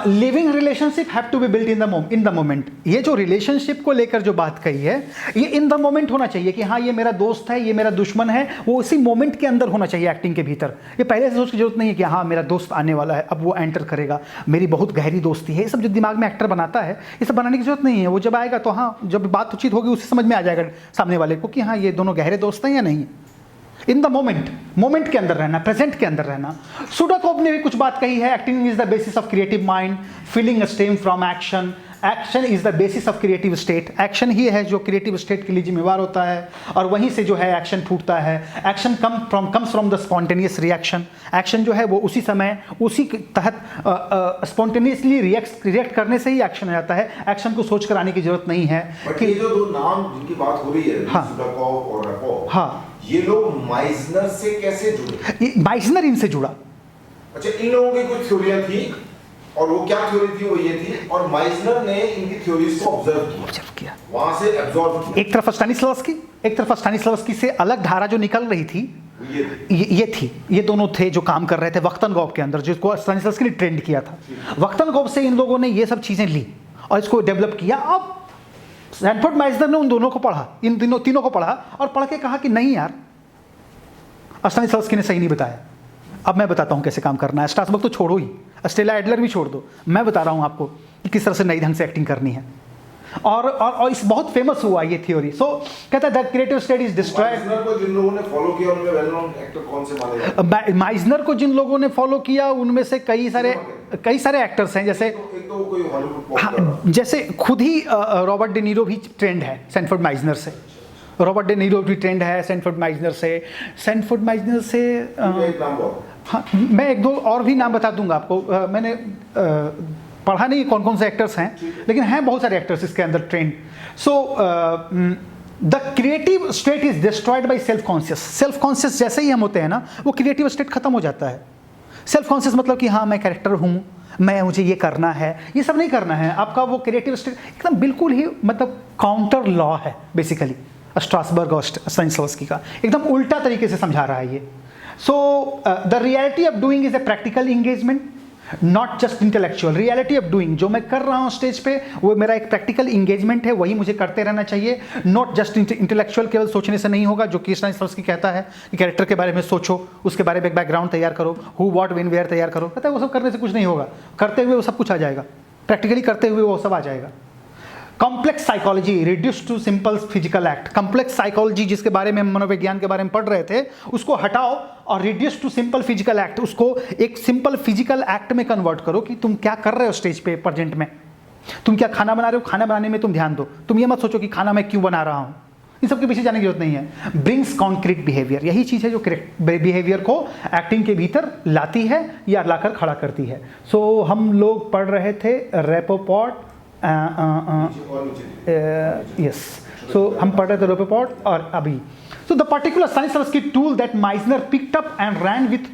living relationship have to be built in the moment. ये जो रिलेशनशिप को लेकर जो बात कही है ये इन द मोमेंट होना चाहिए कि हाँ ये मेरा दोस्त है, ये मेरा दुश्मन है, वो उसी मोमेंट के अंदर होना चाहिए एक्टिंग के भीतर। ये पहले से सोच की जरूरत नहीं है कि हाँ मेरा दोस्त आने वाला है, अब वो एंटर करेगा, मेरी बहुत गहरी दोस्ती है। ये सब जो दिमाग में एक्टर बनाता है ये सब बनाने की जरूरत नहीं है। वो जब आएगा तो हाँ जब बात उचित होगी उसे समझ में आ जाएगा सामने वाले को कि हाँ ये दोनों गहरे दोस्त हैं या नहीं। इन द मोमेंट के अंदर रहना, प्रेजेंट के अंदर रहना। सुडोकोव ने भी कुछ बात कही है, acting is the basis of creative mind, feeling stem from action action is the basis of creative state, action ही है जो क्रिएटिव स्टेट के लिए जिम्मेवार होता है, और वहीं से जो है एक्शन फूटता है। Action comes from the spontaneous reaction, action जो है वो उसी समय उसी के तहत स्पॉन्टेनियसली रिएक्ट करने से ही एक्शन आ जाता है, एक्शन को सोच कर आने की जरूरत नहीं है। बट ये जो दो नाम जिनकी बात हो रही है, हाँ, सुडाकोव और रैपोव, हाँ, ये लोग माइजनर से कैसे जुड़े? माइजनर इनसे जुड़ा। अच्छा, इन लोगों की कुछ थ्योरियां थी, और वो क्या थ्योरी थी? वो ये थी, और माइजनर ने इनकी थ्योरीज को ऑब्जर्व किया, वहां से एब्जॉर्ब किया। एक तरफ स्टानिस्लावस्की से अलग धारा जो निकल रही थी ये थी, ये दोनों थे जो काम कर रहे थे वख्तनगॉव के अंदर, जिसको स्टानिस्लावस्की ने ट्रेंड किया था। वख्तनगॉव से इन लोगों ने ये सब चीजें ली और इसको डेवलप किया। अब सैनफोर्ड माइजनर ने उन दोनों को पढ़ा, इन तीनों को पढ़ा, और पढ़ के कहा कि नहीं यार, स्टानिस्लावस्की ने सही नहीं बताया, अब मैं बताता हूं कैसे काम करना है। स्ट्रासबर्ग तो छोड़ो ही, स्टेला एडलर भी छोड़ दो, मैं बता रहा हूं आपको कि किस तरह से नई ढंग से एक्टिंग करनी है। और इस बहुत फेमस हुआ ये थ्योरी। सो कहता है the creative state is destroyed. Meissner को जिन लोगों ने फॉलो किया उनमें वेल नोन एक्टर कौन से माने जाते हैं? माइजनर को जिन लोगों ने फॉलो किया उनमें से कई सारे एक्टर्स हैं, जैसे एक तो कोई हॉलीवुड हाँ, जैसे खुद ही रॉबर्ट डे नीरो भी ट्रेंड है सैनफोर्ड माइजनर से। रॉबर्ट डे नीरो भी ट्रेंड है सैनफोर्ड माइजनर से। हाँ, मैं एक दो और भी नाम बता दूंगा आपको। मैंने पढ़ा नहीं कौन कौन से एक्टर्स हैं, लेकिन हैं बहुत सारे एक्टर्स इसके अंदर trend. So the creative state is destroyed by self conscious जैसे ही हम होते हैं ना, वो क्रिएटिव स्टेट खत्म हो जाता है। सेल्फ कॉन्शियस मतलब कि हाँ मैं कैरेक्टर हूँ, मुझे ये करना है, ये सब नहीं करना है। आपका वो क्रिएटिव स्टेट एकदम बिल्कुल ही मतलब काउंटर लॉ है बेसिकली। स्ट्रासबर्ग और स्टानिस्लावस्की का एकदम उल्टा तरीके से समझा रहा है ये। So the reality of doing is a practical engagement, not just intellectual. Reality of doing, जो मैं कर रहा हूँ स्टेज पे, वो मेरा एक प्रैक्टिकल इंगेजमेंट है, वही मुझे करते रहना चाहिए। नॉट जस्ट इंटेलेक्चुअल, केवल सोचने से नहीं होगा, जो कि स्टानिस्लावस्की कहता है कि कैरेक्टर के बारे में सोचो, उसके बारे में एक बैकग्राउंड तैयार करो, हु व्हाट व्हेन वेयर तैयार करो। कहता है वो सब करने से कुछ नहीं होगा, करते हुए वो सब कुछ आ जाएगा, प्रैक्टिकली करते हुए वो सब आ जाएगा। Complex psychology reduce to simple physical act. Complex psychology जिसके बारे में मनोविज्ञान के बारे में पढ़ रहे थे, उसको हटाओ और reduce to simple physical act, उसको एक सिंपल फिजिकल एक्ट में कन्वर्ट करो कि तुम क्या कर रहे हो स्टेज पे प्रेजेंट में। तुम क्या खाना बना रहे हो, खाना बनाने में तुम ध्यान दो, तुम ये मत सोचो कि खाना मैं क्यों बना रहा हूँ, इन सब के पीछे जाने की जरूरत नहीं है। ब्रिंग्स कॉन्क्रीट बिहेवियर, यही चीज़ है जो बिहेवियर को एक्टिंग के भीतर लाती है या लाकर खड़ा करती है। सो हम लोग पढ़ रहे थे रेपोर्ट, yes, so हम पढ़ रहे थे रेपोर्ट और अभी। So the particular Stanislavski tool that Meissner picked up and ran with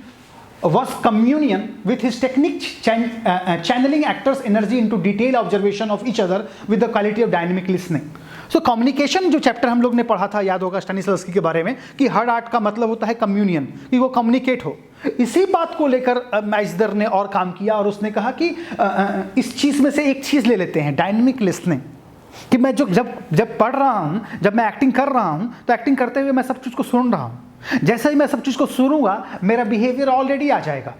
was communion with his technique, channeling actors' energy into detailed observation of each other with the quality of dynamic listening. So communication जो चैप्टर हम लोग ने पढ़ा था, याद होगा स्टानिस्लावस्की के बारे में, कि हर आर्ट का मतलब होता है कम्युनियन, कि वो कम्युनिकेट हो। इसी बात को लेकर माइजनर ने और काम किया और उसने कहा कि इस चीज़ में से एक चीज़ ले लेते हैं, डायनेमिक लिसनिंग, कि मैं जब पढ़ रहा हूँ, जब मैं एक्टिंग कर रहा हूँ, तो एक्टिंग करते हुए मैं सब चीज़ को सुन रहा हूँ। जैसे ही मैं सब चीज़ को सुनूंगा, मेरा बिहेवियर ऑलरेडी आ जाएगा।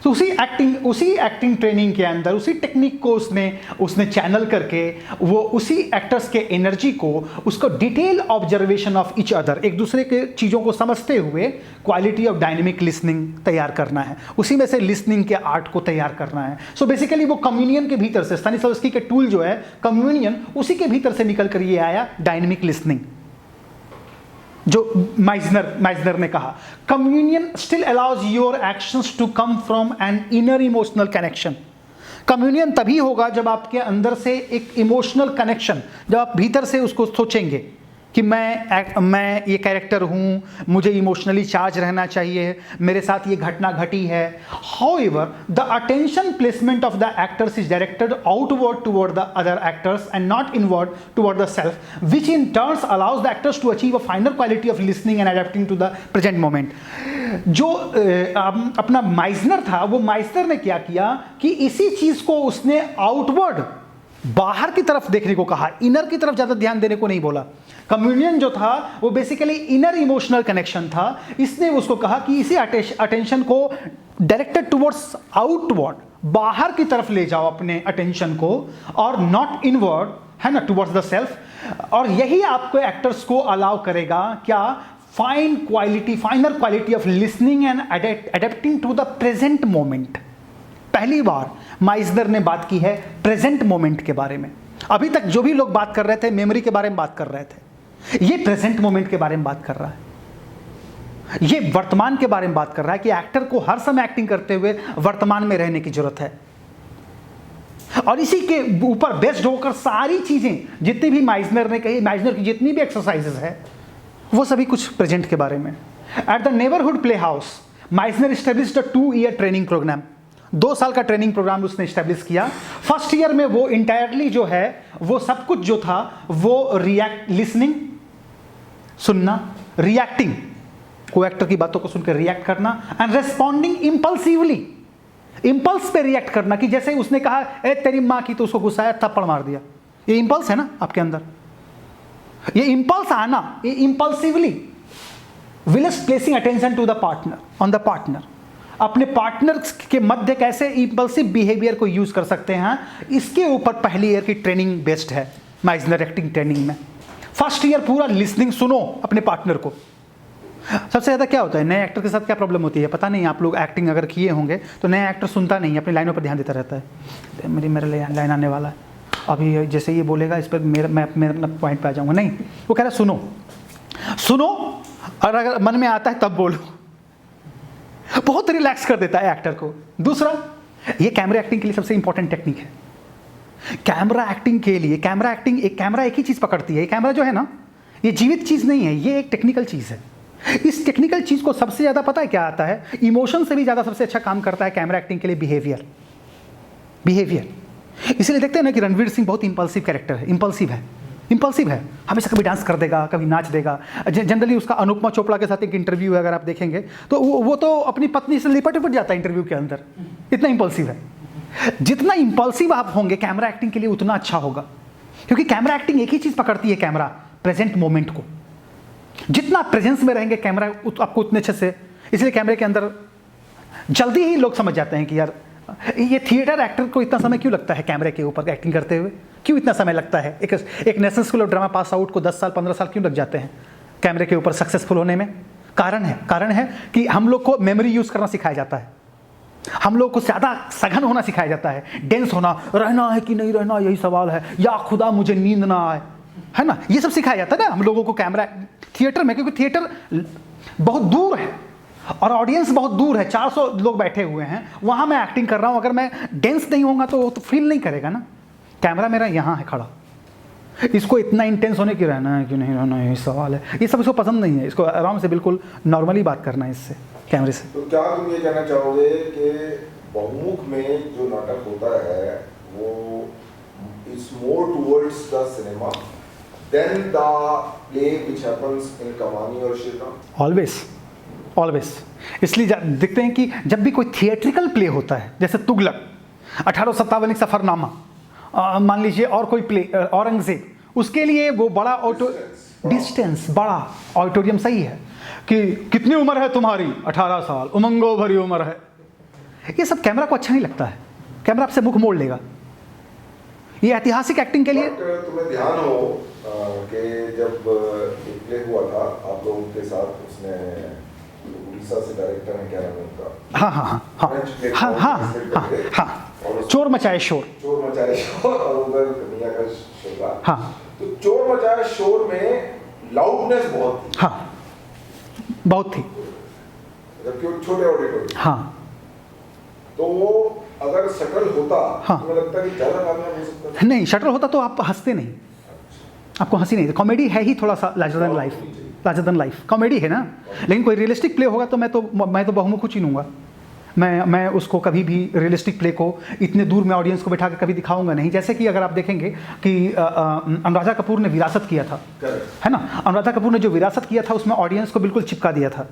तो उसी एक्टिंग ट्रेनिंग के अंदर उसी टेक्निक को उसने चैनल करके वो उसी एक्टर्स के एनर्जी को, उसको detail observation of each other, एक दूसरे के चीज़ों को समझते हुए क्वालिटी ऑफ डायनेमिक लिसनिंग तैयार करना है, उसी में से लिसनिंग के आर्ट को तैयार करना है। सो बेसिकली वो कम्युनियन के भीतर से, स्टानिस्लावस्की के टूल जो है कम्युनियन, उसी के भीतर से निकल कर ये आया डायनेमिक लिसनिंग, जो माइजनर ने कहा। Communion still allows your actions to come from an inner emotional connection. Communion तभी होगा जब आपके अंदर से एक इमोशनल कनेक्शन, जब आप भीतर से उसको सोचेंगे कि मैं ये कैरेक्टर हूँ, मुझे इमोशनली चार्ज रहना चाहिए, मेरे साथ ये घटना घटी है। However, the attention placement of the actors is directed outward toward the other actors and not inward toward the self, which in turn allows the actors to achieve a finer quality of listening and adapting to the present moment. जो अपना माइजनर था, वो माइजनर ने क्या किया कि इसी चीज़ को उसने आउटवर्ड, बाहर की तरफ देखने को कहा, इनर की तरफ ज़्यादा ध्यान देने को नहीं बोला। कम्युनियन जो था वो बेसिकली इनर इमोशनल कनेक्शन था, इसने उसको कहा कि इसी अटेंशन को डायरेक्टेड टुवर्ड्स आउटवर्ड, बाहर की तरफ ले जाओ अपने अटेंशन को, और नॉट इनवर्ड, है ना, टुवर्ड्स द सेल्फ। और यही आपको एक्टर्स को अलाउ करेगा क्या, finer quality of listening and adapting to the present moment. पहली बार माइसनर ने बात की है प्रेजेंट मोमेंट के बारे में। अभी तक जो भी लोग बात कर रहे थे मेमोरी के बारे में बात कर रहे थे, ये प्रेजेंट मोमेंट के बारे में बात कर रहा है, ये वर्तमान के बारे में बात कर रहा है कि एक्टर को हर समय एक्टिंग करते हुए वर्तमान में रहने की जरूरत है। और इसी के ऊपर बेस्ड होकर सारी चीजें जितनी भी माइसनर ने कही, माइसनर की जितनी भी एक्सरसाइजेस है वो सभी कुछ प्रेजेंट के बारे में। At the neighbourhood playhouse Meisner established a 2 year training programme. 2 साल का ट्रेनिंग प्रोग्राम उसने एस्टेब्लिश किया। फर्स्ट ईयर में वो इंटायरली जो है वो सब कुछ जो था वो लिसनिंग, सुनना, रिएक्टिंग, को एक्टर की बातों को सुनकर रिएक्ट करना, एंड रेस्पॉन्डिंग इम्पल्सिवली, इम्पल्स पे रिएक्ट करना कि जैसे उसने कहा ए तेरी माँ की, तो उसको गुस्सा आया, थप्पड़ मार दिया। ये इम्पल्स है ना आपके अंदर, ये इम्पल्स आना, ये impulsively while placing attention to the partner, on the partner, अपने पार्टनर के मध्य कैसे इम्पल्सिव बिहेवियर को यूज कर सकते हैं, इसके ऊपर पहली ईयर की ट्रेनिंग बेस्ड है माइसनर एक्टिंग ट्रेनिंग में। फर्स्ट ईयर पूरा लिसनिंग, सुनो अपने पार्टनर को। सबसे ज़्यादा क्या होता है नए एक्टर के साथ, क्या प्रॉब्लम होती है पता नहीं, आप लोग एक्टिंग अगर किए होंगे तो नया एक्टर सुनता नहीं, अपनी लाइनों पर ध्यान देता रहता है, मेरे लाइन आने वाला है, अभी जैसे ये बोलेगा इस पर मेरा पॉइंट पे आ जाऊंगा। नहीं, वो कह रहा है सुनो सुनो, और अगर मन में आता है तब बोलो। बहुत रिलैक्स कर देता है एक्टर को। दूसरा, ये कैमरा एक्टिंग के लिए सबसे इंपॉर्टेंट टेक्निक है। कैमरा एक्टिंग के लिए, कैमरा एक ही चीज़ पकड़ती है। कैमरा जो है ना, ये जीवित चीज़ नहीं है, ये एक टेक्निकल चीज़ है। इस टेक्निकल चीज़ को सबसे ज़्यादा पता है क्या आता है, इमोशन से भी ज़्यादा सबसे अच्छा काम करता है कैमरा एक्टिंग के लिए बिहेवियर। इसलिए देखते हैं ना कि रणवीर सिंह बहुत इंपल्सिव कैरेक्टर है, इंपल्सिव है, हमेशा कभी डांस कर देगा, कभी नाच देगा। जनरली उसका अनुपमा चोपड़ा के साथ एक इंटरव्यू है, अगर आप देखेंगे तो वो तो अपनी पत्नी से लिपट जाता है इंटरव्यू के अंदर, इतना इंपल्सिव है। जितना इंपल्सिव आप होंगे कैमरा एक्टिंग के लिए उतना अच्छा होगा, क्योंकि कैमरा एक्टिंग एक ही चीज़ पकड़ती है, कैमरा प्रेजेंट मोमेंट को। जितना प्रेजेंस में रहेंगे कैमरा आपको उतने अच्छे से, इसलिए कैमरे के अंदर जल्दी ही लोग समझ जाते हैं कि यार ये थिएटर एक्टर को इतना समय क्यों लगता है कैमरे के ऊपर एक्टिंग करते हुए, क्यों इतना समय लगता है। एक national school of drama pass out को 10 साल 15 साल क्यों लग जाते हैं कैमरे के ऊपर सक्सेसफुल होने में। कारण है कि हम लोग को मेमोरी यूज़ करना सिखाया जाता है, हम लोग को ज़्यादा सघन होना सिखाया जाता है, डेंस होना, रहना है कि नहीं रहना यही सवाल है, या खुदा मुझे नींद ना आए, है ना, ये सब सिखाया जाता है ना हम लोगों को कैमरा थिएटर में। क्योंकि थिएटर बहुत दूर है और ऑडियंस बहुत दूर है, 400 लोग बैठे हुए हैं, वहाँ मैं एक्टिंग कर रहा हूँ, अगर मैं डेंस नहीं होगा तो फील नहीं करेगा ना। कैमरा मेरा यहाँ है खड़ा, इसको इतना इंटेंस होने की रहना है कि नहीं रहना यही सवाल है, ये सब इसको पसंद नहीं है, इसको आराम से बिल्कुल नॉर्मली बात करना है इससे कैमरे से। तो क्या तुम ये कहना चाहोगे कि बहुमुख में जो नाटक होता है वो is more towards the cinema than the play which happens in Kamani और शिवराम? ऑलवेज। इसलिए देखते हैं कि जब भी कोई थिएट्रिकल प्ले होता है, जैसे तुगलक, 1857 सफरनामा, मान लीजिए, और कोई प्ले औरंगजेब, उसके लिए वो बड़ा डिस्टेंस, बड़ा ऑडिटोरियम सही है कि कितनी उम्र है तुम्हारी, 18 साल, उमंगो भरी उम्र है। ये सब कैमरा को अच्छा नहीं लगता है, कैमरा आपसे मुख मोड़ लेगा। ये ऐतिहासिक एक्टिंग के लिए तुम्हें ध्यान हो कि जब एक प्ले हुआ था आप लोगों के साथ, उसने उड़ीसा से डायरेक्टर है, क्या नाम है उनका, हाँ, चोर मचाए शोर, और उधर दुनिया का शोर। हाँ, तो चोर मचाए शोर में लाउडनेस बहुत थी। हाँ, बहुत थी, जबकि छोटे ऑडिटोरियम। हाँ, तो वो अगर शटल होता, हाँ, तो लगता है कि ज़्यादा कामयाब हो सकता। नहीं, शटल होता तो आप हंसते नहीं, आपको हंसी नहीं। कॉमेडी है ही थोड़ा सा लार्जर देन लाइफ कॉमेडी है ना। लेकिन कोई रियलिस्टिक प्ले होगा तो मैं तो बहुमुख चुनूंगा। मैं उसको कभी भी रियलिस्टिक प्ले को इतने दूर में ऑडियंस को बैठा के कभी दिखाऊंगा नहीं। जैसे कि अगर आप देखेंगे कि अनुराधा कपूर ने विरासत किया था, है ना, अनुराधा कपूर ने जो विरासत किया था उसमें ऑडियंस को बिल्कुल चिपका दिया था।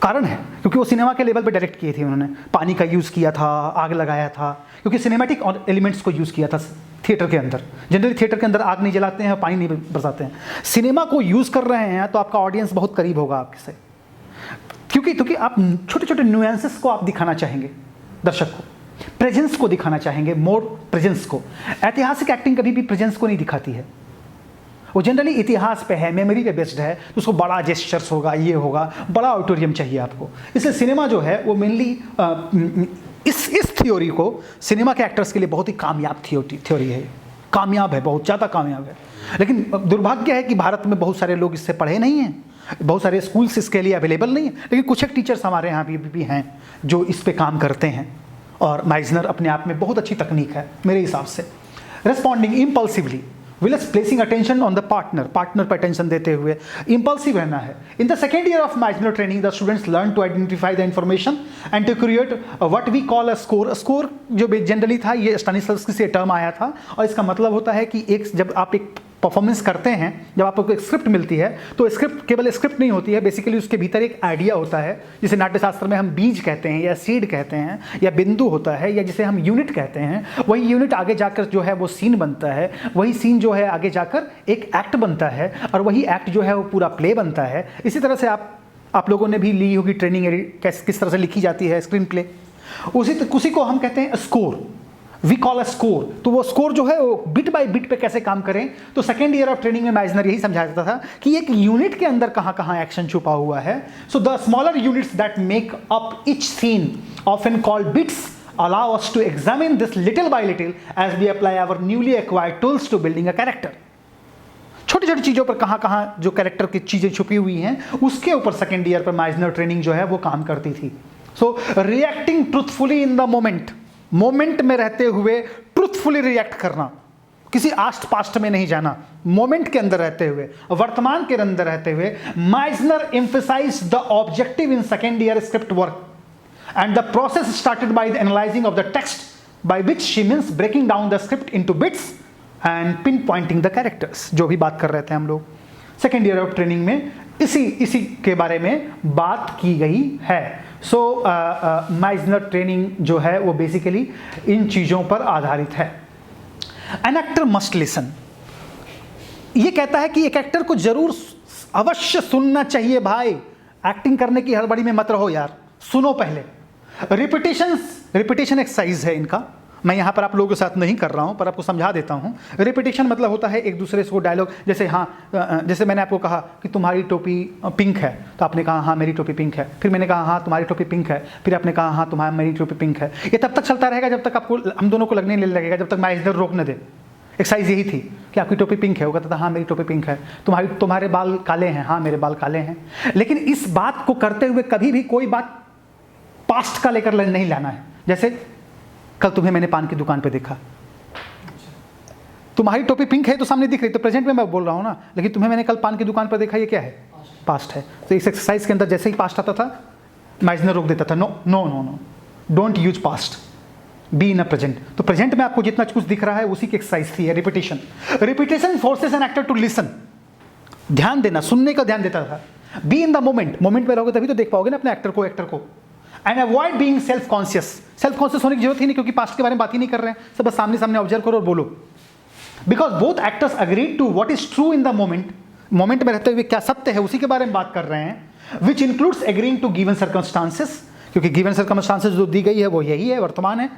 कारण है क्योंकि वो सिनेमा के लेवल पे डायरेक्ट किए थे उन्होंने, पानी का यूज़ किया था, आग लगाया था, क्योंकि सिनेमैटिक एलिमेंट्स को यूज़ किया था थिएटर के अंदर। जनरली थिएटर के अंदर आग नहीं जलाते हैं, पानी नहीं बरसाते हैं। सिनेमा को यूज़ कर रहे हैं तो आपका ऑडियंस बहुत करीब होगा आपसे, क्योंकि आप छोटे छोटे न्यूएंसेस को आप दिखाना चाहेंगे दर्शक को, प्रेजेंस को दिखाना चाहेंगे, मोर प्रेजेंस को। ऐतिहासिक एक्टिंग कभी भी प्रेजेंस को नहीं दिखाती है, वो जनरली इतिहास पे है, मेमोरी पे बेस्ड है, तो उसको बड़ा जेस्चर्स होगा, ये होगा, बड़ा ऑडिटोरियम चाहिए आपको। इसलिए सिनेमा जो है वो मेनली इस थ्योरी को सिनेमा के एक्टर्स के लिए बहुत ही कामयाब थ्योरी है, कामयाब है, बहुत ज़्यादा कामयाब है। लेकिन दुर्भाग्य है कि भारत में बहुत सारे लोग इससे पढ़े नहीं हैं, बहुत सारे स्कूल्स इसके लिए अवेलेबल नहीं है, लेकिन कुछ एक टीचर्स हमारे यहाँ भी हैं जो इस पे काम करते हैं, और माइजनर अपने आप में बहुत अच्छी तकनीक है मेरे हिसाब से। Responding impulsively while placing attention on the partner पर अटेंशन देते हुए इम्पल्सिव रहना है। In the second year of Meisner training the students learn to identify the information and to create what we call a score. Score जो जनरली था, ये स्टानिस्लवस्की से टर्म आया था, और इसका मतलब होता है कि जब आप एक परफॉर्मेंस करते हैं, जब आपको एक स्क्रिप्ट मिलती है, तो स्क्रिप्ट केवल स्क्रिप्ट नहीं होती है, बेसिकली उसके भीतर एक आइडिया होता है, जिसे नाट्यशास्त्र में हम बीज कहते हैं या सीड कहते हैं या बिंदु होता है, या जिसे हम यूनिट कहते हैं। वही यूनिट आगे जाकर जो है वो सीन बनता है, वही सीन जो है आगे जाकर एक एक्ट बनता है, और वही एक्ट जो है वो पूरा प्ले बनता है। इसी तरह से आप लोगों ने भी ली होगी ट्रेनिंग, किस तरह से लिखी जाती है स्क्रीन प्ले, उसी को हम कहते हैं score, we call a score. तो वो स्कोर जो है वो बिट बाय बिट पे कैसे काम करें, तो सेकेंड ईयर ऑफ ट्रेनिंग में माइजनर यही समझा देता था कि एक यूनिट के अंदर कहाँ कहाँ एक्शन छुपा हुआ है। So the smaller units that make up each scene often called bits allow us to examine this little by little as we apply our newly acquired tools to building a character। छोटी छोटी चीज़ों पर कहाँ कहाँ जो कैरेक्टर की चीज़ें छुपी हुई हैं, उसके ऊपर सेकेंड ईयर पर माइजनर ट्रेनिंग जो है वो काम करती थी। So reacting truthfully in the moment में रहते हुए ट्रूथफुली रिएक्ट करना, किसी आस्ट पास्ट में नहीं जाना, मोमेंट के अंदर रहते हुए, वर्तमान के अंदर रहते हुए। Meisner emphasise the objective in second year script work and the process started by the analyzing of the text, by which she means breaking down the script into bits and pinpointing the characters। जो भी बात कर रहे थे हम लोग सेकेंड ईयर ऑफ ट्रेनिंग में, इसी के बारे में बात की गई है। सो माइजनर ट्रेनिंग जो है वो बेसिकली इन चीज़ों पर आधारित है। एन एक्टर मस्ट लिसन, ये कहता है कि एक एक्टर को जरूर अवश्य सुनना चाहिए भाई, एक्टिंग करने की हड़बड़ी में मत रहो यार, सुनो पहले। रिपीटेशन एक्सरसाइज है इनका, मैं यहाँ पर आप लोगों के साथ नहीं कर रहा हूँ पर आपको समझा देता हूँ। रिपीटेशन मतलब होता है एक दूसरे से वो डायलॉग, जैसे मैंने आपको कहा कि तुम्हारी टोपी पिंक है, तो आपने कहा हाँ मेरी टोपी पिंक है, फिर मैंने कहा हाँ तुम्हारी टोपी पिंक है, फिर आपने कहा हाँ तुम्हारी मेरी टोपी पिंक है। ये तब तक चलता रहेगा जब तक आपको, हम दोनों को लगने लगेगा, जब तक मैं इधर रोक न दे। एक्सरसाइज यही थी कि आपकी टोपी पिंक है, वो कहता था हाँ मेरी टोपी पिंक है। तुम्हारे बाल काले हैं, हाँ मेरे बाल काले हैं। लेकिन इस बात को करते हुए कभी भी कोई बात पास्ट का लेकर नहीं लाना है। जैसे कल तुम्हें मैंने पान की दुकान पे देखा, तुम्हारी टोपी पिंक है तो सामने दिख रही, तो प्रेजेंट में मैं बोल रहा हूं ना, लेकिन तुम्हें मैंने कल पान की दुकान पर देखा, ये क्या है? पास्ट है। तो इस एक्सरसाइज के अंदर जैसे ही पास्ट आता था, माइजनर रोक देता था, no no no no, don't use past, be in a present. तो प्रेजेंट में आपको जितना कुछ दिख रहा है उसी की एक्सरसाइज थी, repetition forces an actor to listen, ध्यान देना, सुनने का ध्यान देता था। बी इन द मोमेंट में रहोगे तभी तो देख पाओगे ना अपने एक्टर को। And avoid being self conscious होने की जरूरत ही नहीं, क्योंकि पास्ट के बारे में बात ही नहीं कर रहे हैं, सब बस सामने ऑब्जर्व करो और बोलो। Because both actors agreed to what is true in the moment में रहते हुए क्या सत्य है उसी के बारे में बात कर रहे हैं। Which includes agreeing to given circumstances, क्योंकि गिवन सर्कमस्टांसेस जो दी गई है वो यही है, वर्तमान है,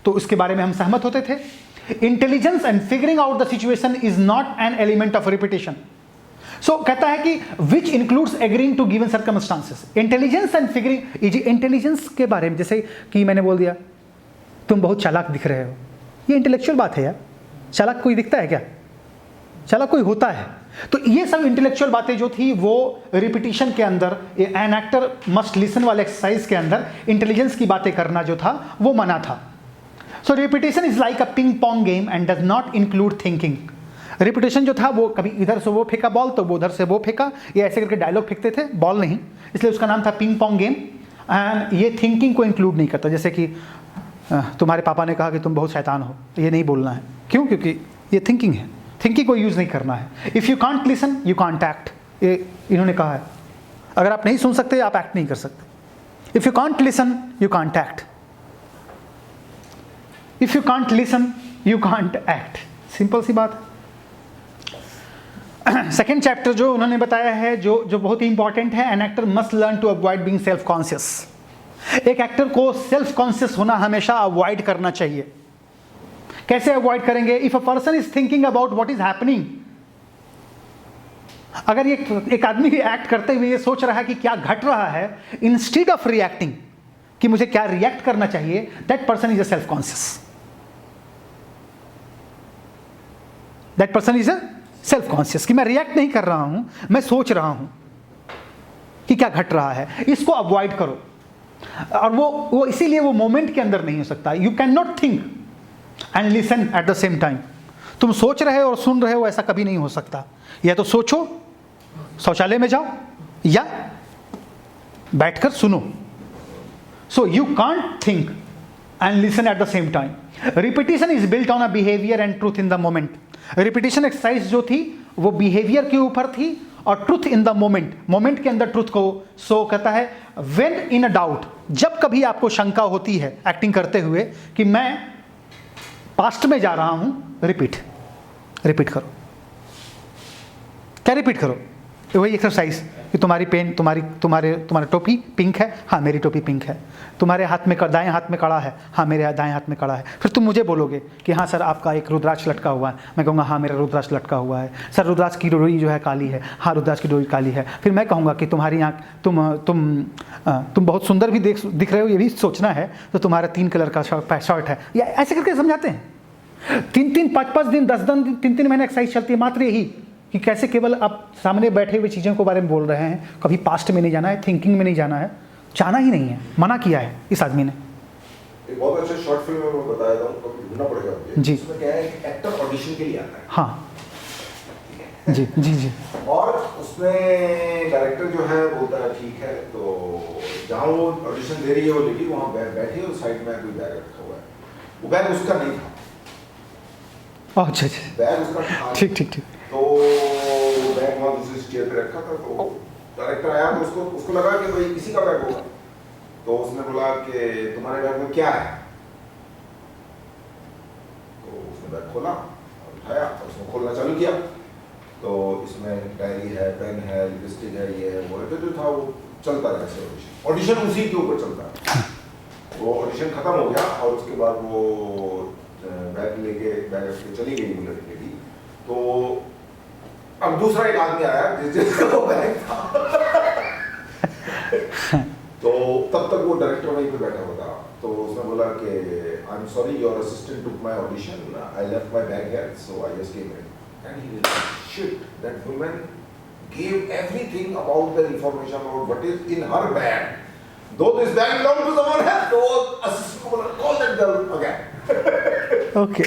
तो उसके बारे में हम सहमत होते थे। Intelligence and figuring out the situation is not an element of repetition. So कहता है कि which includes agreeing to given circumstances. Intelligence and figuring, intelligence के बारे में जैसे कि मैंने बोल दिया तुम बहुत चालाक दिख रहे हो, ये इंटेलेक्चुअल बात है यार। चालाक कोई दिखता है क्या? चालाक कोई होता है। तो ये सब इंटेलेक्चुअल बातें जो थी वो रिपीटिशन के अंदर, एन एक्टर मस्ट लिसन वाले एक्सरसाइज के अंदर इंटेलिजेंस की बातें करना जो था वो मना था। So repetition is like a ping pong game and does not include thinking. Repetition जो था वो कभी इधर से वो फेंका बॉल तो वो उधर से वो फेंका, ये ऐसे करके डायलॉग फेंकते थे, बॉल नहीं, इसलिए उसका नाम था पिंग पोंग गेम। एंड ये थिंकिंग को इंक्लूड नहीं करता, जैसे कि तुम्हारे पापा ने कहा कि तुम बहुत शैतान हो, ये नहीं बोलना है। क्यों? क्योंकि ये थिंकिंग है, थिंकिंग को यूज़ नहीं करना है। If you can't listen you can't act, ये इन्होंने कहा है। अगर आप नहीं सुन सकते आप एक्ट नहीं कर सकते। If you can't listen you can't act, if you can't listen you can't act, simple सी बात है। सेकेंड चैप्टर जो उन्होंने बताया है जो बहुत ही इंपॉर्टेंट है, an actor must learn to avoid being self conscious. एक एक्टर को सेल्फ कॉन्शियस होना हमेशा अवॉइड करना चाहिए। कैसे अवॉइड करेंगे? If a person is thinking about what is happening, अगर एक आदमी एक्ट करते हुए ये सोच रहा है कि क्या घट रहा है, इंस्टेड ऑफ रिएक्टिंग कि मुझे क्या रिएक्ट करना चाहिए, that person is a self conscious. That person is a self conscious, कि मैं रिएक्ट नहीं कर रहा हूं, मैं सोच रहा हूं कि क्या घट रहा है। इसको अवॉइड करो। और वो इसीलिए वो मोमेंट के अंदर नहीं हो सकता। You can not think and listen at the same time. तुम सोच रहे हो और सुन रहे हो, ऐसा कभी नहीं हो सकता। या तो सोचो, शौचालय में जाओ, या बैठकर सुनो। So you can't think and listen at the same time. Repetition is built on a behaviour and truth in the moment. Repetition exercise जो थी वो बिहेवियर के ऊपर थी और truth in the moment, moment के अंदर ट्रूथ को शो करता है। व्हेन इन अ डाउट, जब कभी आपको शंका होती है एक्टिंग करते हुए कि मैं पास्ट में जा रहा हूं, रिपीट करो। क्या रिपीट करो? वही एक्सरसाइज कि तुम्हारी पेन, तुम्हारी टोपी पिंक है, हाँ मेरी टोपी पिंक है। तुम्हारे हाथ में दाएं हाथ में कड़ा है, हाँ मेरे दाएं हाथ में कड़ा है। फिर तुम मुझे बोलोगे कि हाँ सर आपका एक रुद्राक्ष लटका हुआ है। मैं कहूँगा हाँ मेरा रुद्राक्ष लटका हुआ है। सर रुद्राक्ष की डोरी जो है काली है, हाँ रुद्राक्ष की डोरी काली है। फिर मैं कहूँगा कि तुम्हारी आँख, तुम बहुत सुंदर भी दिख रहे हो, ये भी सोचना है, तो तुम्हारा 3 कलर का शर्ट है। या ऐसे करके समझाते हैं। 3-3, 5-5 दिन, 10 दिन, 3-3 महीने एक्सरसाइज चलती है, मात्र यही कि कैसे केवल आप सामने बैठे हुए चीज़ों के बारे में बोल रहे हैं। कभी पास्ट में नहीं जाना है, थिंकिंग में नहीं जाना है, जाना ही नहीं है, मना किया है इस आदमी ने। एक बहुत अच्छा शॉर्ट फिल्म है, मैं बताया था, कभी ढूंढना पड़ेगा मुझे। जी। उसमें क्या है कि एक्टर ऑडिशन के लिए आता है। हाँ जी जी जी। और उसमें डायरेक्टर जो है बोलता है ठीक है, तो जहाँ वो ऑडिशन दे रही है वो लेडी वहाँ बैठी है और साइड में कोई बैग रखा हुआ है। वो बैग उसका नहीं था। अच्छा अच्छा, बैग उसका था। ठीक। तो बैग वहाँ दूसरी चेयर पे रखा था। तो डायरेक्टर आया तो उसको लगा कि भाई किसी का बैग होगा। तो उसने बोला कि तुम्हारे बैग में क्या है? तो उसने बैग खोला और उठाया और उसने खोलना चालू किया। तो इसमें डायरी है, पेन है, लिपस्टिक है, ये है वो है, जो था वो चलता रहा ऐसे ऑडिशन उसी के ऊपर चलता है। वो ऑडिशन खत्म हो गया और उसके बाद वो बैग लेके चली गई वो लड़की। तो अब दूसरा एक आदमी आया जिसका वो बैग था। तो तब तक वो डायरेक्टर वहीं पे बैठा हुआ था। तो उसने बोला कि I am sorry, your assistant took my audition, I left my bag here, so I just came in. And he realised shit, that woman gave everything about the information about what is in her bag. Though this bag belonged to someone else, तो assistant को बोला call that girl again. Okay,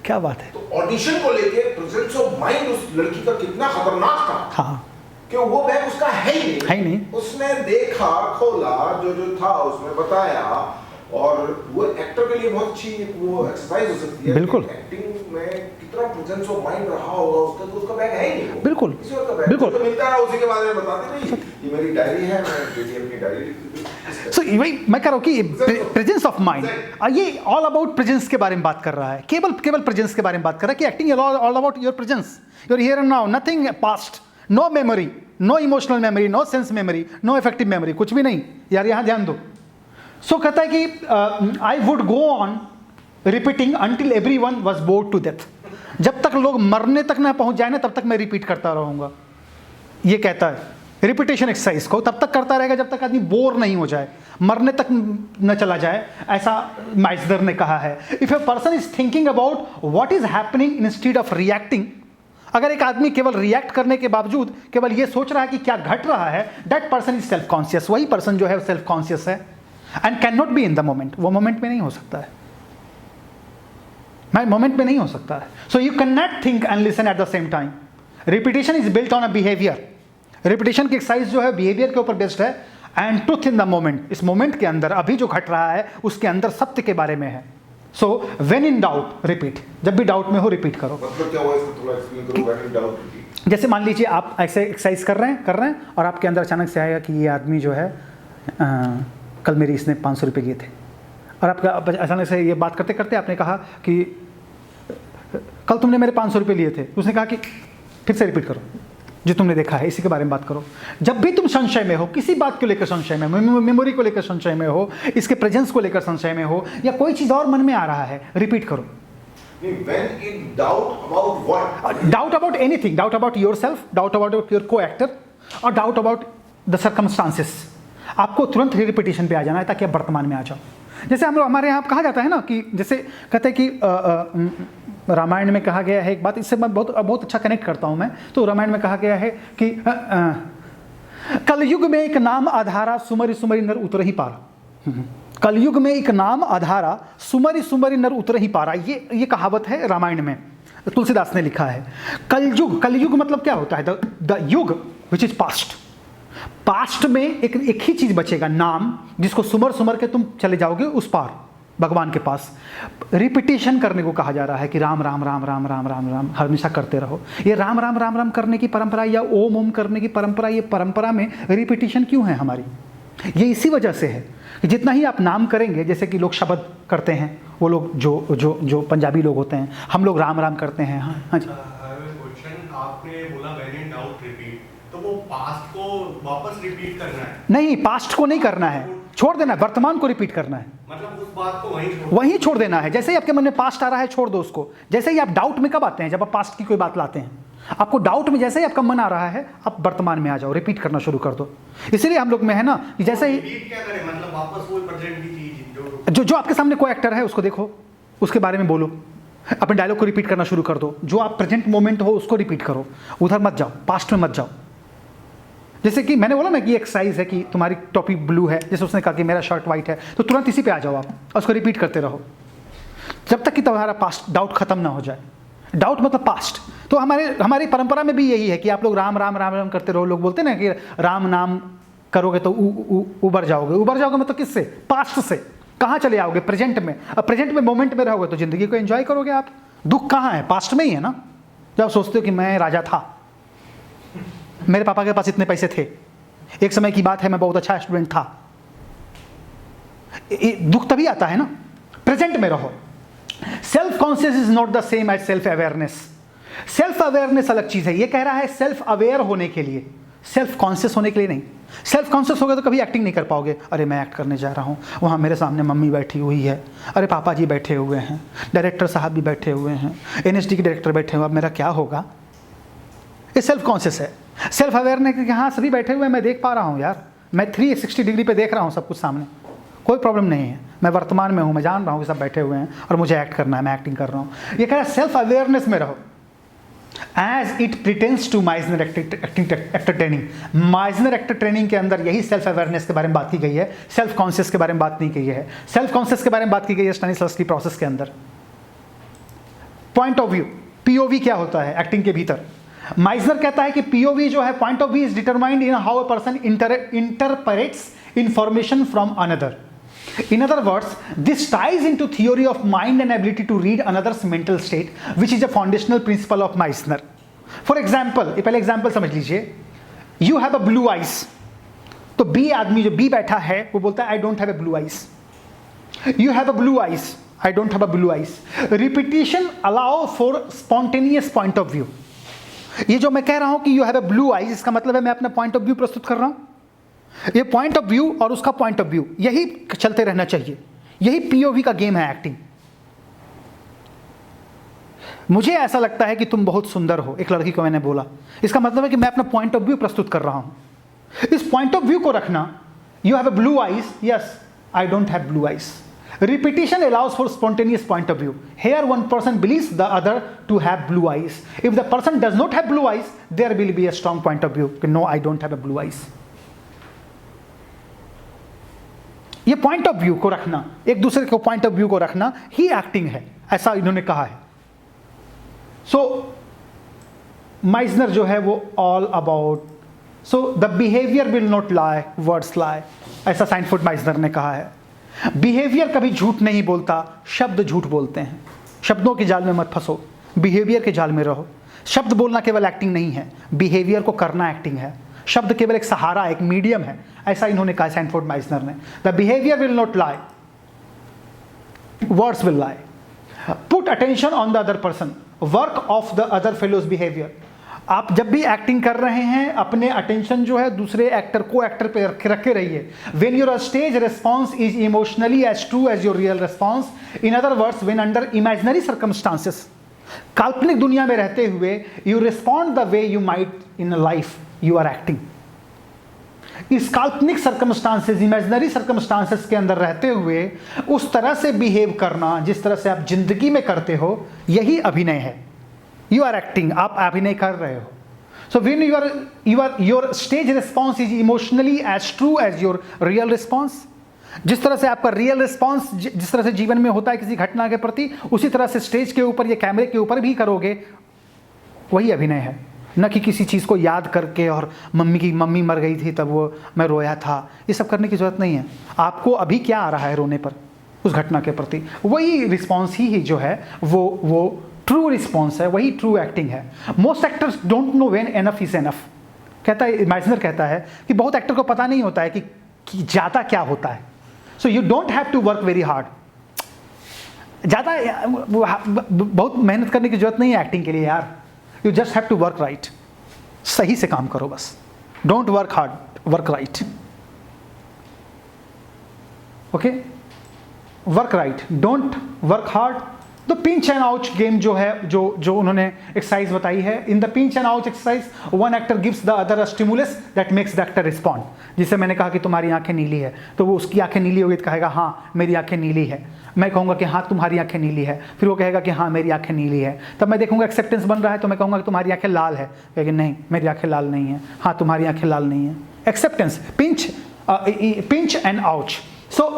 क्या बात है। तो ऑडिशन को लेके प्रेजेंस ऑफ माइंड उस लड़की का कितना खतरनाक था। हाँ, कि वो बैग उसका है ही नहीं। उसने देखा, खोला, जो था उसमें बताया। और वो एक्टर के लिए बहुत अच्छी वो एक्सरसाइज हो सकती है। बिल्कुल। एक्टिंग में कितना प्रेजेंस ऑफ माइंड रहा होगा उसका, तो उसका बैग है ही नहीं। बिल्कुल किसी और का बैग बिल्कुल। तो मिलता है, उसी के बारे में बताते नहीं, ये मेरी डायरी है, मैं अपनी डायरी लिखती हूँ। सो वही मैं कह रहा हूँ कि प्रेजेंस ऑफ माइंड, ये ऑल अबाउट प्रेजेंस के बारे में बात कर रहा है। केवल प्रेजेंस के बारे में बात कर रहा है कि acting all about your presence, your here and now, nothing past, no memory, no emotional memory, no sense memory, no effective memory, कुछ भी नहीं यार, यहाँ ध्यान दो। सो कहता है कि I would go on repeating until everyone was bored to death. जब तक लोग मरने तक ना पहुंच जाए ना, तब तक मैं रिपीट करता रहूंगा। ये कहता है रिपीटेशन एक्सरसाइज को तब तक करता रहेगा जब तक आदमी बोर नहीं हो जाए, मरने तक न चला जाए, ऐसा माइसदर ने कहा है। If a person is thinking about what is happening instead of reacting, अगर एक आदमी केवल रिएक्ट करने के बावजूद केवल ये सोच रहा है कि क्या घट रहा है, that person is self conscious. वही पर्सन जो है सेल्फ कॉन्शियस है and can not be in the moment. वो मोमेंट में नहीं हो सकता है, मैं मोमेंट में नहीं हो सकता है। So you can not think and listen at the same time. Repetition is built on a behaviour. Repetition की एक्सरसाइज जो है बिहेवियर के ऊपर बेस्ड है and truth in the moment. इस मोमेंट के अंदर अभी जो घट रहा है उसके अंदर सत्य के बारे में है। So when in doubt repeat, जब भी डाउट में हो रिपीट करो। मतलब क्या हुआ इसको थोड़ा एक्सप्लेन करो। व्हेन इन डाउट रिपीट, जैसे मान लीजिए आप ऐसे एक्सरसाइज कर रहे हैं और आपके अंदर अचानक से आएगा कि ये आदमी जो है कल मेरी इसने 500 रुपये दिए थे, और आपका अचानक से ये बात करते करते आपने कहा कि कल तुमने मेरे 500 रुपये लिए थे। उसने कहा कि फिर से रिपीट करो जो तुमने देखा है, इसी के बारे में बात करो। जब भी तुम संशय में हो, किसी बात को लेकर संशय में, मेमोरी को लेकर संशय में हो, इसके प्रेजेंस को लेकर संशय में हो, या कोई चीज़ और मन में आ रहा है, रिपीट करो। When in doubt about what? Doubt about anything. Doubt about yourself, doubt about your co-actor, or doubt about the circumstances. आपको तुरंत रिपीटिशन पे आ जाना है ताकि आप वर्तमान में आ जाओ। जैसे हम लोग हमारे यहाँ कहा जाता है ना कि जैसे कहते हैं कि रामायण में कहा गया है एक बात, इससे मैं बहुत अच्छा कनेक्ट करता हूँ मैं। तो रामायण में कहा गया है कि कलयुग में एक नाम आधारा, सुमरि सुमरि नर उतर ही पारा। कलयुग में एक आधारा सुमरि सुमरि नर उतर ही पारा, ये कहावत है रामायण में, तुलसीदास ने लिखा है। कलयुग मतलब क्या होता है? द युग विच इज पास्ट। पास्ट में एक ही चीज बचेगा, नाम, जिसको सुमर सुमर के तुम चले जाओगे उस पार, भगवान के पास। रिपीटिशन करने को कहा जा रहा है कि राम राम राम राम राम राम राम हमेशा करते रहो। ये राम राम राम राम करने की परंपरा या ओम ओम करने की परंपरा, ये परंपरा में रिपीटिशन क्यों है हमारी? ये इसी वजह से है कि जितना ही आप नाम करेंगे, जैसे कि लोग शब्द करते हैं, वो लोग जो पंजाबी लोग होते हैं, हम लोग राम राम करते हैं। हाँ जी। आपने बोला व्हेन इन डाउट रिपीट, तो वो पास्ट को वापस रिपीट करना है? नहीं, पास्ट को नहीं करना है, छोड़ देना है, वर्तमान को रिपीट करना है। मतलब उस बात को वहीं छोड़ देना है। जैसे ही आपके मन में पास्ट आ रहा है, छोड़ दो उसको। जैसे ही आप डाउट में कब आते हैं? जब आप पास्ट की कोई बात लाते हैं, आपको डाउट में जैसे ही आपका मन आ रहा है, आप वर्तमान में आ जाओ, रिपीट करना शुरू कर दो। इसीलिए हम लोग में है ना कि जैसे ही क्या करें, मतलब वापस वो प्रेजेंट की चीज जो आपके सामने कोई एक्टर है उसको देखो, उसके बारे में बोलो, अपने डायलॉग को रिपीट करना शुरू कर दो। जो आप प्रेजेंट मोमेंट हो उसको रिपीट करो, उधर मत जाओ, पास्ट में मत जाओ। जैसे कि मैंने बोला ना कि एक्सरसाइज है कि तुम्हारी टॉपी ब्लू है, जैसे उसने कहा कि मेरा शर्ट वाइट है, तो तुरंत इसी पे आ जाओ आप और उसको रिपीट करते रहो जब तक कि तुम्हारा पास्ट डाउट खत्म ना हो जाए। डाउट मतलब पास्ट। तो हमारी परंपरा में भी यही है कि आप लोग राम राम राम राम करते रहो। लोग बोलते हैं ना कि राम नाम करोगे तो उबर जाओगे मतलब किससे? पास्ट से। कहाँ चले आओगे? प्रेजेंट में। अब प्रेजेंट में मोमेंट में रहोगे तो जिंदगी को एंजॉय करोगे आप। दुख कहाँ है? पास्ट में ही है ना। जब सोचते हो कि मैं राजा था, मेरे पापा के पास इतने पैसे थे, एक समय की बात है मैं बहुत अच्छा स्टूडेंट था, दुख तभी आता है ना। प्रेजेंट में रहो। Self conscious is not the same as self awareness. Self awareness अलग चीज है। ये कह रहा है सेल्फ अवेयर होने के लिए, सेल्फ कॉन्शियस होने के लिए नहीं। सेल्फ कॉन्शियस हो गए तो कभी एक्टिंग नहीं कर पाओगे। अरे मैं एक्ट करने जा रहा हूँ, वहाँ मेरे सामने मम्मी बैठी हुई है, अरे पापा जी बैठे हुए हैं, डायरेक्टर साहब भी बैठे हुए हैं, एनएसडी के डायरेक्टर बैठे हुए, अब मेरा क्या होगा? ये सेल्फ कॉन्शियस है। सेल्फ अवेयरनेस कि हाँ सभी बैठे हुए हैं, मैं देख पा रहा हूँ यार, मैं 360 डिग्री पे देख रहा हूँ सब कुछ सामने, कोई प्रॉब्लम नहीं है, मैं वर्तमान में हूँ, मैं जान रहा हूँ कि सब बैठे हुए हैं और मुझे एक्ट करना है, मैं एक्टिंग कर रहा हूँ। ये कह रहा है सेल्फ अवेयरनेस में रहो। As it pretends to Meisner actor training. Meisner actor training के अंदर यही सेल्फ अवेयरनेस के बारे में बात की गई है, सेल्फ कॉन्शियस के बारे में बात नहीं की गई है। सेल्फ कॉन्शियस के बारे में बात की गई है स्टेनिस्लॉवस्की प्रोसेस के अंदर। पॉइंट ऑफ व्यू, पीओवी क्या होता है एक्टिंग के भीतर? माइजनर कहता है कि पीओवी जो है, point of view is determined in how a person interprets information from another. In other words, this ties into theory of mind and ability to read another's mental state, which is a foundational principle of Meissner. For example, ये पहले एग्जाम्पल समझ लीजिए। You have a blue eyes, तो बी आदमी जो बी बैठा है वो बोलता है I don't have a blue eyes. You have a blue eyes, I don't have a blue eyes. Repetition allow for spontaneous point of view. ये जो मैं कह रहा हूं कि you have a blue eyes, इसका मतलब है मैं अपना पॉइंट ऑफ व्यू प्रस्तुत कर रहा हूं। ये पॉइंट ऑफ व्यू और उसका पॉइंट ऑफ व्यू यही चलते रहना चाहिए। यही पीओवी का गेम है एक्टिंग। मुझे ऐसा लगता है कि तुम बहुत सुंदर हो, एक लड़की को मैंने बोला, इसका मतलब है कि मैं अपना पॉइंट ऑफ व्यू प्रस्तुत कर रहा हूं। इस पॉइंट ऑफ व्यू को रखना। You have a blue eyes, yes I don't have blue eyes. Repetition allows for spontaneous point of view. Here one person believes the other to have blue eyes. If the person does not have blue eyes, there will be a strong point of view. No, I don't have a blue eyes. ये पॉइंट ऑफ व्यू को रखना, एक दूसरे को पॉइंट ऑफ व्यू को रखना ही एक्टिंग है, ऐसा इन्होंने कहा है। सो माइजनर जो है वो all about, so the behaviour will not lie, words lie, ऐसा साइनफोर्ड माइजनर ने कहा है। बिहेवियर कभी झूठ नहीं बोलता, शब्द झूठ बोलते हैं। शब्दों के जाल में मत फंसो, बिहेवियर के जाल में रहो। शब्द बोलना केवल एक्टिंग नहीं है, बिहेवियर को करना एक्टिंग है। शब्द केवल एक सहारा, एक मीडियम है, ऐसा इन्होंने कहा सैनफोर्ड माइजनर ने। The behaviour will not lie, words will lie. Put attention on the other person, work of the other fellows behaviour. आप जब भी एक्टिंग कर रहे हैं, अपने अटेंशन जो है दूसरे एक्टर को एक्टर पे रखे रहिए। When your stage response is emotionally as true as your real response. In other words, when under imaginary circumstances, काल्पनिक दुनिया में रहते हुए, you respond the way you might in life, you are acting. इस काल्पनिक सर्कमस्टांसेस, इमेजिनरी सर्कमस्टांसेस के अंदर रहते हुए उस तरह से बिहेव करना जिस तरह से आप जिंदगी में करते हो, यही अभिनय है। यू आर एक्टिंग, आप अभिनय कर रहे हो। So when your stage response is emotionally as true as your real response. जिस तरह से आपका रियल रिस्पॉन्स जिस तरह से जीवन में होता है किसी घटना के प्रति, उसी तरह से स्टेज के ऊपर या कैमरे के ऊपर भी करोगे, वही अभिनय है। न कि किसी चीज़ को याद करके और मम्मी मर गई थी तब वो मैं रोया था, ये सब करने की ज़रूरत नहीं है। आपको अभी क्या आ रहा है रोने पर उस घटना के प्रति, वही रिस्पॉन्स ही जो है वो ट्रू रिस्पॉन्स है, वही ट्रू एक्टिंग है। Most actors don't know when enough is enough. कहता है माइजनर कहता है कि बहुत एक्टर को पता नहीं होता है कि ज़्यादा क्या होता है। So you don't have to work very hard. ज़्यादा बहुत मेहनत करने की जरूरत नहीं है एक्टिंग के लिए यार। You just have to work right. सही से काम करो बस। Don't work hard, work right. Okay, work right, don't work hard. तो पिंच एंड आउच गेम जो है, जो उन्होंने एक्सरसाइज बताई है, in the pinch and ouch exercise one actor gives the other a stimulus that makes the actor respond. जिसे मैंने कहा कि तुम्हारी आंखें नीली है, तो वो उसकी आंखें नीली होगी तो कहेगा हाँ मेरी आंखें नीली है। मैं कहूँगा कि हाँ तुम्हारी आंखें नीली है, फिर वो कहेगा कि हाँ मेरी आंखें नीली है। तब मैं देखूंगा एक्सेप्टेंस बन रहा है, तो मैं कहूँगा कि तुम्हारी आंखें लाल है, कहेगा नहीं मेरी आंखें लाल नहीं है, हाँ तुम्हारी आंखें लाल नहीं है। Acceptance, pinch and ouch. So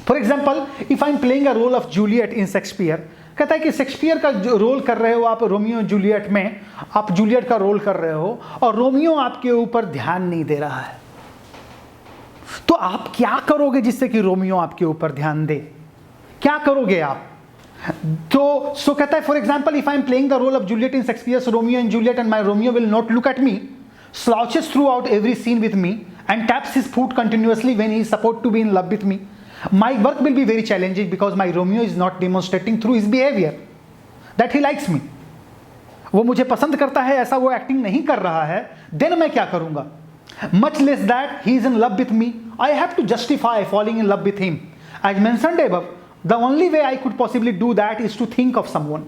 for example, if I am playing a role of Juliet in Shakespeare, कहता है कि शेक्सपियर का जो रोल कर रहे हो आप, रोमियो जूलियट में आप जूलियट का रोल कर रहे हो और रोमियो आपके ऊपर ध्यान नहीं दे रहा है, तो आप क्या करोगे जिससे कि रोमियो आपके ऊपर ध्यान दे? क्या करोगे आप? तो सो कहता है for example, if I am playing the role of Juliet in Shakespeare's Romeo and Juliet and my Romeo will not look at me, slouches throughout every scene with me and taps his foot continuously when he is supposed to be in love with me. My work will be very challenging because my Romeo is not demonstrating through his behavior that he likes me. वो मुझे पसंद करता है ऐसा वो एक्टिंग नहीं कर रहा है, देन मैं क्या करूंगा? Much less that he is in love with me, I have to justify falling in love with him. As mentioned above, the only way I could possibly do that is to think of someone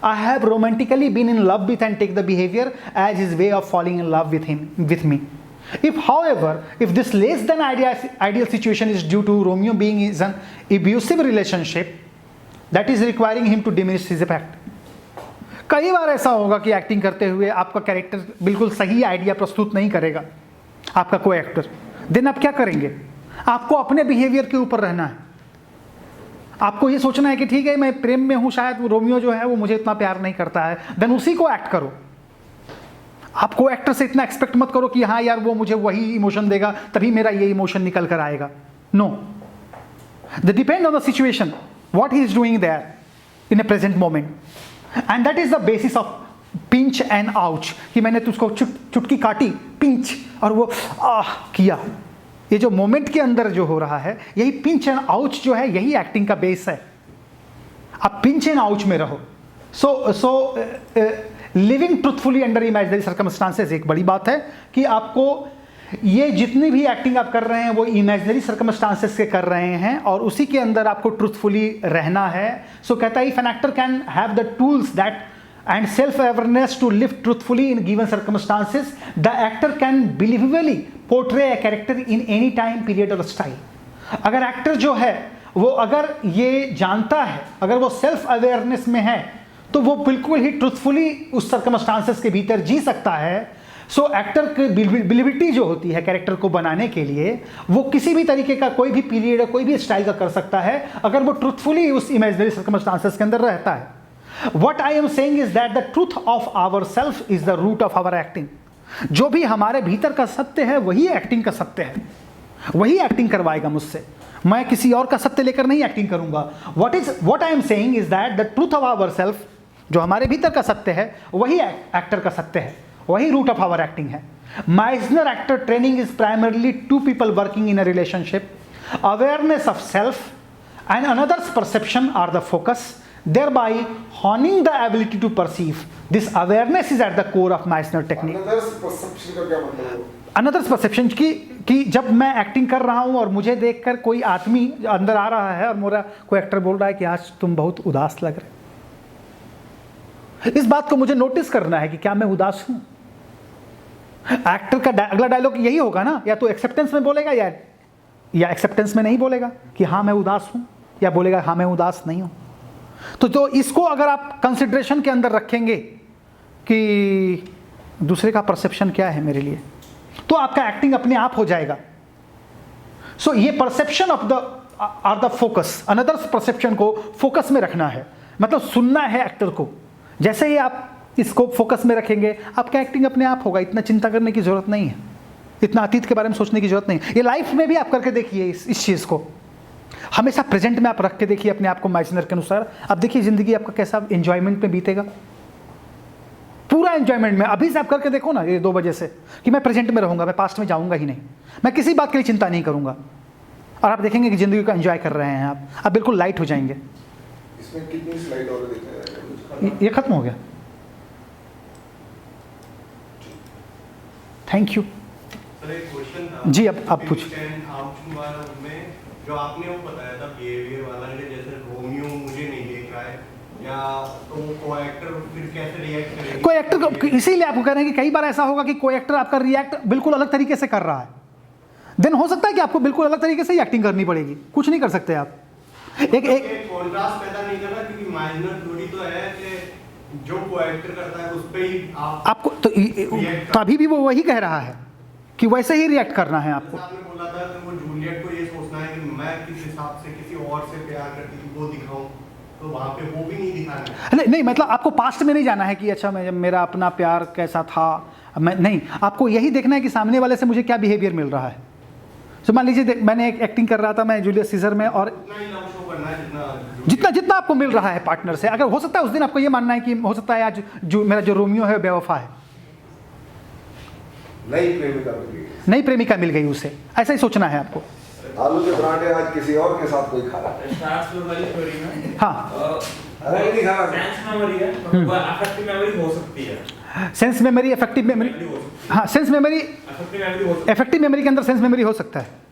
I have romantically been in love with and take the behavior as his way of falling in love with him, with me. If, however, if this less than ideal situation is due to Romeo being in an abusive relationship that is requiring him to diminish his effect. कई बार ऐसा होगा कि एक्टिंग करते हुए आपका कैरेक्टर बिल्कुल सही आइडिया प्रस्तुत नहीं करेगा, आपका कोई एक्टर, देन आप क्या करेंगे? आपको अपने बिहेवियर के ऊपर रहना है। आपको ये सोचना है कि ठीक है मैं प्रेम में हूँ, शायद वो रोमियो जो है वो मुझे इतना प्यार नहीं करता है, देन उसी को एक्ट करो। आपको एक्टर से इतना एक्सपेक्ट मत करो कि हाँ यार वो मुझे वही इमोशन देगा तभी मेरा ये इमोशन निकल कर आएगा। No, the depend on the situation what he is doing there in a present moment, and that is the basis of pinch and ouch. कि मैंने तुझको चुटकी काटी, पिंच, और वो किया। ये जो मोमेंट के अंदर जो हो रहा है, यही पिंच एंड आउच जो है, यही एक्टिंग का बेस है। आप पिंच एंड आउच में रहो। So living truthfully under imaginary circumstances, एक बड़ी बात है कि आपको ये जितनी भी एक्टिंग आप कर रहे हैं वो इमेजिनरी सर्कमस्टांसेस के कर रहे हैं और उसी के अंदर आपको ट्रूथफुली रहना है। सो कहता है if an actor can have the tools that and self-awareness to live truthfully in given circumstances, the actor can believably portray a character in any time period or style. अगर एक्टर जो है वो अगर ये जानता है, अगर वो सेल्फ अवेयरनेस में है, तो वो बिल्कुल ही ट्रूथफुली उस सर्कमस्टांसेस के भीतर जी सकता है। सो एक्टर की बिलीविटी जो होती है कैरेक्टर को बनाने के लिए, वो किसी भी तरीके का कोई भी पीरियड कोई भी स्टाइल का कर सकता है अगर वो ट्रूथफुली उस इमेजिनरी सर्कमस्टांसेस के अंदर रहता है। What I am saying is that the truth of ourself is the root of our acting. जो भी हमारे भीतर का सत्य है वही एक्टिंग का सत्य है, वही एक्टिंग करवाएगा मुझसे। मैं किसी और का सत्य लेकर नहीं एक्टिंग करूंगा। What I am saying is that the truth of ourself, जो हमारे भीतर का सत्य है वही एक्टर का सत्य है, वही रूट ऑफ आवर एक्टिंग है। Meisner actor training is primarily two people working in a relationship. Awareness of self and another's perception are the focus, thereby honing the ability to perceive. This awareness is at the core of Meisner technique. Another's perception का क्या मतलब है? Another's perception कि जब मैं एक्टिंग कर रहा हूँ और मुझे देखकर कोई आदमी अंदर आ रहा है और मेरा कोई एक्टर बोल रहा है कि आज तुम बहुत उदास लग रहे, इस बात को मुझे नोटिस करना है कि क्या मैं उदास हूँ। एक्टर का अगला डायलॉग यही होगा ना, या तो एक्सेप्टेंस में बोलेगा या एक्सेप्टेंस में नहीं बोलेगा कि हाँ मैं उदास हूँ, या बोलेगा हाँ मैं उदास नहीं हूँ। तो इसको अगर आप कंसिडरेशन के अंदर रखेंगे कि दूसरे का परसेप्शन क्या है मेरे लिए, तो आपका एक्टिंग अपने आप हो जाएगा। सो ये perception of the are the focus, another perception को फोकस में रखना है, मतलब सुनना है एक्टर को। जैसे ही आप इसको फोकस में रखेंगे आपका एक्टिंग अपने आप होगा, इतना चिंता करने की जरूरत नहीं है, इतना अतीत के बारे में सोचने की जरूरत नहीं है। ये लाइफ में भी आप करके देखिए इस चीज़ को, हमेशा प्रेजेंट में आप रख के देखिए अपने आप को इमेजिनर के अनुसार। अब देखिए ज़िंदगी आपका कैसा एंजॉयमेंट में बीतेगा, पूरा एंजॉयमेंट में। अभी से आप करके देखो ना ये 2 बजे से कि मैं प्रेजेंट में रहूँगा, मैं पास्ट में जाऊँगा ही नहीं, मैं किसी बात के लिए चिंता नहीं करूँगा, और आप देखेंगे कि ज़िंदगी को एंजॉय कर रहे हैं आप बिल्कुल लाइट हो जाएंगे। इसमें कितनी स्लाइड और देखा जाएगा? ये खत्म हो गया। Thank you. सर एक क्वेश्चन था जी, अब आप पूछ। में जो आपने वो बताया था बिहेवियर वाला, जैसे रोमियो मुझे नहीं देख रहा है, या तो कोई एक्टर फिर कैसे रिएक्ट करेगा? कोई एक्टर को, इसीलिए आपको कह रहे हैं कि कई बार ऐसा होगा कि कोई एक्टर आपका रिएक्ट बिल्कुल अलग तरीके से कर रहा है, देन हो सकता है कि आपको बिल्कुल अलग तरीके से ही एक्टिंग करनी पड़ेगी, कुछ नहीं कर सकते आप। एक कॉन्ट्रास्ट पैदा नहीं करना, क्योंकि इमेजिनर थ्योरी तो है कि जो को एक्टर करता है उस पे ही आपको तो तभी भी वो वही कह रहा है कि वैसे ही रिएक्ट करना है आपको। आपने बोला था कि वो जूलियट को ये सोचना है कि मैं किस हिसाब से किसी और से प्यार करती थी वो दिखाऊं, तो वहाँ पे वो भी नहीं दिखाना है। नहीं मतलब आपको पास्ट में नहीं जाना है कि अच्छा मैं मेरा अपना प्यार कैसा था, मैं नहीं, आपको यही देखना है कि सामने वाले से मुझे क्या बिहेवियर मिल रहा है। तो मान लीजिए मैंने एक एक्टिंग कर रहा था मैं जूलियस सीजर में, और जितना आपको मिल रहा है पार्टनर से, अगर हो सकता है उस दिन आपको ये मानना है कि हो सकता है आज मेरा जो रोमियो है बेवफा है, नई प्रेमिका मिल गई उसे, ऐसा ही सोचना है आपको। आलू के पराठे आज किसी और के साथ कोई खा रहा है। स्टार्स वाली स्टोरी में हाँ अरे नहीं खा रहा। सेंस मेमोरी है, वो अफेक्टिव मेमोरी हो सकती है। सेंस मेमोरी, इफेक्टिव मेमोरी, हाँ सेंस मेमोरी, इफेक्टिव मेमोरी के अंदर सेंस मेमोरी हो सकता है।